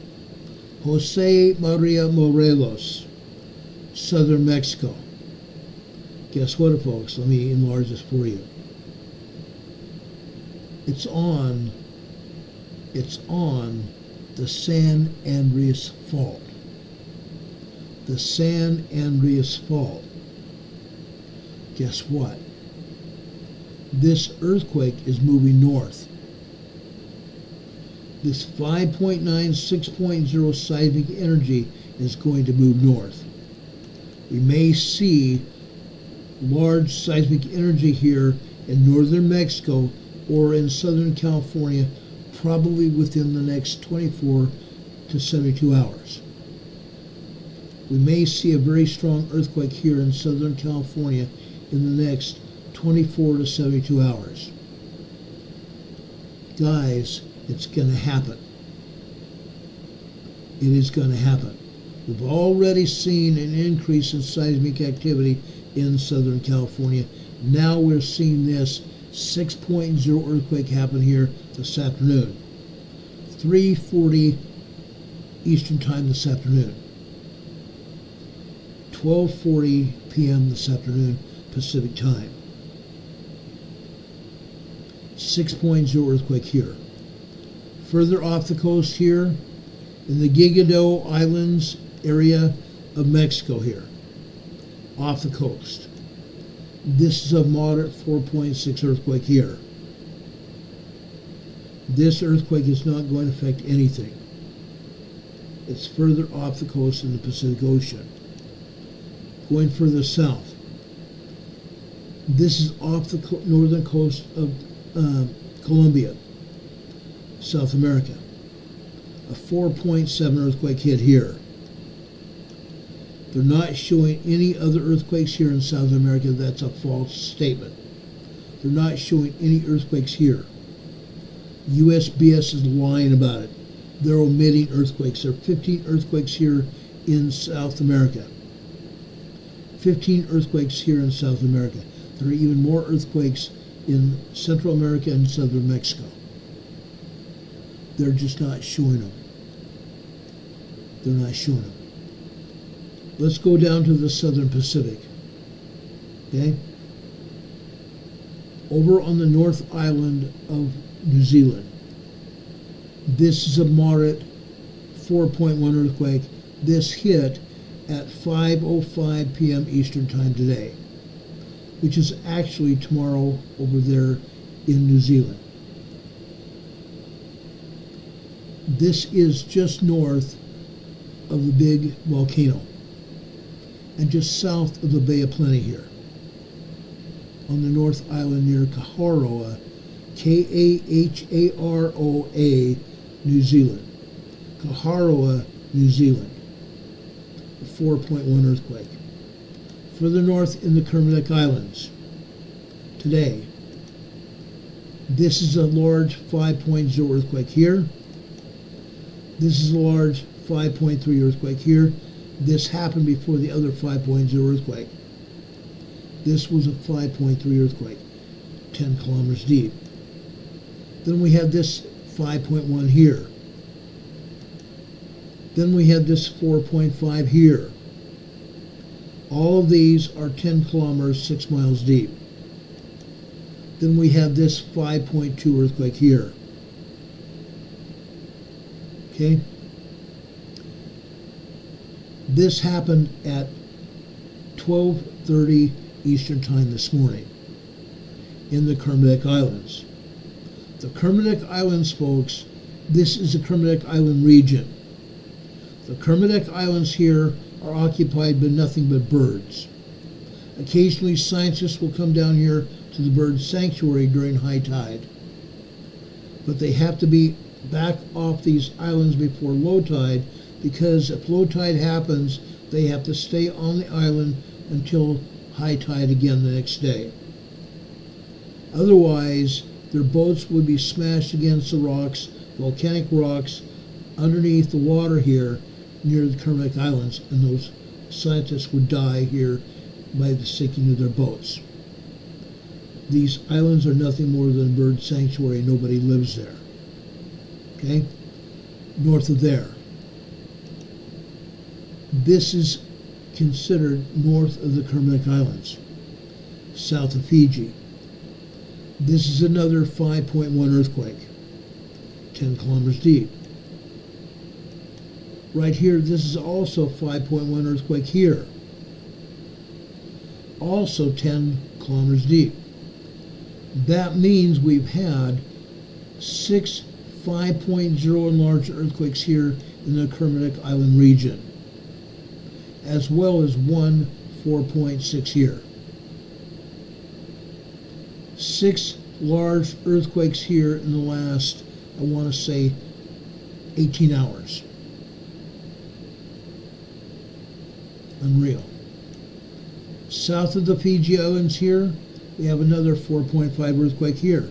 Jose Maria Morelos, southern Mexico. Guess what, folks? Let me enlarge this for you. It's on the San Andreas Fault. The San Andreas Fault. Guess what? This earthquake is moving north. This 5.9, 6.0 seismic energy is going to move north. We may see large seismic energy here in northern Mexico or in southern California, probably within the next 24 to 72 hours. We may see a very strong earthquake here in southern California in the next 24 to 72 hours. Guys, it's going to happen. It is going to happen. We've already seen an increase in seismic activity in southern California. Now we're seeing this 6.0 earthquake happen here this afternoon. 3:40 Eastern Time this afternoon. 12:40 p.m. this afternoon Pacific Time. 6.0 earthquake here. Further off the coast here, in the Gigado Islands area of Mexico here, off the coast. This is a moderate 4.6 earthquake here. This earthquake is not going to affect anything. It's further off the coast in the Pacific Ocean. Going further south. This is off the northern coast of Colombia, South America. A 4.7 earthquake hit here. They're not showing any other earthquakes here in South America. That's a false statement. They're not showing any earthquakes here. USBS is lying about it. They're omitting earthquakes. There are 15 earthquakes here in South America. 15 earthquakes here in South America. There are even more earthquakes in Central America and southern Mexico. They're just not showing them. They're not showing them. Let's go down to the southern Pacific. Okay? Over on the North Island of New Zealand. This is a moderate 4.1 earthquake. This hit at 5:05 p.m. Eastern Time today, which is actually tomorrow over there in New Zealand. This is just north of the big volcano and just south of the Bay of Plenty here on the North Island near Kaharoa, Kaharoa, New Zealand. Kaharoa, New Zealand. A 4.1 earthquake. Further north in the Kermadec Islands today. This is a large 5.0 earthquake here. This is a large 5.3 earthquake here. This happened before the other 5.0 earthquake. This was a 5.3 earthquake, 10 kilometers deep. Then we had this 5.1 here. Then we had this 4.5 here. All of these are 10 kilometers, 6 miles deep. Then we have this 5.2 earthquake here. Okay? This happened at 12:30 Eastern Time this morning in the Kermadec Islands. The Kermadec Islands, folks, this is the Kermadec Island region. The Kermadec Islands here are occupied by nothing but birds. Occasionally, scientists will come down here to the bird sanctuary during high tide, but they have to be back off these islands before low tide, because if low tide happens, they have to stay on the island until high tide again the next day. Otherwise, their boats would be smashed against the rocks, volcanic rocks, underneath the water here near the Kermadec Islands, and those scientists would die here by the sinking of their boats. These islands are nothing more than a bird sanctuary. Nobody lives there. Okay? North of there. This is considered north of the Kermadec Islands, south of Fiji. This is another 5.1 earthquake, 10 kilometers deep. Right here, this is also 5.1 earthquake here, also 10 kilometers deep. That means we've had 6 5.0 and larger earthquakes here in the Kermadec Island region, as well as 1 4.6 here. 6 large earthquakes here in the last, I want to say, 18 hours. Unreal. South of the Fiji Islands here, we have another 4.5 earthquake here.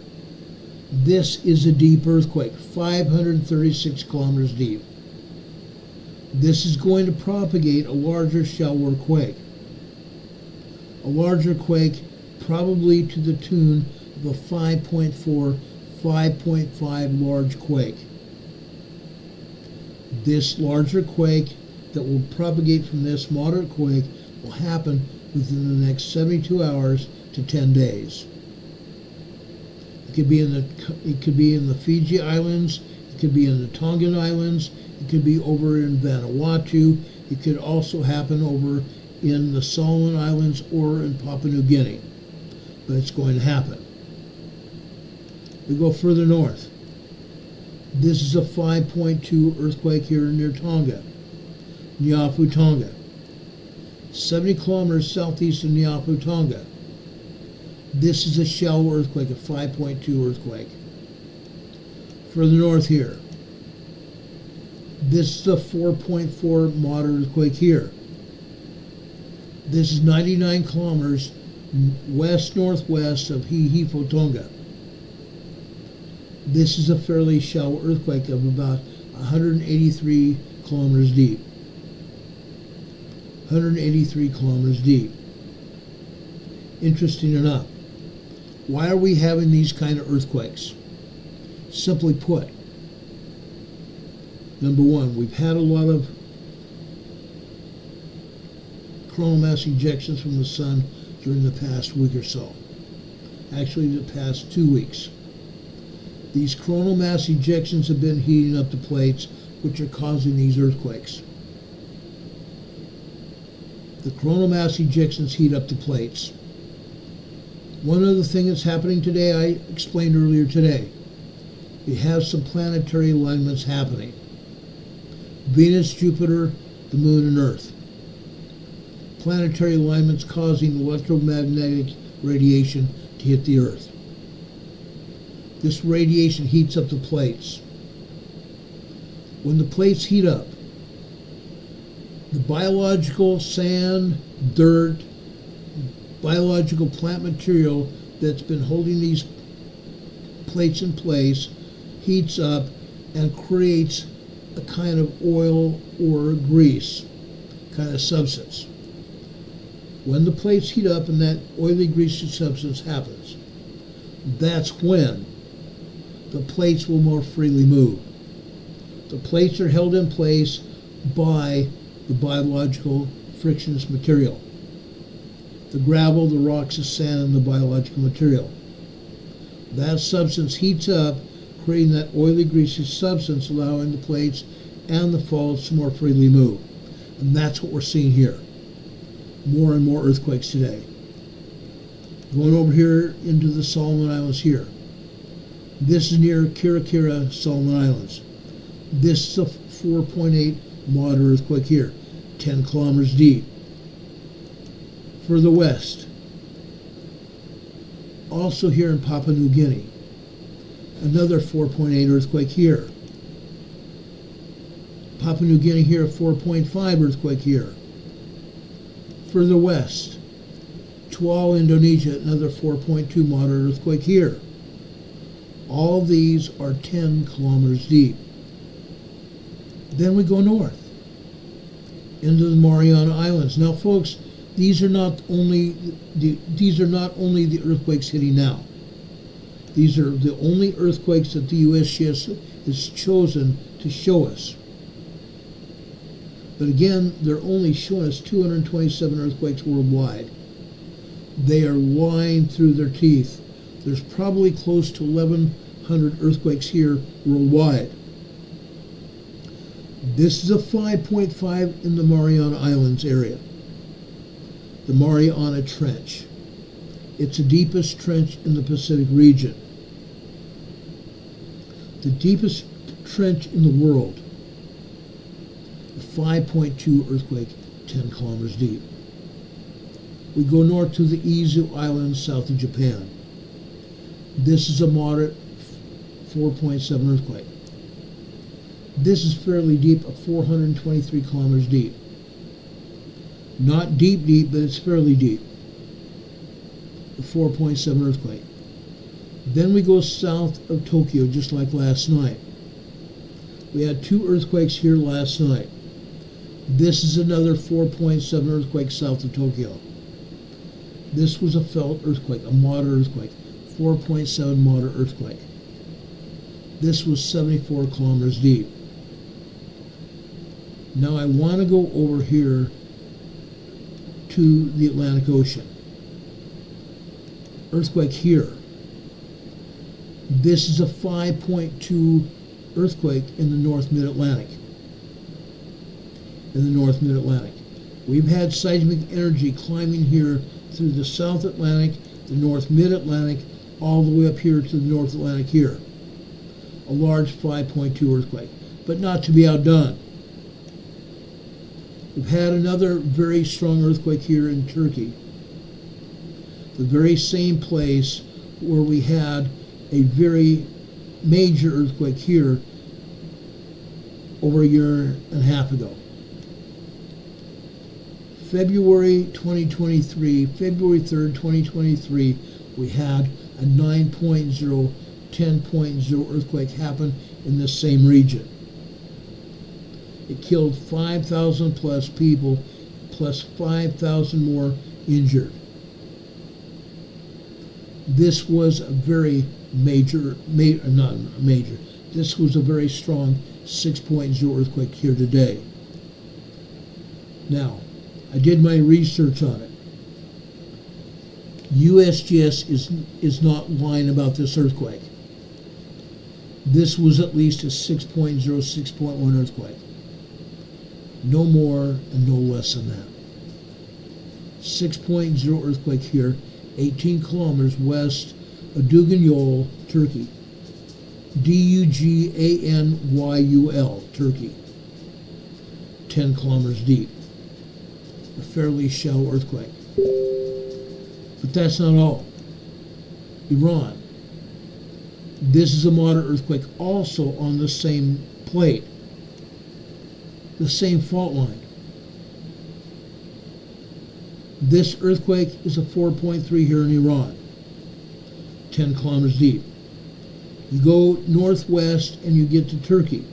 This is a deep earthquake, 536 kilometers deep. This is going to propagate a larger shallower quake. A larger quake probably to the tune of a 5.4, 5.5 large quake. This larger quake that will propagate from this moderate quake will happen within the next 72 hours to 10 days. It could be in the Fiji Islands, it could be in the Tongan Islands, it could be over in Vanuatu, it could also happen over in the Solomon Islands or in Papua New Guinea. But it's going to happen. We go further north. This is a 5.2 earthquake here near Tonga, Niapu, Tonga. 70 kilometers southeast of Niapu, Tonga. This is a shallow earthquake, a 5.2 earthquake. Further north here. This is a 4.4 moderate earthquake here. This is 99 kilometers west-northwest of Hihifo, Tonga. This is a fairly shallow earthquake of about 183 kilometers deep. 183 kilometers deep. Interesting enough. Why are we having these kind of earthquakes? Simply put, number one, we've had a lot of coronal mass ejections from the sun during the past week or so. Actually, the past 2 weeks. These coronal mass ejections have been heating up the plates, which are causing these earthquakes. The coronal mass ejections heat up the plates. One other thing that's happening today, I explained earlier today. We have some planetary alignments happening. Venus, Jupiter, the Moon, and Earth. Planetary alignments causing electromagnetic radiation to hit the Earth. This radiation heats up the plates. When the plates heat up, the biological sand, dirt, biological plant material that's been holding these plates in place heats up and creates a kind of oil or grease kind of substance. When the plates heat up and that oily, greasy substance happens, that's when the plates will more freely move. The plates are held in place by the biological frictionless material. The gravel, the rocks, the sand, and the biological material. That substance heats up, creating that oily, greasy substance, allowing the plates and the faults to more freely move. And that's what we're seeing here. more and more earthquakes today. Going over here into the Solomon Islands here. This is near Kirakira, Solomon Islands. This is a 4.8 moderate earthquake here, 10 kilometers deep. Further west, also here in Papua New Guinea, another 4.8 earthquake here. Papua New Guinea here, a 4.5 earthquake here. Further west, Tual, Indonesia, another 4.2 moderate earthquake here. All these are 10 kilometers deep. Then we go north into the Mariana Islands. Now, folks, these are not only the earthquakes hitting now. These are the only earthquakes that the USGS has chosen to show us. But again, they're only showing us 227 earthquakes worldwide. They are lying through their teeth. There's probably close to 1,100 earthquakes here worldwide. This is a 5.5 in the Mariana Islands area. The Mariana Trench. It's the deepest trench in the Pacific region. The deepest trench in the world. A 5.2 earthquake, 10 kilometers deep. We go north to the Izu Islands, south of Japan. This is a moderate 4.7 earthquake. This is fairly deep, at 423 kilometers deep. Not deep, but it's fairly deep. A 4.7 earthquake. Then we go south of Tokyo, just like last night. We had 2 earthquakes here last night. This is another 4.7 earthquake south of Tokyo. This was a felt earthquake, a moderate earthquake, 4.7 moderate earthquake. This was 74 kilometers deep. Now I want to go over here to the Atlantic Ocean. Earthquake here. This is a 5.2 earthquake in the North Mid-Atlantic. In the North Mid-Atlantic. We've had seismic energy climbing here through the South Atlantic, the North Mid-Atlantic, all the way up here to the North Atlantic here. A large 5.2 earthquake, but not to be outdone. We've had another very strong earthquake here in Turkey. The very same place where we had a very major earthquake here over a year and a half ago. February 2023, February 3rd, 2023, we had a 9.0, 10.0 earthquake happen in the same region. It killed 5,000 plus people, plus 5,000 more injured. This was a very this was a very strong 6.0 earthquake here today. Now, I did my research on it. USGS is not lying about this earthquake. This was at least a 6.0, 6.1 earthquake. No more and no less than that. 6.0 earthquake here, 18 kilometers west of Duganyol, Turkey. Duganyul, Turkey. 10 kilometers deep. A fairly shallow earthquake. But that's not all. Iran. This is a moderate earthquake also on the same plate. The same fault line. This earthquake is a 4.3 here in Iran. 10 kilometers deep. You go northwest and you get to Turkey.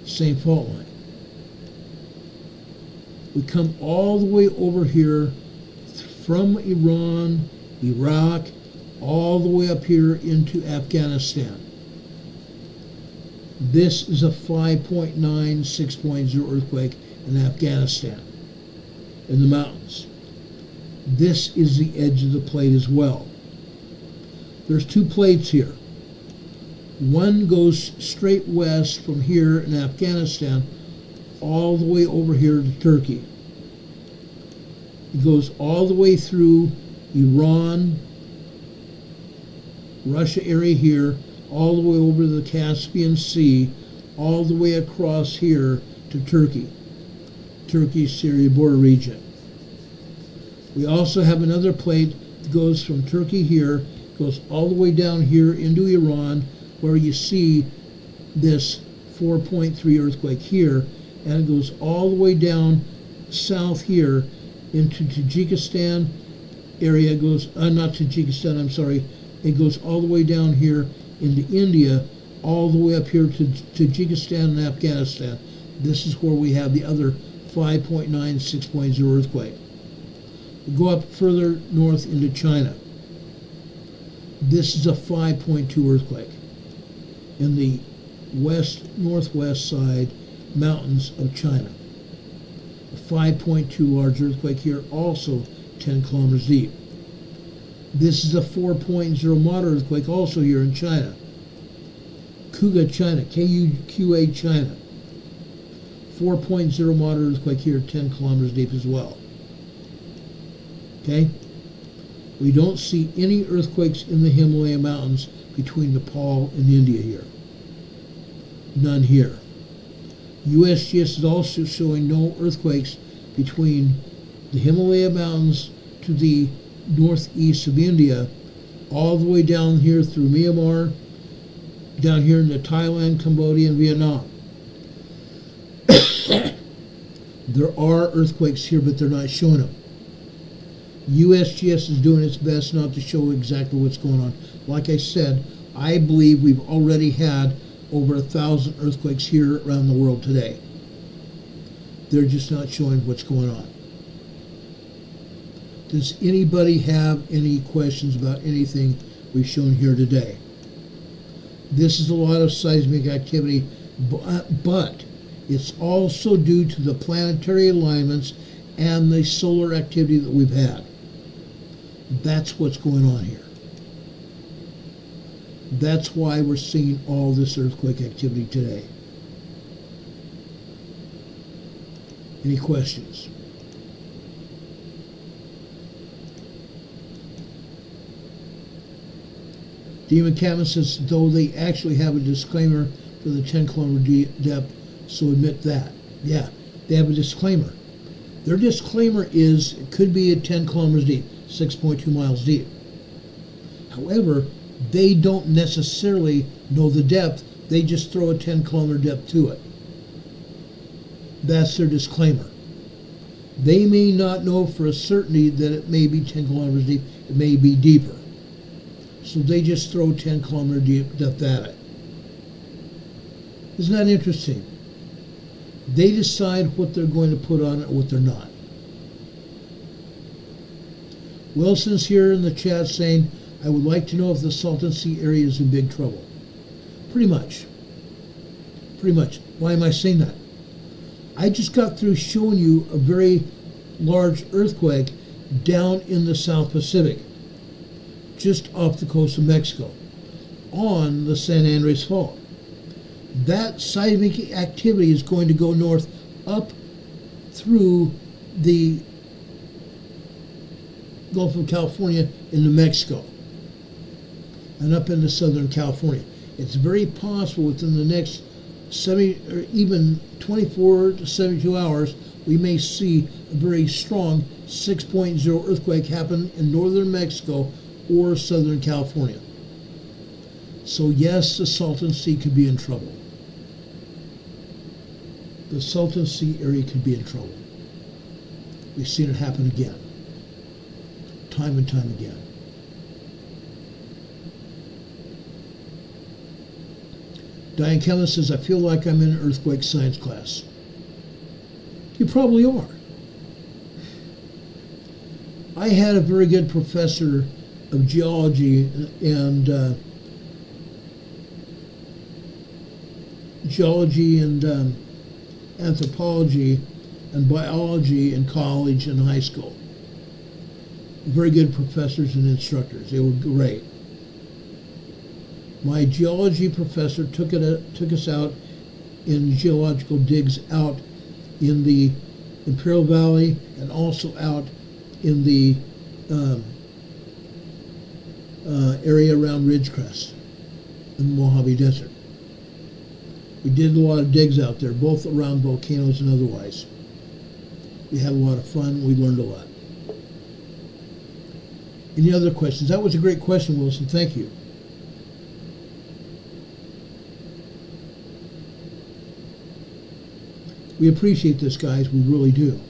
Same fault line. We come all the way over here from Iran, Iraq, all the way up here into Afghanistan. This is a 5.9, 6.0 earthquake in Afghanistan, in the mountains. This is the edge of the plate as well. There's 2 plates here. One goes straight west from here in Afghanistan all the way over here to Turkey. It goes all the way through Iran, Russia area here, all the way over to the Caspian Sea, all the way across here to Turkey, Syria border region. We also have another plate that goes from Turkey here, goes all the way down here into Iran, where you see this 4.3 earthquake here, and it goes all the way down south here into Tajikistan area. It goes, not Tajikistan, I'm sorry. It goes all the way down here into India, all the way up here to Tajikistan and Afghanistan. This is where we have the other 5.9, 6.0 earthquake. We go up further north into China. This is a 5.2 earthquake in the northwest side mountains of China. A 5.2 large earthquake here, also 10 kilometers deep. This is a 4.0 moderate earthquake also here in China. Kuga, China, Kuqa, China. 4.0 moderate earthquake here, 10 kilometers deep as well. Okay? We don't see any earthquakes in the Himalaya Mountains between Nepal and India here. None here. USGS is also showing no earthquakes between the Himalaya Mountains to the northeast of India, all the way down here through Myanmar, down here into Thailand, Cambodia, and Vietnam. There are earthquakes here, but they're not showing them. USGS is doing its best not to show exactly what's going on. Like I said, I believe we've already had over 1,000 earthquakes here around the world today. They're just not showing what's going on. Does anybody have any questions about anything we've shown here today? This is a lot of seismic activity, but it's also due to the planetary alignments and the solar activity that we've had. That's what's going on here. That's why we're seeing all this earthquake activity today. Any questions? Demon Captain says, though they actually have a disclaimer for the 10 kilometer depth, so admit that. Yeah, they have a disclaimer. Their disclaimer is it could be at 10 kilometers deep, 6.2 miles deep. However, they don't necessarily know the depth. They just throw a 10 kilometer depth to it. That's their disclaimer. They may not know for a certainty that it may be 10 kilometers deep. It may be deeper. So they just throw 10 kilometer deep depth at it. Isn't that interesting? They decide what they're going to put on it and what they're not. Wilson's here in the chat saying, I would like to know if the Salton Sea area is in big trouble. Pretty much. Pretty much. Why am I saying that? I just got through showing you a very large earthquake down in the South Pacific, just off the coast of Mexico, on the San Andres Fault. That seismic activity is going to go north up through the Gulf of California into Mexico and up into Southern California. It's very possible within the next 70 or even 24 to 72 hours, we may see a very strong 6.0 earthquake happen in northern Mexico or Southern California. So yes, the Salton Sea could be in trouble. The Salton Sea area could be in trouble. We've seen it happen again. Time and time again. Diane Kelly says, I feel like I'm in an earthquake science class. You probably are. I had a very good professor of geology and anthropology and biology in college and high school. Very good professors and instructors. They were great. My geology professor took us out in geological digs out in the Imperial Valley and also out in the area around Ridgecrest in the Mojave Desert. We did a lot of digs out there, both around volcanoes and otherwise. We had a lot of fun. We learned a lot. Any other questions? That was a great question, Wilson. Thank you. We appreciate this, guys. We really do.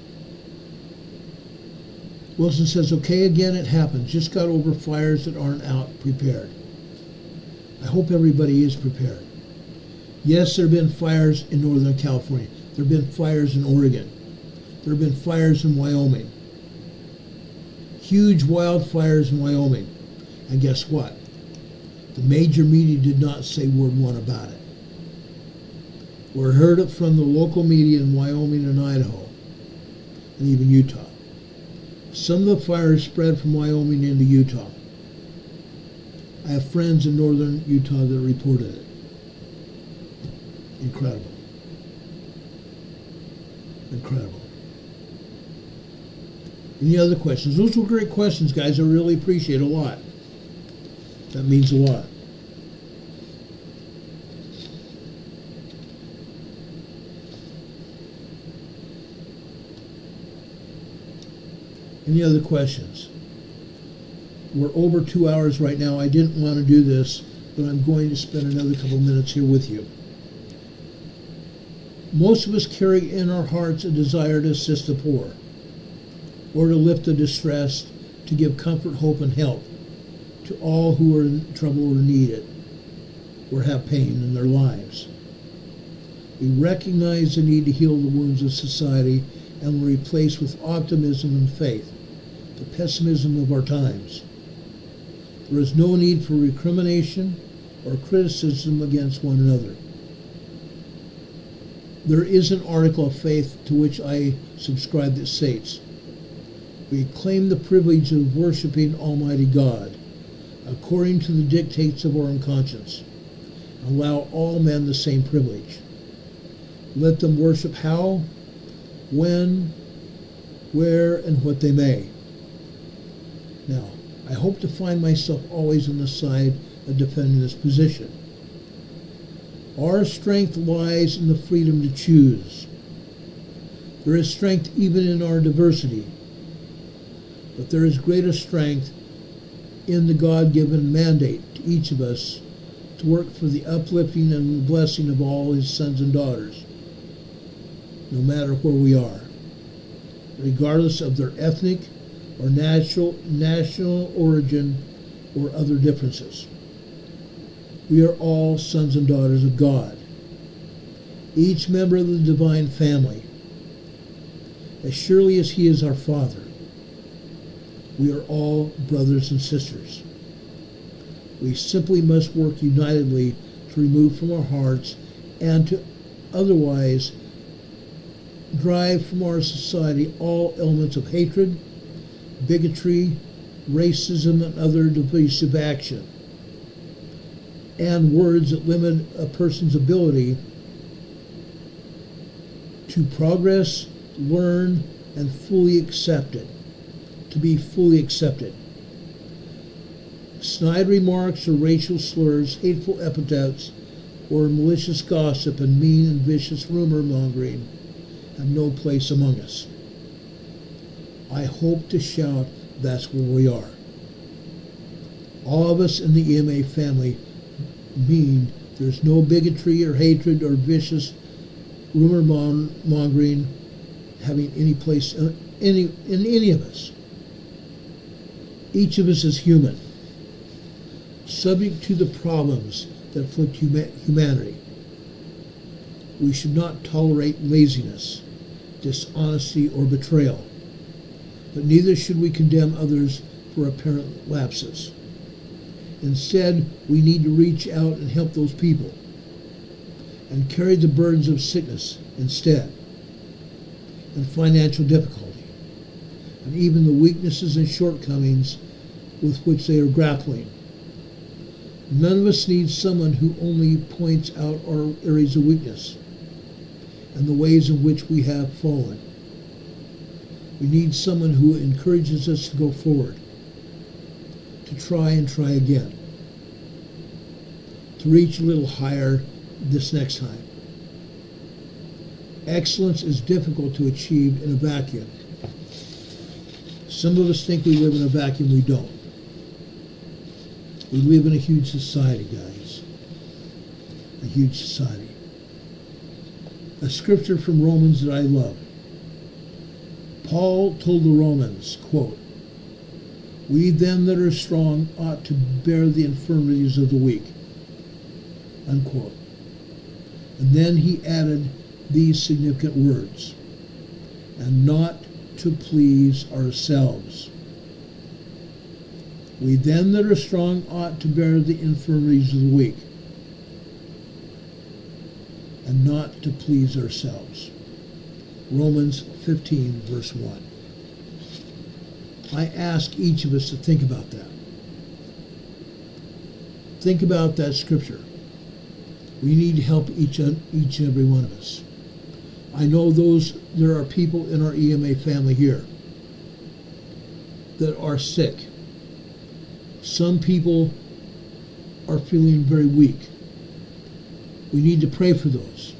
Wilson says, okay, again, it happens. Just got over fires that aren't out prepared. I hope everybody is prepared. Yes, there have been fires in Northern California. There have been fires in Oregon. There have been fires in Wyoming. Huge wildfires in Wyoming. And guess what? The major media did not say word one about it. We heard it from the local media in Wyoming and Idaho, and even Utah. Some of the fires spread from Wyoming into Utah. I have friends in northern Utah that reported it. Incredible. Incredible. Any other questions? Those were great questions, guys. I really appreciate it a lot. That means a lot. Any other questions? We're over 2 hours right now. I didn't want to do this, but I'm going to spend another couple minutes here with you. Most of us carry in our hearts a desire to assist the poor, or to lift the distressed, to give comfort, hope, and help to all who are in trouble or need it, or have pain in their lives. We recognize the need to heal the wounds of society and will replace with optimism and faith the pessimism of our times. There is no need for recrimination or criticism against one another. There is an article of faith to which I subscribe that states, we claim the privilege of worshiping Almighty God according to the dictates of our own conscience. Allow all men the same privilege. Let them worship how, when, where, and what they may. Now, I hope to find myself always on the side of defending this position. Our strength lies in the freedom to choose. There is strength even in our diversity, but there is greater strength in the God-given mandate to each of us to work for the uplifting and blessing of all his sons and daughters, no matter where we are, regardless of their ethnic or national origin or other differences. We are all sons and daughters of God, each member of the divine family. As surely as he is our Father, we are all brothers and sisters. We simply must work unitedly to remove from our hearts and to otherwise drive from our society all elements of hatred, bigotry, racism, and other divisive action, and words that limit a person's ability to progress, learn, and fully accepted, to be fully accepted. Snide remarks or racial slurs, hateful epithets, or malicious gossip and mean and vicious rumor mongering have no place among us. I hope to shout that's where we are. All of us in the EMA family mean there's no bigotry or hatred or vicious rumor mongering having any place in any of us. Each of us is human, subject to the problems that afflict humanity. We should not tolerate laziness, dishonesty, or betrayal, but neither should we condemn others for apparent lapses. Instead, we need to reach out and help those people and carry the burdens of sickness instead, and financial difficulty, and even the weaknesses and shortcomings with which they are grappling. None of us needs someone who only points out our areas of weakness and the ways in which we have fallen. We need someone who encourages us to go forward, to try and try again, to reach a little higher this next time. Excellence is difficult to achieve in a vacuum. Some of us think we live in a vacuum. We don't. We live in a huge society, guys. A huge society. A scripture from Romans that I love. Paul told the Romans, quote, "We then that are strong ought to bear the infirmities of the weak," unquote. And then he added these significant words, "and not to please ourselves. We then that are strong ought to bear the infirmities of the weak," and not to please ourselves. Romans 15, verse 1. I ask each of us to think about that. Think about that scripture. We need to help each and every one of us. I know there are people in our EMA family here that are sick. Some people are feeling very weak. We need to pray for those.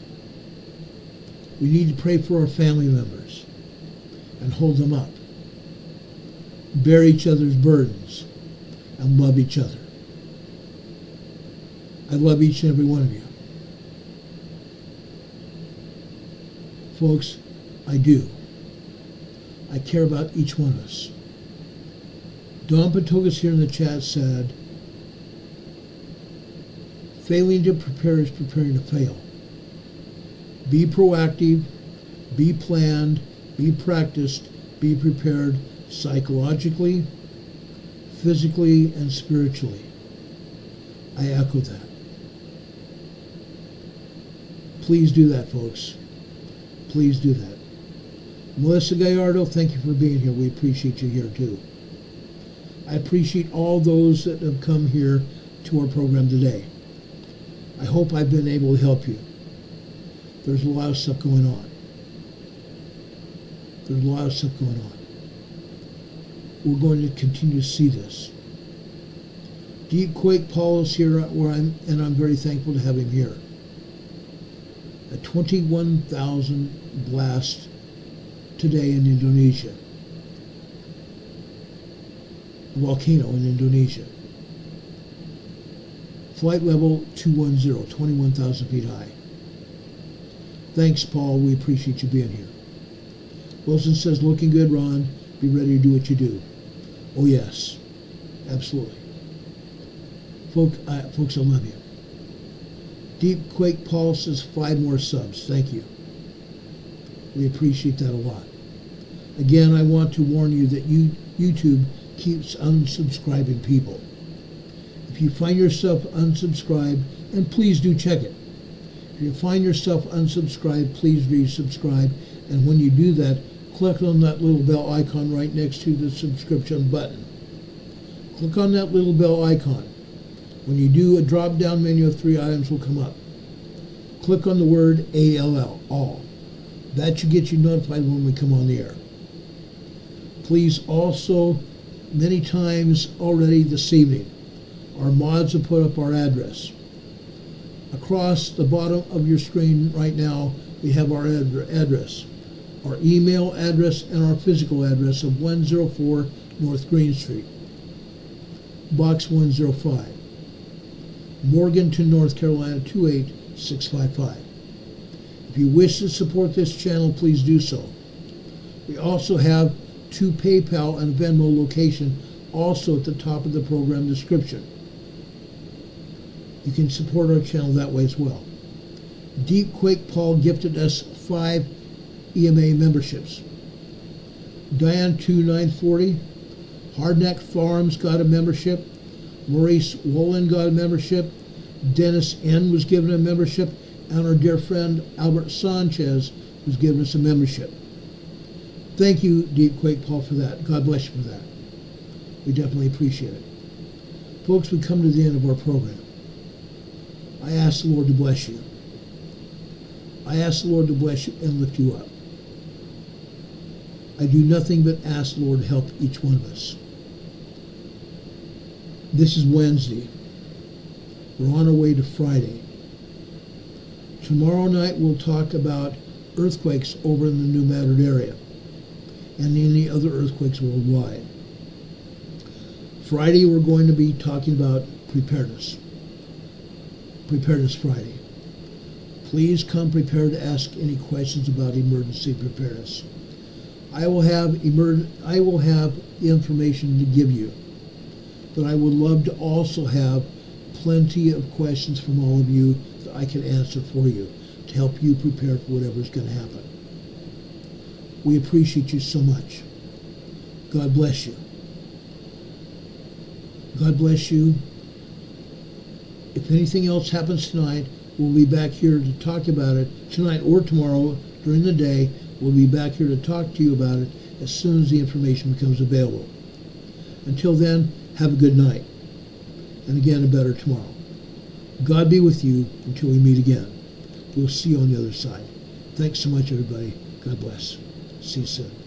We need to pray for our family members and hold them up. Bear each other's burdens and love each other. I love each and every one of you. Folks, I do. I care about each one of us. Don Patogas here in the chat said, "Failing to prepare is preparing to fail. Be proactive, be planned, be practiced, be prepared psychologically, physically, and spiritually." I echo that. Please do that, folks. Please do that. Melissa Gallardo, thank you for being here. We appreciate you here too. I appreciate all those that have come here to our program today. I hope I've been able to help you. There's a lot of stuff going on. There's a lot of stuff going on. We're going to continue to see this. Deep Quake Paul is here and I'm very thankful to have him here. A 21,000 blast today in Indonesia. A volcano in Indonesia. Flight level 210, 21,000 feet high. Thanks, Paul. We appreciate you being here. Wilson says, "Looking good, Ron. Be ready to do what you do." Oh, yes. Absolutely. Folks, I love you. Deep Quake Paul says 5 more subs. Thank you. We appreciate that a lot. Again, I want to warn you that YouTube keeps unsubscribing people. If you find yourself unsubscribed, and please do check it. If you find yourself unsubscribed, please resubscribe. And when you do that, click on that little bell icon right next to the subscription button. Click on that little bell icon. When you do, a drop-down menu of 3 items will come up. Click on the word ALL, all. That should get you notified when we come on the air. Please also, many times already this evening, our mods have put up our address. Across the bottom of your screen right now, we have our address. Our email address and our physical address of 104 North Green Street, Box 105. Morganton, North Carolina 28655. If you wish to support this channel, please do so. We also have 2 PayPal and Venmo location also at the top of the program description. You can support our channel that way as well. Deep Quake Paul gifted us 5 EMA memberships. Diane 2940, Hardneck Farms got a membership. Maurice Wolin got a membership. Dennis N. was given a membership. And our dear friend Albert Sanchez was given us a membership. Thank you, Deep Quake Paul, for that. God bless you for that. We definitely appreciate it. Folks, we come to the end of our program. I ask the Lord to bless you. I ask the Lord to bless you and lift you up. I do nothing but ask, Lord, help each one of us. This is Wednesday. We're on our way to Friday. Tomorrow night we'll talk about earthquakes over in the New Madrid area and any other earthquakes worldwide. Friday we're going to be talking about preparedness. Preparedness Friday. Please come prepared to ask any questions about emergency preparedness. I will have information to give you, but I would love to also have plenty of questions from all of you that I can answer for you to help you prepare for whatever's going to happen. We appreciate you so much. God bless you. God bless you. If anything else happens tonight, we'll be back here to talk about it tonight or tomorrow during the day. We'll be back here to talk to you about it as soon as the information becomes available. Until then, have a good night. And again, a better tomorrow. God be with you until we meet again. We'll see you on the other side. Thanks so much, everybody. God bless. See you soon.